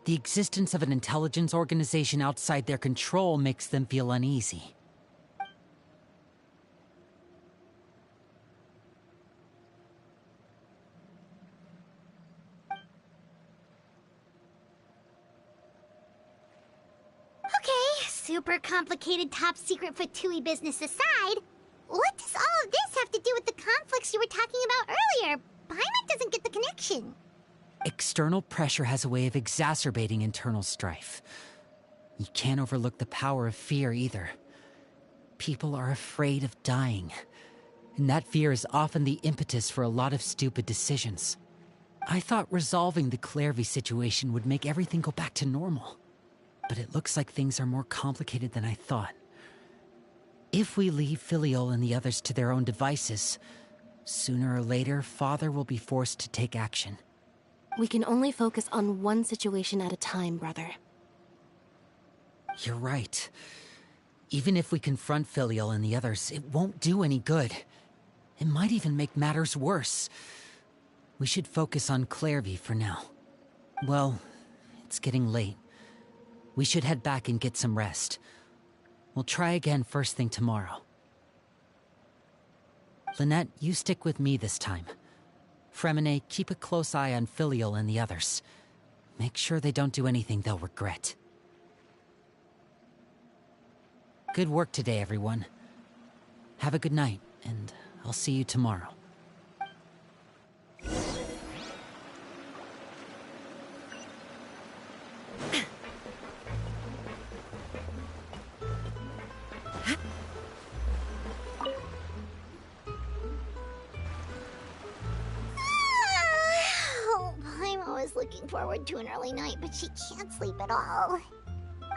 The existence of an intelligence organization outside their control makes them feel uneasy. Okay, super complicated top secret Fatui business aside, what does all of this have to do with the conflicts you were talking about earlier? Paimon doesn't get the connection. External pressure has a way of exacerbating internal strife. You can't overlook the power of fear either. People are afraid of dying, and that fear is often the impetus for a lot of stupid decisions. I thought resolving the Clairvy situation would make everything go back to normal, but it looks like things are more complicated than I thought. If we leave Filial and the others to their own devices, sooner or later, Father will be forced to take action. We can only focus on one situation at a time, brother. You're right. Even if we confront Filial and the others, it won't do any good. It might even make matters worse. We should focus on Clairvy for now. Well, it's getting late. We should head back and get some rest. We'll try again first thing tomorrow. Lynette, you stick with me this time. Fremine, keep a close eye on Filial and the others. Make sure they don't do anything they'll regret. Good work today, everyone. Have a good night, and I'll see you tomorrow. Looking forward to an early night, but she can't sleep at all.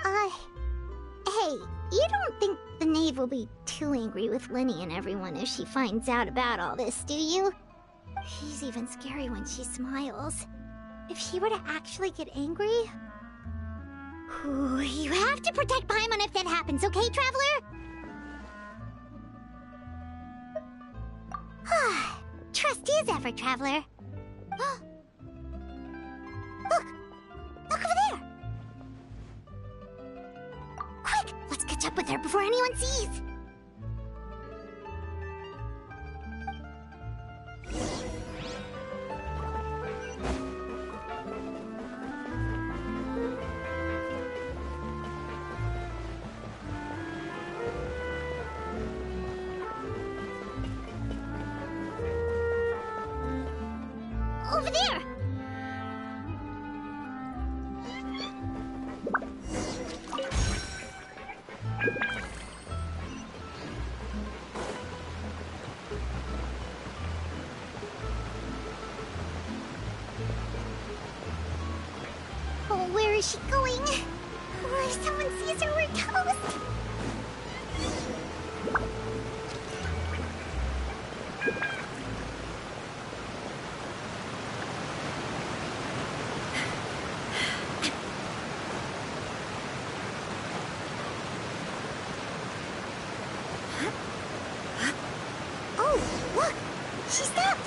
Hey, you don't think the knave will be too angry with Linny and everyone if she finds out about all this, do you? She's even scary when she smiles. If she were to actually get angry... Ooh, you have to protect Paimon if that happens, okay, Traveler? Trust is ever, Traveler. Look! Look over there! Quick! Let's catch up with her before anyone sees! Over there! Where is she going? Oh, if someone sees her, we're toast! Oh, look! She stopped!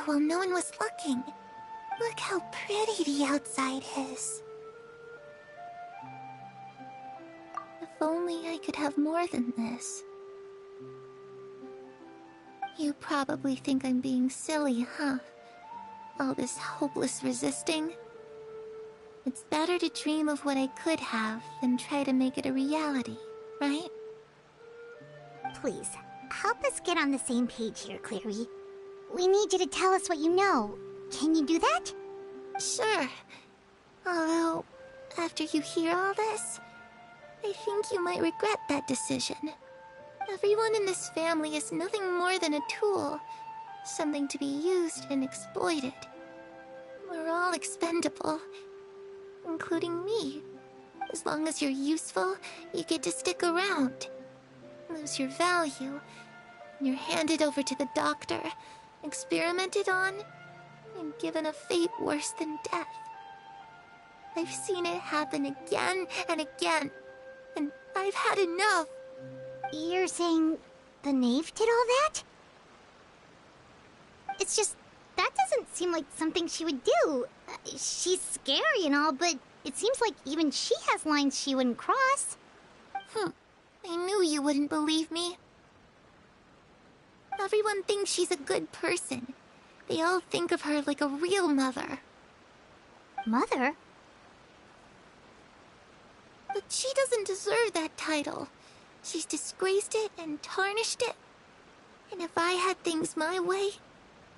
While no one was looking. Look how pretty the outside is. If only I could have more than this. You probably think I'm being silly, huh? All this hopeless resisting. It's better to dream of what I could have than try to make it a reality, right? Please, help us get on the same page here, Clary. We need you to tell us what you know. Can you do that? Sure. Although, after you hear all this, I think you might regret that decision. Everyone in this family is nothing more than a tool. Something to be used and exploited. We're all expendable. Including me. As long as you're useful, you get to stick around. Lose your value, and you're handed over to the doctor, experimented on, and given a fate worse than death. I've seen it happen again and again, and I've had enough. You're saying the knave did all that? It's just, that doesn't seem like something she would do. She's scary and all, but it seems like even she has lines she wouldn't cross. I knew you wouldn't believe me. Everyone thinks she's a good person. They all think of her like a real mother. Mother? But she doesn't deserve that title. She's disgraced it and tarnished it. And if I had things my way,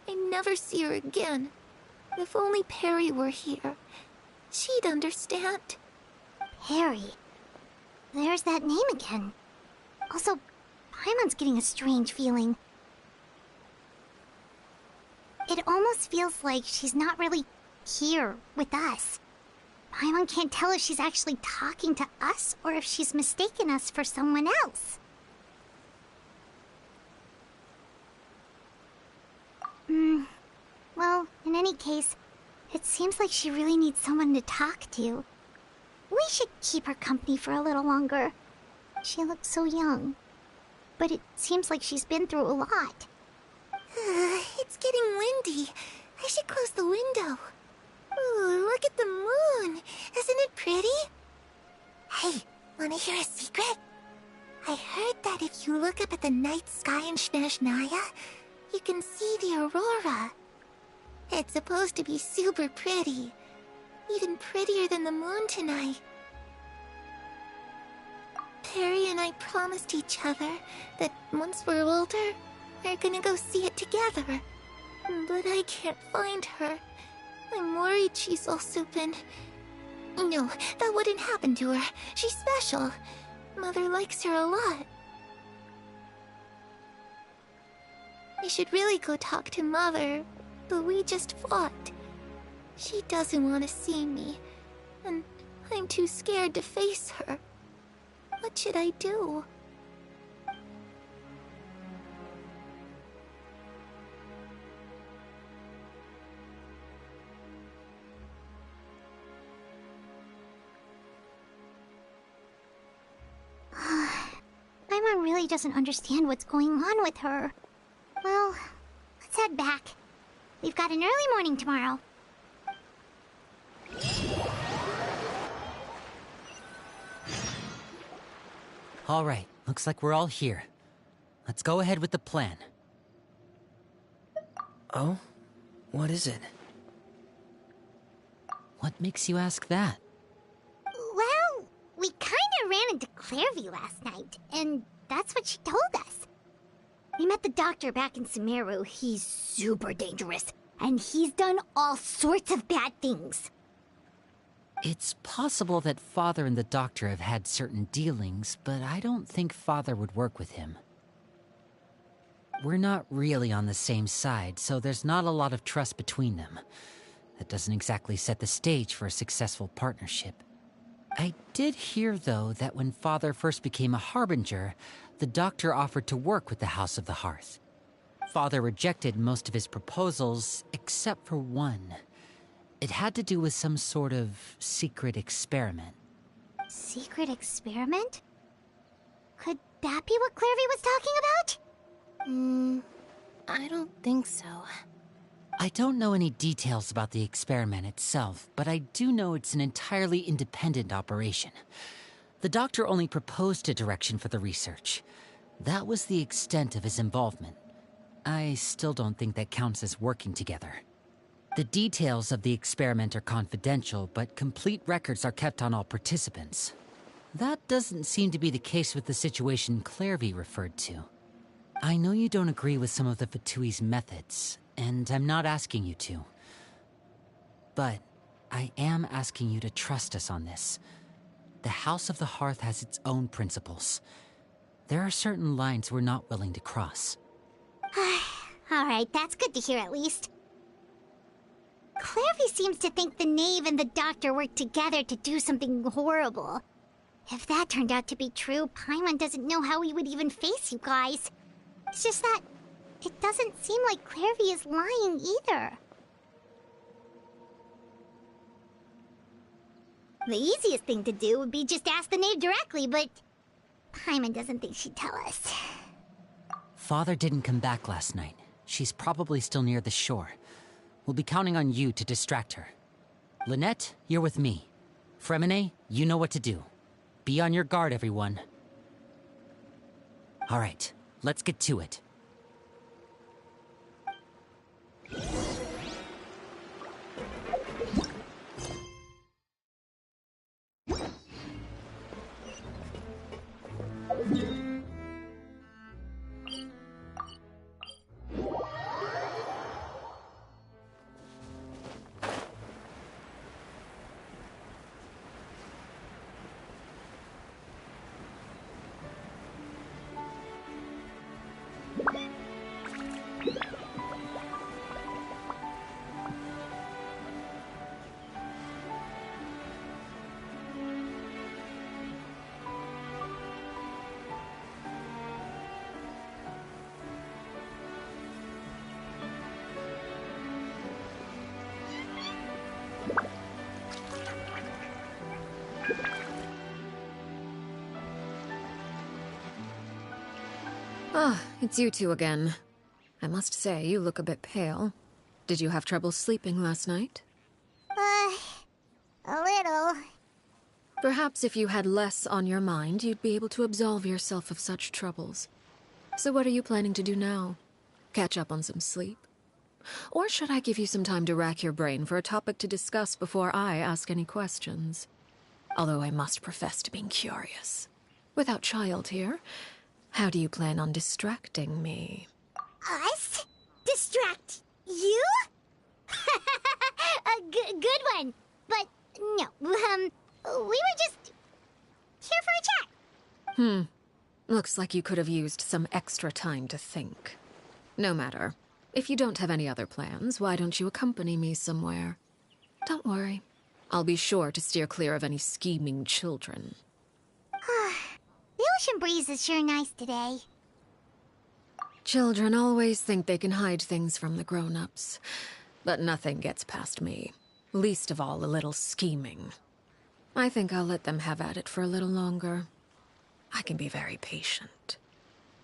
I'd never see her again. If only Perry were here, she'd understand. Perry? There's that name again. Also, Paimon's getting a strange feeling. It almost feels like she's not really here with us. Paimon can't tell if she's actually talking to us or if she's mistaken us for someone else. any case, it seems like she really needs someone to talk to. We should keep her company for a little longer. She looks so young. But it seems like she's been through a lot. It's getting windy. I should close the window. Ooh, look at the moon. Isn't it pretty? Hey, wanna hear a secret? I heard that if you look up at the night sky in Snezhnaya, you can see the aurora. It's supposed to be super pretty. Even prettier than the moon tonight. Perry and I promised each other that once we're older, we're gonna go see it together. But I can't find her. I'm worried she's also been... No, that wouldn't happen to her. She's special. Mother likes her a lot. I should really go talk to Mother, but we just fought. She doesn't want to see me, and I'm too scared to face her. What should I do? Paimon really doesn't understand what's going on with her. Well, let's head back. We've got an early morning tomorrow. All right, looks like we're all here. Let's go ahead with the plan. Oh? What is it? What makes you ask that? Well, we kinda ran into Clairvy last night, and that's what she told us. We met the doctor back in Sumeru. He's super dangerous, and he's done all sorts of bad things. It's possible that Father and the Doctor have had certain dealings, but I don't think Father would work with him. We're not really on the same side, so there's not a lot of trust between them. That doesn't exactly set the stage for a successful partnership. I did hear, though, that when Father first became a Harbinger, the Doctor offered to work with the House of the Hearth. Father rejected most of his proposals, except for one. It had to do with some sort of secret experiment. Secret experiment? Could that be what Clairvy was talking about? I don't think so. I don't know any details about the experiment itself, but I do know it's an entirely independent operation. The Doctor only proposed a direction for the research. That was the extent of his involvement. I still don't think that counts as working together. The details of the experiment are confidential, but complete records are kept on all participants. That doesn't seem to be the case with the situation Clairvy referred to. I know you don't agree with some of the Fatui's methods, and I'm not asking you to. But I am asking you to trust us on this. The House of the Hearth has its own principles. There are certain lines we're not willing to cross. Alright, that's good to hear at least. Clairvy seems to think the Knave and the Doctor worked together to do something horrible. If that turned out to be true, Paimon doesn't know how we would even face you guys. It's just that it doesn't seem like Clairvy is lying either. The easiest thing to do would be just ask the Knave directly, but Paimon doesn't think she'd tell us. Father didn't come back last night. She's probably still near the shore. We'll be counting on you to distract her. Lynette, you're with me. Fremine, you know what to do. Be on your guard, everyone. All right, let's get to it. Ah, it's you two again. I must say, you look a bit pale. Did you have trouble sleeping last night? A little. Perhaps if you had less on your mind, you'd be able to absolve yourself of such troubles. So what are you planning to do now? Catch up on some sleep? Or should I give you some time to rack your brain for a topic to discuss before I ask any questions? Although I must profess to being curious. Without child here, how do you plan on distracting me? Us? Distract you? A good one. But no, we were just here for a chat. Looks like you could have used some extra time to think. No matter. If you don't have any other plans, why don't you accompany me somewhere? Don't worry. I'll be sure to steer clear of any scheming children. The ocean breeze is sure nice today. Children always think they can hide things from the grown-ups. But nothing gets past me. Least of all a little scheming. I think I'll let them have at it for a little longer. I can be very patient.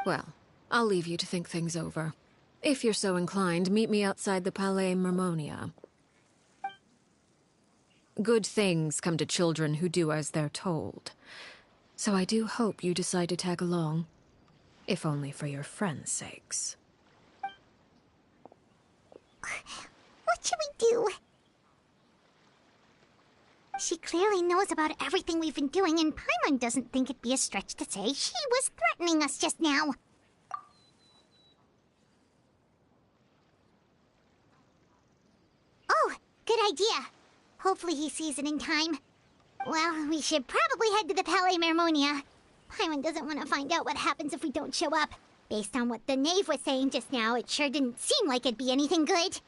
Well, I'll leave you to think things over. If you're so inclined, meet me outside the Palais Mermonia. Good things come to children who do as they're told. So I do hope you decide to tag along. If only for your friends' sakes. What should we do? She clearly knows about everything we've been doing, and Paimon doesn't think it'd be a stretch to say she was threatening us just now. Oh, good idea. Hopefully he sees it in time. Well, we should probably head to the Palais Mermonia. Paimon doesn't want to find out what happens if we don't show up. Based on what the knave was saying just now, it sure didn't seem like it'd be anything good.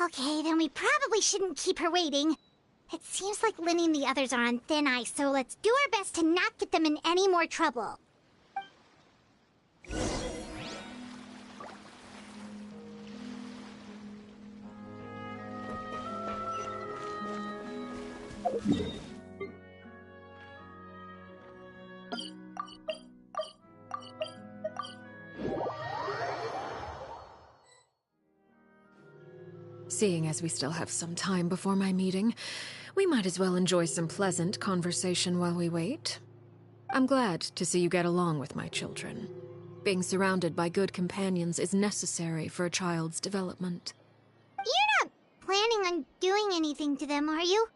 Okay, then we probably shouldn't keep her waiting. It seems like Linny and the others are on thin ice, so let's do our best to not get them in any more trouble. Seeing as we still have some time before my meeting, we might as well enjoy some pleasant conversation while we wait. I'm glad to see you get along with my children. Being surrounded by good companions is necessary for a child's development. You're not planning on doing anything to them, are you?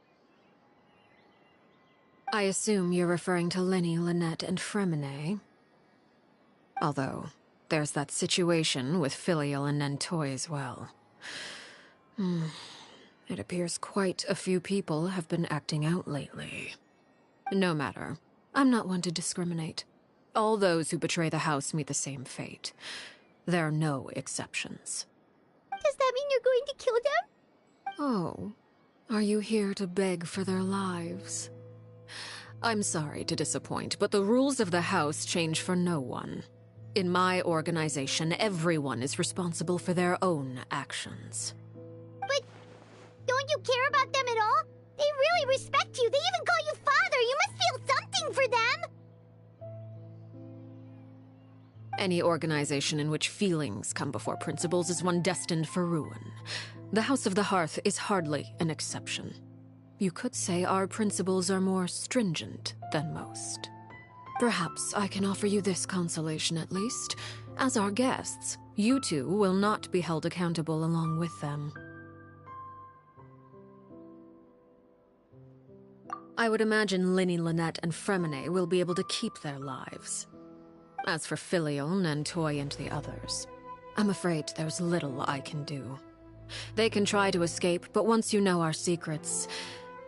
I assume you're referring to Linny, Lynette, and Fremine. Although, there's that situation with Filial and Nentoy as well. It appears quite a few people have been acting out lately. No matter. I'm not one to discriminate. All those who betray the house meet the same fate. There are no exceptions. Does that mean you're going to kill them? Oh, are you here to beg for their lives? I'm sorry to disappoint, but the rules of the house change for no one. In my organization, everyone is responsible for their own actions. But don't you care about them at all? They really respect you. They even call you father. You must feel something for them. Any organization in which feelings come before principles is one destined for ruin. The House of the Hearth is hardly an exception. You could say our principles are more stringent than most. Perhaps I can offer you this consolation at least. As our guests, you two will not be held accountable along with them. I would imagine Linny, Lynette, and Fremine will be able to keep their lives. As for Filial, Nentoy, and the others, I'm afraid there's little I can do. They can try to escape, but once you know our secrets,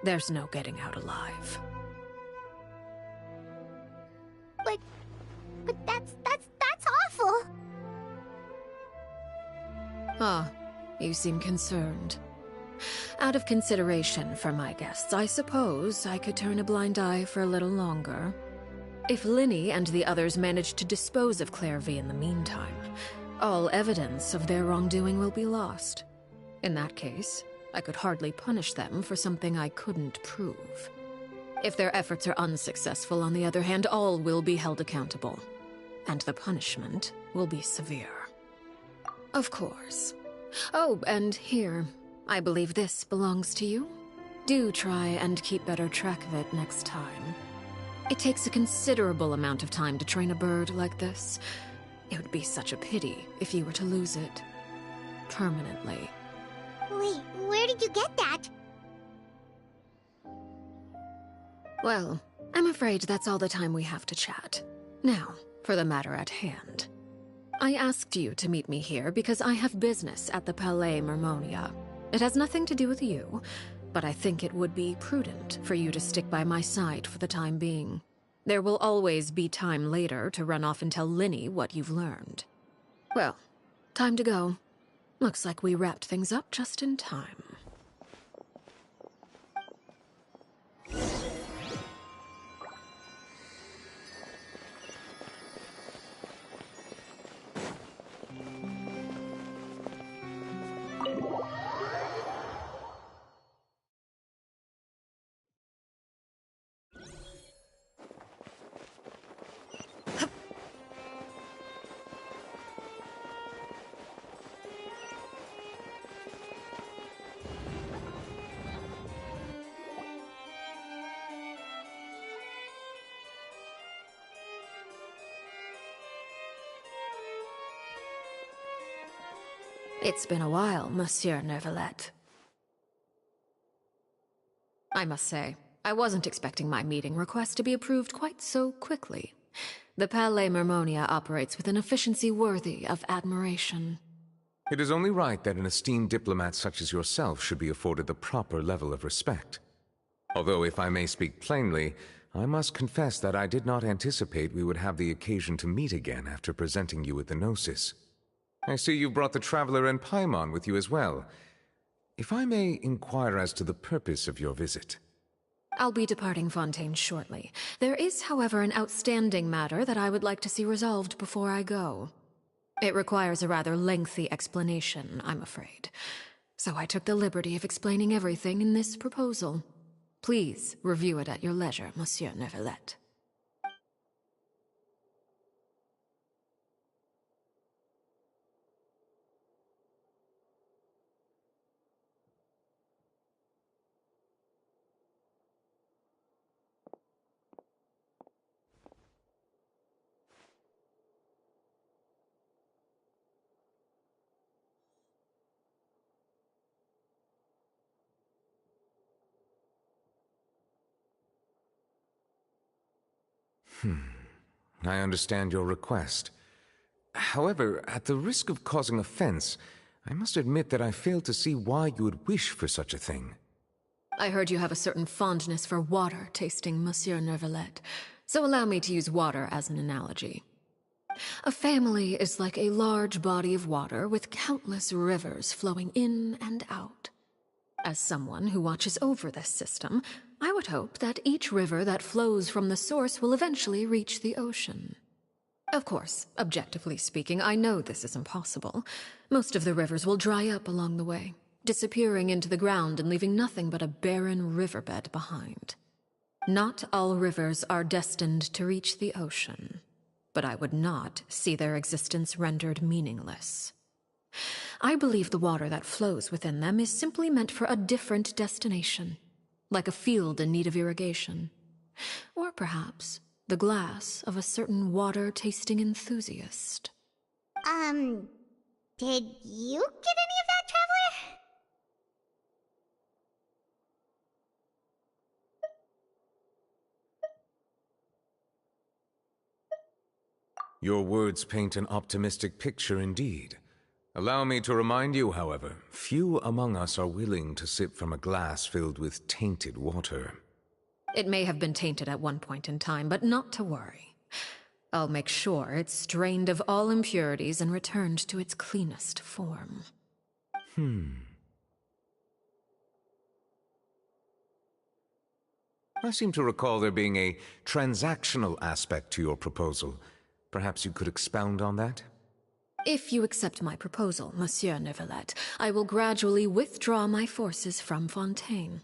there's no getting out alive. But that's awful. Ah, you seem concerned. Out of consideration for my guests, I suppose I could turn a blind eye for a little longer. If Linny and the others manage to dispose of Clairvy in the meantime, all evidence of their wrongdoing will be lost. In that case, I could hardly punish them for something I couldn't prove. If their efforts are unsuccessful, on the other hand, all will be held accountable. And the punishment will be severe. Of course. Oh, and here, I believe this belongs to you. Do try and keep better track of it next time. It takes a considerable amount of time to train a bird like this. It would be such a pity if you were to lose it. Permanently. Wait, where did you get that? Well, I'm afraid that's all the time we have to chat. Now, for the matter at hand. I asked you to meet me here because I have business at the Palais Mermonia. It has nothing to do with you, but I think it would be prudent for you to stick by my side for the time being. There will always be time later to run off and tell Linny what you've learned. Well, time to go. Looks like we wrapped things up just in time. It's been a while, Monsieur Neuvillette. I must say, I wasn't expecting my meeting request to be approved quite so quickly. The Palais Mermonia operates with an efficiency worthy of admiration. It is only right that an esteemed diplomat such as yourself should be afforded the proper level of respect. Although, if I may speak plainly, I must confess that I did not anticipate we would have the occasion to meet again after presenting you with the Gnosis. I see you brought the Traveler and Paimon with you as well. If I may inquire as to the purpose of your visit. I'll be departing Fontaine shortly. There is, however, an outstanding matter that I would like to see resolved before I go. It requires a rather lengthy explanation, I'm afraid. So I took the liberty of explaining everything in this proposal. Please review it at your leisure, Monsieur Neuvillette. I understand your request. However, at the risk of causing offense, I must admit that I fail to see why you would wish for such a thing. I heard you have a certain fondness for water tasting, Monsieur Neuvillette, so allow me to use water as an analogy. A family is like a large body of water with countless rivers flowing in and out. As someone who watches over this system, I would hope that each river that flows from the source will eventually reach the ocean. Of course, objectively speaking, I know this is impossible. Most of the rivers will dry up along the way, disappearing into the ground and leaving nothing but a barren riverbed behind. Not all rivers are destined to reach the ocean, but I would not see their existence rendered meaningless. I believe the water that flows within them is simply meant for a different destination, like a field in need of irrigation. Or perhaps the glass of a certain water-tasting enthusiast. Did you get any of that, Traveler? Your words paint an optimistic picture indeed. Allow me to remind you, however, few among us are willing to sip from a glass filled with tainted water. It may have been tainted at one point in time, but not to worry. I'll make sure it's strained of all impurities and returned to its cleanest form. I seem to recall there being a transactional aspect to your proposal. Perhaps you could expound on that? If you accept my proposal, Monsieur Neuvillette, I will gradually withdraw my forces from Fontaine.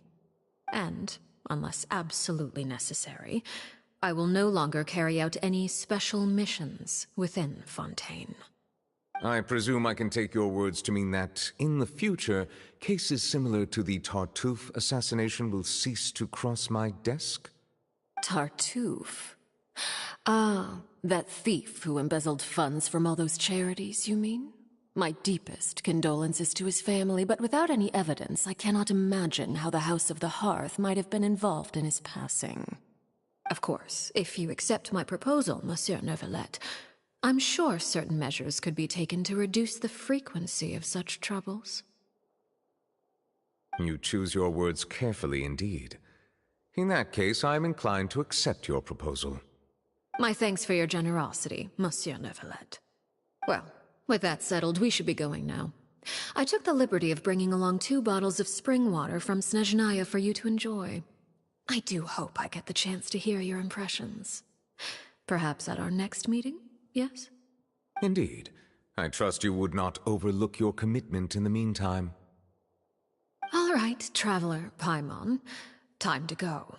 And, unless absolutely necessary, I will no longer carry out any special missions within Fontaine. I presume I can take your words to mean that, in the future, cases similar to the Tartuffe assassination will cease to cross my desk? Tartuffe? Ah, that thief who embezzled funds from all those charities, you mean? My deepest condolences to his family, but without any evidence, I cannot imagine how the House of the Hearth might have been involved in his passing. Of course, if you accept my proposal, Monsieur Neuvillette, I'm sure certain measures could be taken to reduce the frequency of such troubles. You choose your words carefully indeed. In that case, I am inclined to accept your proposal. My thanks for your generosity, Monsieur Neuvillette. Well, with that settled, we should be going now. I took the liberty of bringing along 2 bottles of spring water from Snezhnaya for you to enjoy. I do hope I get the chance to hear your impressions. Perhaps at our next meeting, yes? Indeed. I trust you would not overlook your commitment in the meantime. All right, Traveler Paimon. Time to go.